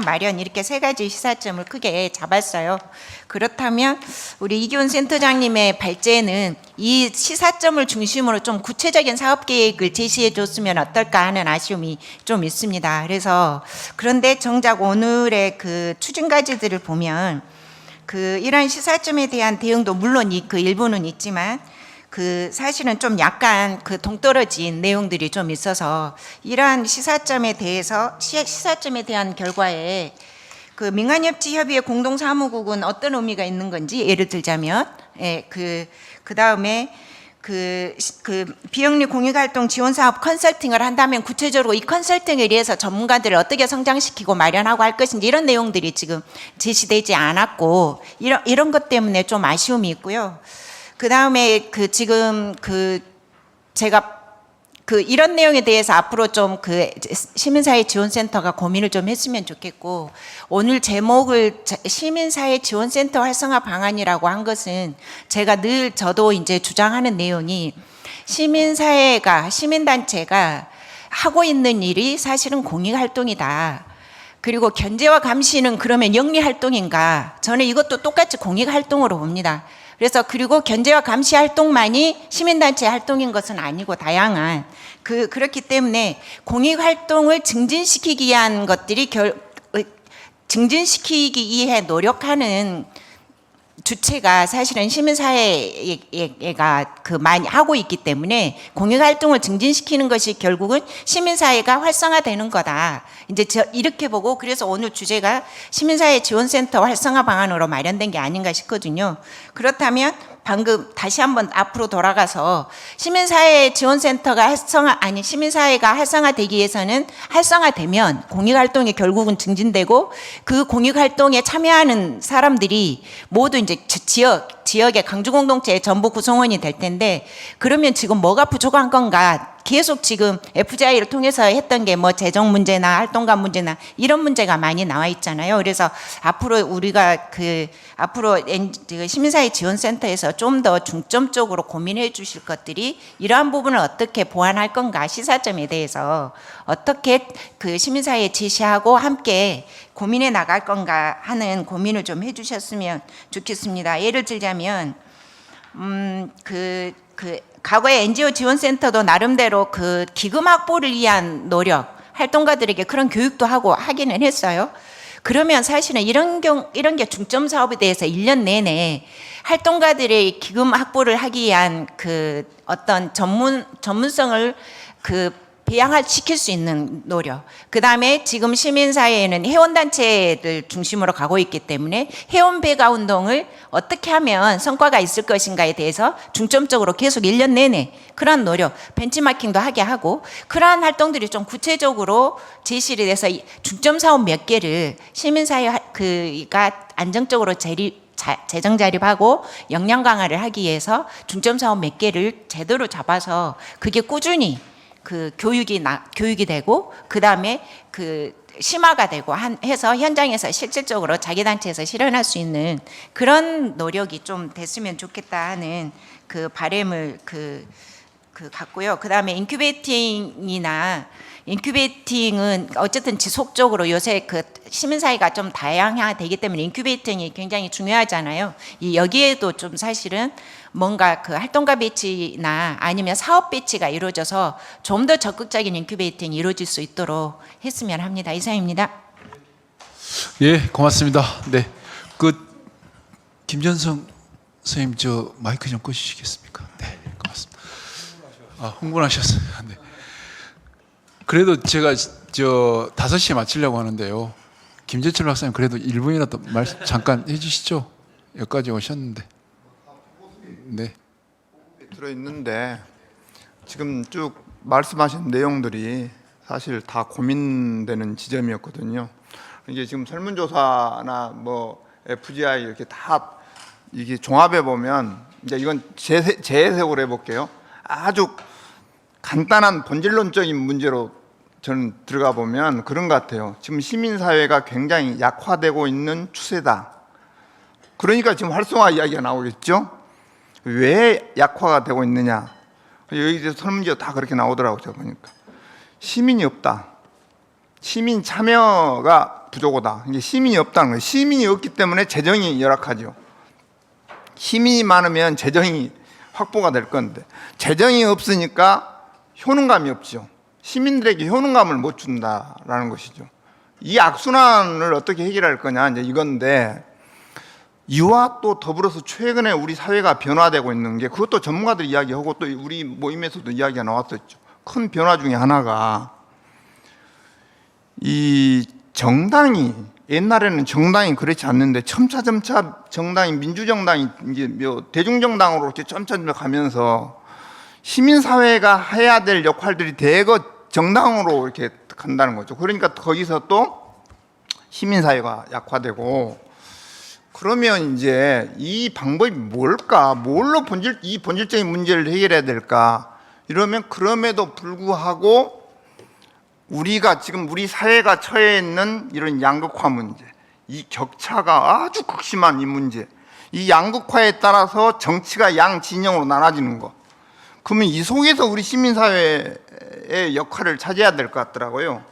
마련. 이렇게 세 가지 시사점을 크게 잡았어요. 그렇다면 우리 이기훈 센터장님의 발제는 이 시사점을 중심으로 좀 구체적인 사업 계획을 제시해 줬으면 어떨까 하는 아쉬움이 좀 있습니다. 그런데 정작 오늘의 추진과제들을 보면 이런 시사점에 대한 대응도 물론 일부는 있지만 그 사실은 좀 약간 그 동떨어진 내용들이 좀 있어서 이러한 시사점에 대한 결과에 그 민간협치협의회 공동사무국은 어떤 의미가 있는 건지 예를 들자면, 그 다음에 그 비영리 공익활동 지원사업 컨설팅을 한다면 구체적으로 이 컨설팅에 의해서 전문가들을 어떻게 성장시키고 마련하고 할 것인지 이런 내용들이 지금 제시되지 않았고 이런 것 때문에 좀 아쉬움이 있고요. 그 다음에 지금 제가 이런 내용에 대해서 앞으로 좀 시민사회 지원센터가 고민을 좀 했으면 좋겠고, 오늘 제목을 시민사회 지원센터 활성화 방안이라고 한 것은 제가 늘 저도 이제 주장하는 내용이 시민단체가 하고 있는 일이 사실은 공익활동이다. 그리고 견제와 감시는 그러면 영리활동인가? 저는 이것도 똑같이 공익활동으로 봅니다. 그래서 그리고 견제와 감시 활동만이 시민단체 활동인 것은 아니고 다양한 그렇기 때문에 공익활동을 증진시키기 위한 것들이 증진시키기 위해 노력하는 주체가 사실은 시민사회가 많이 하고 있기 때문에 공익활동을 증진시키는 것이 결국은 시민사회가 활성화되는 거다. 이제 이렇게 보고 그래서 오늘 주제가 시민사회 지원센터 활성화 방안으로 마련된 게 아닌가 싶거든요. 그렇다면 방금 다시 한번 앞으로 돌아가서 시민사회 지원센터가 시민사회가 활성화되기 위해서는 활성화되면 공익활동이 결국은 증진되고 그 공익활동에 참여하는 사람들이 모두 이제 지역의 강주공동체의 전부 구성원이 될 텐데, 그러면 지금 뭐가 부족한 건가? 계속 지금 FGI를 통해서 했던 게 뭐 재정 문제나 활동가 문제나 이런 문제가 많이 나와 있잖아요. 그래서 앞으로 우리가 앞으로 시민사회 지원센터에서 좀 더 중점적으로 고민해 주실 것들이 이러한 부분을 어떻게 보완할 건가, 시사점에 대해서 어떻게 시민사회에 제시하고 함께 고민해 나갈 건가 하는 고민을 좀 해주셨으면 좋겠습니다. 예를 들자면 과거에 NGO 지원센터도 나름대로 기금 확보를 위한 노력, 활동가들에게 그런 교육도 하고 하기는 했어요. 그러면 사실은 이런 게 중점 사업에 대해서 1년 내내 활동가들의 기금 확보를 하기 위한 어떤 전문성을 배양시킬 수 있는 노력. 그 다음에 지금 시민사회에는 회원단체를 중심으로 가고 있기 때문에 회원 배가 운동을 어떻게 하면 성과가 있을 것인가에 대해서 중점적으로 계속 1년 내내 그러한 노력, 벤치마킹도 하게 하고 그러한 활동들이 좀 구체적으로 제시를 해서 중점 사업 몇 개를 시민사회가 안정적으로 재정 자립하고 역량 강화를 하기 위해서 중점 사업 몇 개를 제대로 잡아서 그게 꾸준히 교육이 되고 그 다음에 심화가 되고 해서 현장에서 실질적으로 자기 단체에서 실현할 수 있는 그런 노력이 좀 됐으면 좋겠다 하는 바람을 갖고요. 그 다음에 인큐베이팅은 어쨌든 지속적으로 요새 시민사회가 좀 다양화되기 때문에 인큐베이팅이 굉장히 중요하잖아요. 여기에도 좀 사실은 뭔가 활동가 배치나 아니면 사업 배치가 이루어져서 좀 더 적극적인 인큐베이팅이 이루어질 수 있도록 했으면 합니다. 이상입니다. 예, 고맙습니다. 네, 김전성 선생님 마이크 좀 끄주시겠습니까? 네, 고맙습니다. 흥분하셨어요. 네. 그래도 제가 5시에 마치려고 하는데요. 김재철 박사님 그래도 1분이라도 말씀 잠깐 해주시죠. 여기까지 오셨는데. 네. 들어있는데 지금 쭉 말씀하신 내용들이 사실 다 고민되는 지점이었거든요. 이게 지금 설문조사나 FGI 이렇게 다 이게 종합해 보면 이제 이건 제 해석으로 해볼게요. 아주 간단한 본질론적인 문제로 저는 들어가 보면 그런 것 같아요. 지금 시민사회가 굉장히 약화되고 있는 추세다. 그러니까 지금 활성화 이야기가 나오겠죠. 왜 약화가 되고 있느냐. 여기 설문지가 다 그렇게 나오더라고요. 제가 보니까 시민이 없다. 시민 참여가 부족하다. 이게 시민이 없다는 거예요. 시민이 없기 때문에 재정이 열악하죠. 시민이 많으면 재정이 확보가 될 건데 재정이 없으니까 효능감이 없죠. 시민들에게 효능감을 못 준다라는 것이죠. 이 악순환을 어떻게 해결할 거냐 이제 이건데 이와 또 더불어서 최근에 우리 사회가 변화되고 있는 게, 그것도 전문가들 이야기하고 또 우리 모임에서도 이야기가 나왔었죠. 큰 변화 중에 하나가 이 정당이, 옛날에는 정당이 그렇지 않는데 점차 정당이, 민주정당이 이제 대중정당으로 이렇게 점차 가면서 시민사회가 해야 될 역할들이 대거 정당으로 이렇게 간다는 거죠. 그러니까 거기서 또 시민사회가 약화되고, 그러면 이제 이 방법이 뭘까? 뭘로 이 본질적인 문제를 해결해야 될까? 이러면 그럼에도 불구하고 우리가 지금 우리 사회가 처해 있는 이런 양극화 문제, 이 격차가 아주 극심한 이 문제, 이 양극화에 따라서 정치가 양 진영으로 나눠지는 거. 그러면 이 속에서 우리 시민사회의 역할을 차지해야 될 것 같더라고요.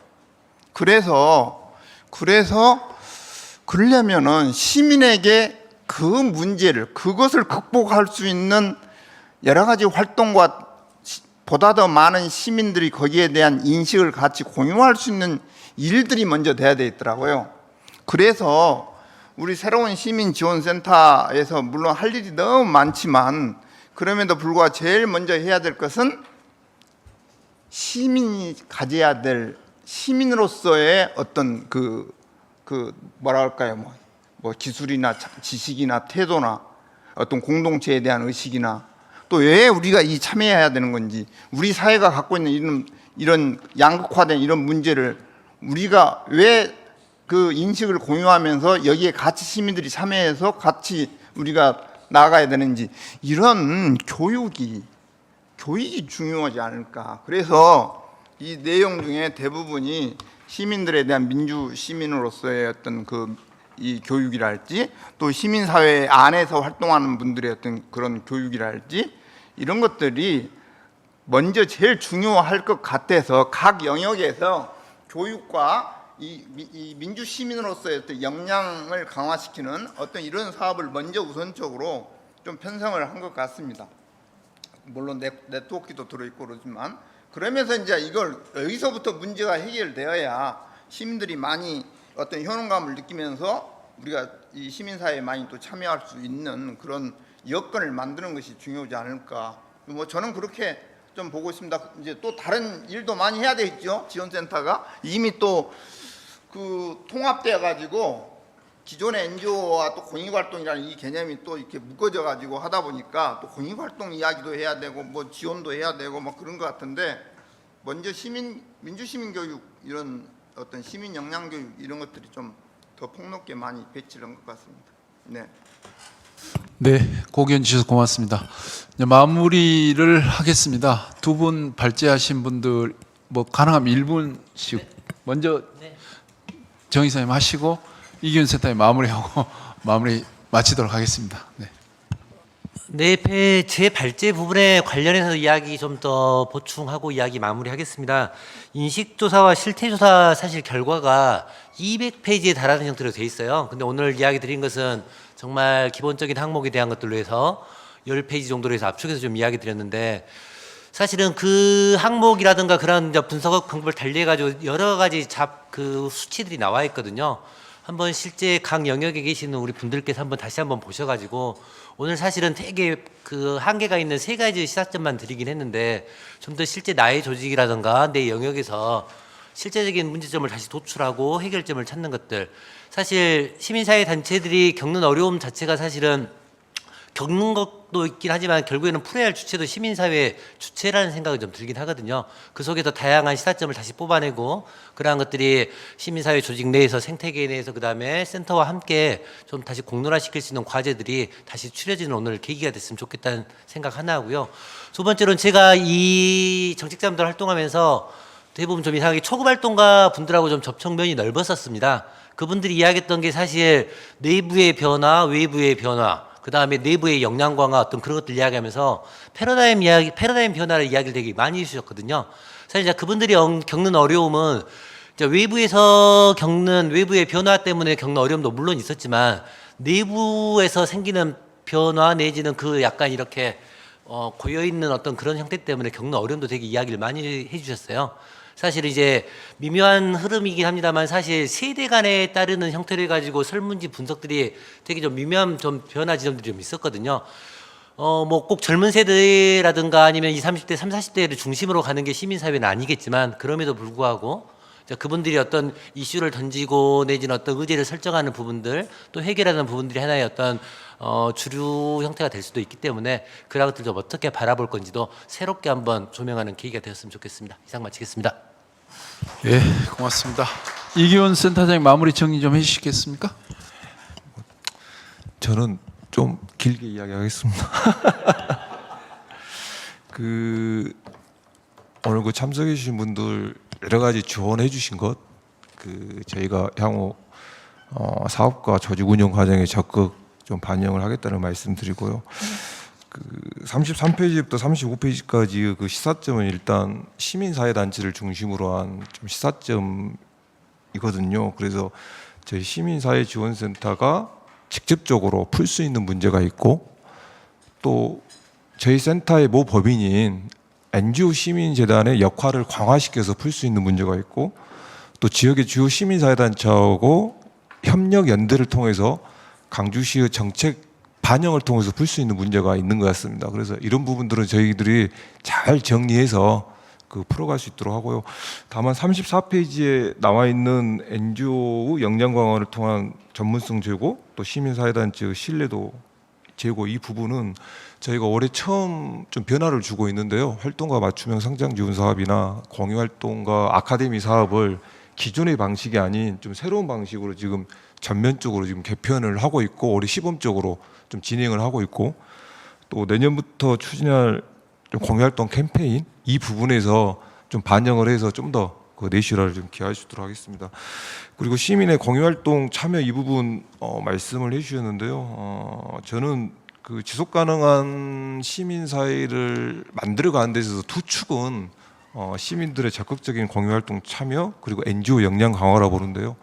그래서 그러려면은 시민에게 그 문제를, 그것을 극복할 수 있는 여러 가지 활동과 보다 더 많은 시민들이 거기에 대한 인식을 같이 공유할 수 있는 일들이 먼저 돼야 되겠더라고요. 그래서 우리 새로운 시민지원센터에서 물론 할 일이 너무 많지만, 그럼에도 불구하고 제일 먼저 해야 될 것은 시민이 가져야 될, 시민으로서의 어떤 뭐라 할까요? 뭐 기술이나 지식이나 태도나 어떤 공동체에 대한 의식이나, 또 왜 우리가 이 참여해야 되는 건지, 우리 사회가 갖고 있는 이런 양극화된 이런 문제를 우리가 왜 그 인식을 공유하면서 여기에 같이 시민들이 참여해서 같이 우리가 나아가야 되는지, 이런 교육이 중요하지 않을까. 그래서 이 내용 중에 대부분이 시민들에 대한 민주 시민으로서의 어떤 이 교육이랄지, 또 시민사회 안에서 활동하는 분들의 어떤 그런 교육이랄지, 이런 것들이 먼저 제일 중요할 것 같아서 각 영역에서 교육과 이 민주 시민으로서의 어떤 역량을 강화시키는 어떤 이런 사업을 먼저 우선적으로 좀 편성을 한 것 같습니다. 물론 네트워크도 들어있고 그러지만, 그러면서 이제 이걸 여기서부터 문제가 해결되어야 시민들이 많이 어떤 효능감을 느끼면서 우리가 이 시민사회에 많이 또 참여할 수 있는 그런 여건을 만드는 것이 중요하지 않을까. 뭐 저는 그렇게 좀 보고 있습니다. 이제 또 다른 일도 많이 해야 되겠죠. 지원센터가 이미 또 통합되어 가지고 기존의 NGO와 또 공익활동이라는 이 개념이 또 이렇게 묶어져 가지고 하다 보니까 또 공익활동 이야기도 해야 되고 뭐 지원도 해야 되고 뭐 그런 것 같은데, 먼저 민주시민교육, 이런 어떤 시민 역량교육, 이런 것들이 좀 더 폭넓게 많이 배치를 한 것 같습니다. 네. 네, 고견 주셔서 고맙습니다. 이제 마무리를 하겠습니다. 두 분 발제하신 분들 뭐 가능하면 1분씩 먼저 정 이사님 하시고 이기훈 센터에 마무리하고 마무리 마치도록 하겠습니다. 네. 네, 제 발제 부분에 관련해서 이야기 좀 더 보충하고 이야기 마무리하겠습니다. 인식조사와 실태조사 사실 결과가 200페이지에 달하는 형태로 돼 있어요. 근데 오늘 이야기 드린 것은 정말 기본적인 항목에 대한 것들로 해서 10페이지 정도로 해서 압축해서 좀 이야기 드렸는데, 사실은 그 항목이라든가 그런 분석 방법을 달리해가지고 여러 가지 수치들이 나와 있거든요. 한번 실제 각 영역에 계시는 우리 분들께서 한번 다시 한번 보셔가지고, 오늘 사실은 되게 한계가 있는 3가지 시사점만 드리긴 했는데, 좀 더 실제 나의 조직이라든가 내 영역에서 실제적인 문제점을 다시 도출하고 해결점을 찾는 것들, 사실 시민사회 단체들이 겪는 어려움 자체가 사실은 겪는 것도 있긴 하지만 결국에는 풀어야 할 주체도 시민사회 주체라는 생각이 좀 들긴 하거든요. 그 속에서 다양한 시사점을 다시 뽑아내고, 그러한 것들이 시민사회 조직 내에서, 생태계 내에서, 그다음에 센터와 함께 좀 다시 공론화시킬 수 있는 과제들이 다시 추려지는 오늘 계기가 됐으면 좋겠다는 생각 하나 하고요. 두 번째로는 제가 이 정책자분들 활동하면서 대부분 좀 이상하게 초급 활동가 분들하고 좀 접촉면이 넓었었습니다. 그분들이 이야기했던 게 사실 내부의 변화, 외부의 변화, 그 다음에 내부의 역량 강화, 어떤 그런 것들 이야기하면서 패러다임 변화를 이야기를 되게 많이 해주셨거든요. 사실 이제 그분들이 겪는 어려움은 이제 외부에서 겪는 외부의 변화 때문에 겪는 어려움도 물론 있었지만, 내부에서 생기는 변화 내지는 약간 이렇게 고여 있는 어떤 그런 형태 때문에 겪는 어려움도 되게 이야기를 많이 해주셨어요. 사실 이제 미묘한 흐름이긴 합니다만 사실 세대 간에 따르는 형태를 가지고 설문지 분석들이 되게 좀 미묘한 좀 변화 지점들이 좀 있었거든요. 뭐 꼭 젊은 세대라든가 아니면 20, 30대, 30, 40대를 중심으로 가는 게 시민사회는 아니겠지만 그럼에도 불구하고 그분들이 어떤 이슈를 던지고 내지는 어떤 의제를 설정하는 부분들 또 해결하는 부분들이 하나의 어떤 주류 형태가 될 수도 있기 때문에 그런 것들 좀 어떻게 바라볼 건지도 새롭게 한번 조명하는 계기가 되었으면 좋겠습니다. 이상 마치겠습니다. 예, 고맙습니다. 이기원 센터장님 마무리 정리 좀 해주시겠습니까? 저는 좀 길게 이야기하겠습니다. 오늘 그 참석해 주신 분들 여러 가지 조언해 주신 것, 저희가 향후 사업과 조직 운영 과정에 적극 좀 반영을 하겠다는 말씀드리고요. 33페이지부터 35페이지까지 그 시사점은 일단 시민사회단체를 중심으로 한 좀 시사점이거든요. 그래서 저희 시민사회지원센터가 직접적으로 풀 수 있는 문제가 있고 또 저희 센터의 모 법인인 NGO 시민재단의 역할을 강화시켜서 풀 수 있는 문제가 있고 또 지역의 주요 시민사회단체하고 협력 연대를 통해서 강주시의 정책 반영을 통해서 풀 수 있는 문제가 있는 것 같습니다. 그래서 이런 부분들은 저희들이 잘 정리해서 풀어갈 수 있도록 하고요. 다만 34페이지에 나와 있는 NGO 역량 강화를 통한 전문성 제고 또 시민사회단체의 신뢰도 제고 이 부분은 저희가 올해 처음 좀 변화를 주고 있는데요. 활동가 맞춤형 성장 지원 사업이나 공유 활동가 아카데미 사업을 기존의 방식이 아닌 좀 새로운 방식으로 지금 전면적으로 지금 개편을 하고 있고 올해 시범적으로 좀 진행을 하고 있고 또 내년부터 추진할 좀 공유 활동 캠페인 이 부분에서 좀 반영을 해서 좀 더 그 내실화를 좀 기할 수 있도록 하겠습니다. 그리고 시민의 공유 활동 참여 이 부분 말씀을 해주셨는데요. 저는 그 지속 가능한 시민 사회를 만들어가는 데 있어서 두 축은 시민들의 적극적인 공유 활동 참여 그리고 NGO 역량 강화라고 보는데요.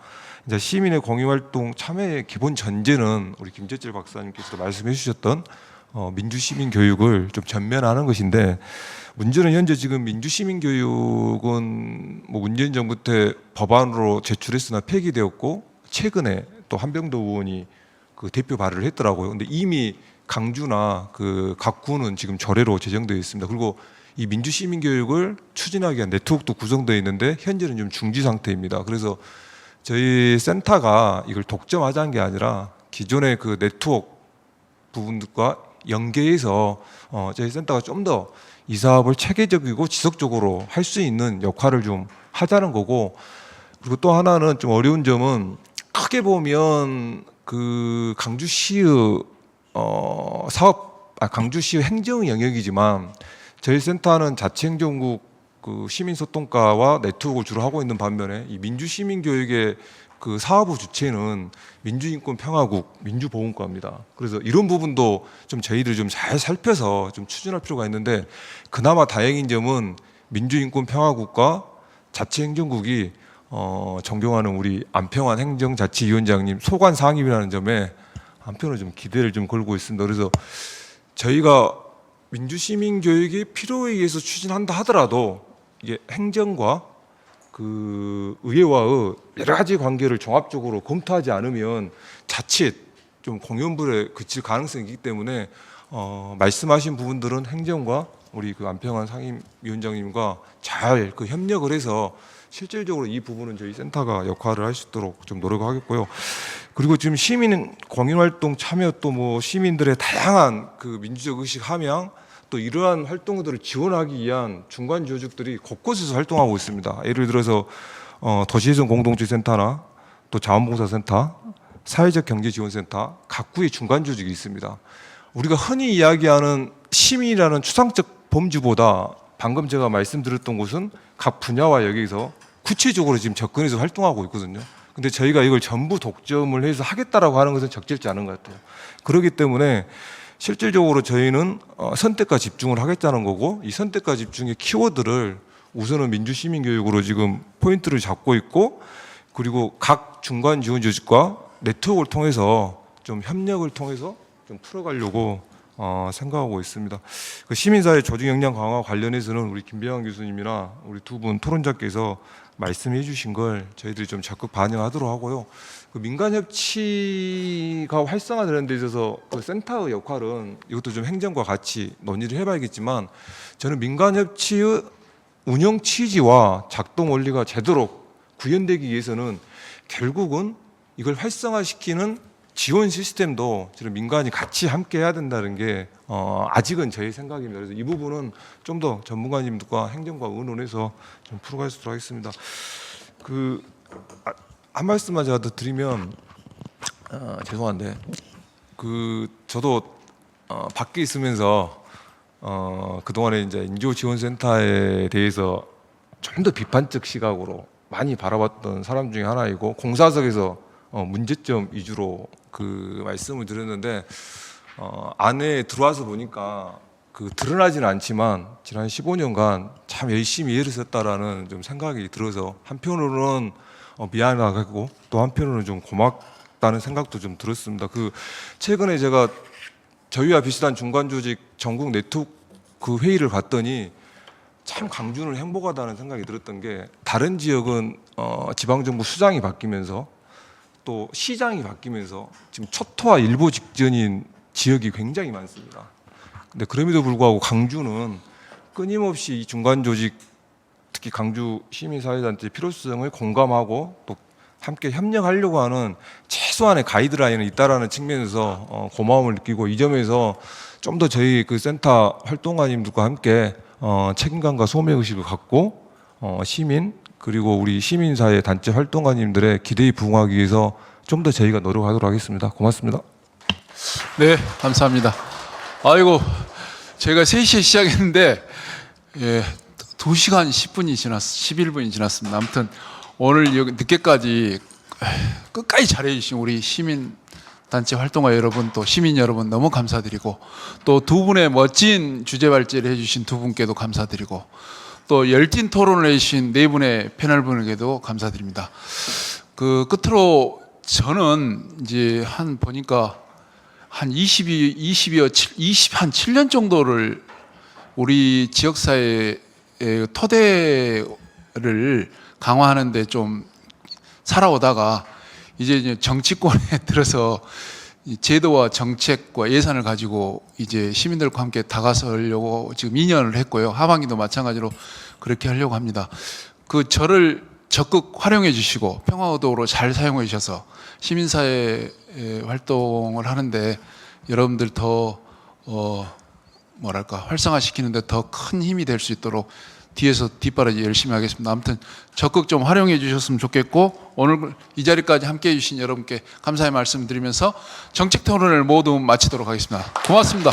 이제 시민의 공유 활동 참여의 기본 전제는 우리 김재철 박사님께서도 말씀해 주셨던 민주 시민 교육을 좀 전면하는 것인데 문제는 현재 지금 민주 시민 교육은 뭐 문재인 정부 때 법안으로 제출했으나 폐기되었고 최근에 또 한병도 의원이 그 대표 발의를 했더라고요. 근데 이미 강주나 그 각 구는 지금 조례로 제정되어 있습니다. 그리고 이 민주 시민 교육을 추진하기 위한 네트워크도 구성되어 있는데 현재는 좀 중지 상태입니다. 그래서 저희 센터가 이걸 독점하자는 게 아니라 기존의 그 네트워크 부분과 연계해서 저희 센터가 좀 더 이 사업을 체계적이고 지속적으로 할 수 있는 역할을 좀 하자는 거고 그리고 또 하나는 좀 어려운 점은 크게 보면 그 강주시의 강주시의 행정 영역이지만 저희 센터는 자치행정국 그 시민소통과와 네트워크를 주로 하고 있는 반면에 이 민주시민교육의 그 사업의 주체는 민주인권평화국, 민주보훈과입니다. 그래서 이런 부분도 좀 저희들 좀 잘 살펴서 좀 추진할 필요가 있는데 그나마 다행인 점은 민주인권평화국과 자치행정국이 존경하는 우리 안평환 행정자치위원장님 소관 상임이라는 점에 한편으로 좀 기대를 좀 걸고 있습니다. 그래서 저희가 민주시민교육이 필요에 의해서 추진한다 하더라도 이게 행정과 그 의회와의 여러 가지 관계를 종합적으로 검토하지 않으면 자칫 좀 공연불에 그칠 가능성이 있기 때문에 말씀하신 부분들은 행정과 우리 그 안평환 상임위원장님과 잘 그 협력을 해서 실질적으로 이 부분은 저희 센터가 역할을 할 수 있도록 좀 노력하겠고요. 그리고 지금 시민 공연활동 참여 또 뭐 시민들의 다양한 그 민주적 의식 함양 또 이러한 활동들을 지원하기 위한 중간 조직들이 곳곳에서 활동하고 있습니다. 예를 들어서 도시재생 공동체센터나 또 자원봉사센터, 사회적 경제지원센터 각 구의 중간 조직이 있습니다. 우리가 흔히 이야기하는 시민이라는 추상적 범주보다 방금 제가 말씀드렸던 곳은 각 분야와 여기서 구체적으로 지금 접근해서 활동하고 있거든요. 근데 저희가 이걸 전부 독점을 해서 하겠다라고 하는 것은 적절치 않은 것 같아요. 그렇기 때문에 실질적으로 저희는 선택과 집중을 하겠다는 거고 이 선택과 집중의 키워드를 우선은 민주시민교육으로 지금 포인트를 잡고 있고 그리고 각 중간 지원 조직과 네트워크를 통해서 좀 협력을 통해서 좀 풀어가려고 생각하고 있습니다. 그 시민사회 조직 역량 강화 관련해서는 우리 김병환 교수님이나 우리 두 분 토론자께서 말씀해 주신 걸 저희들이 좀 적극 반영하도록 하고요. 그 민간 협치가 활성화되는 데 있어서 그 센터의 역할은 이것도 좀 행정과 같이 논의를 해봐야겠지만 저는 민간 협치의 운영 취지와 작동 원리가 제대로 구현되기 위해서는 결국은 이걸 활성화시키는 지원 시스템도 저는 민간이 같이 함께 해야 된다는 게 아직은 저희 생각입니다. 그래서 이 부분은 좀 더 전문가님들과 행정과 의논해서 좀 풀어갈 수 있도록 하겠습니다. 한 말씀만 제가 더 드리면 죄송한데 저도 밖에 있으면서 그동안에 이제 인조지원센터에 대해서 좀 더 비판적 시각으로 많이 바라봤던 사람 중에 하나이고 공사석에서 문제점 위주로 그 말씀을 드렸는데 안에 들어와서 보니까 드러나지는 않지만 지난 15년간 참 열심히 일을 했다라는 좀 생각이 들어서 한편으로는 미안하고 또 한편으로는 좀 고맙다는 생각도 좀 들었습니다. 최근에 제가 저희와 비슷한 중간조직 전국 네트워크 회의를 갔더니 참 광주는 행복하다는 생각이 들었던 게 다른 지역은 지방정부 수장이 바뀌면서 또 시장이 바뀌면서 지금 초토화 일보 직전인 지역이 굉장히 많습니다. 근데 그럼에도 불구하고 광주는 끊임없이 이 중간조직 특히 광주 시민사회단체 필요성을 공감하고 또 함께 협력하려고 하는 최소한의 가이드라인이 있다라는 측면에서 고마움을 느끼고 이 점에서 좀 더 저희 그 센터 활동가님들과 함께 책임감과 소명의식을 갖고 시민 그리고 우리 시민사회 단체 활동가님들의 기대에 부응하기 위해서 좀 더 저희가 노력하도록 하겠습니다. 고맙습니다. 네, 감사합니다. 아이고, 제가 3시에 시작했는데 2시간 10분이 11분이 지났습니다. 아무튼 오늘 여기 늦게까지 끝까지 잘해주신 우리 시민단체 활동가 여러분 또 시민 여러분 너무 감사드리고 또 두 분의 멋진 주제 발제를 해주신 두 분께도 감사드리고 또 열띤 토론을 해주신 네 분의 패널분에게도 감사드립니다. 끝으로 저는 이제 보니까 한 7년 정도를 우리 지역사회의 토대를 강화하는데 좀 살아오다가 이제 정치권에 들어서 제도와 정책과 예산을 가지고 이제 시민들과 함께 다가서려고 지금 2년을 했고요. 하반기도 마찬가지로 그렇게 하려고 합니다. 저를 적극 활용해 주시고 평화의도로 잘 사용해 주셔서 시민사회 활동을 하는데 여러분들 더 활성화시키는데 더 큰 힘이 될 수 있도록 뒤에서 뒷바라지 열심히 하겠습니다. 아무튼 적극 좀 활용해 주셨으면 좋겠고 오늘 이 자리까지 함께해 주신 여러분께 감사의 말씀 드리면서 정책 토론을 모두 마치도록 하겠습니다. 고맙습니다.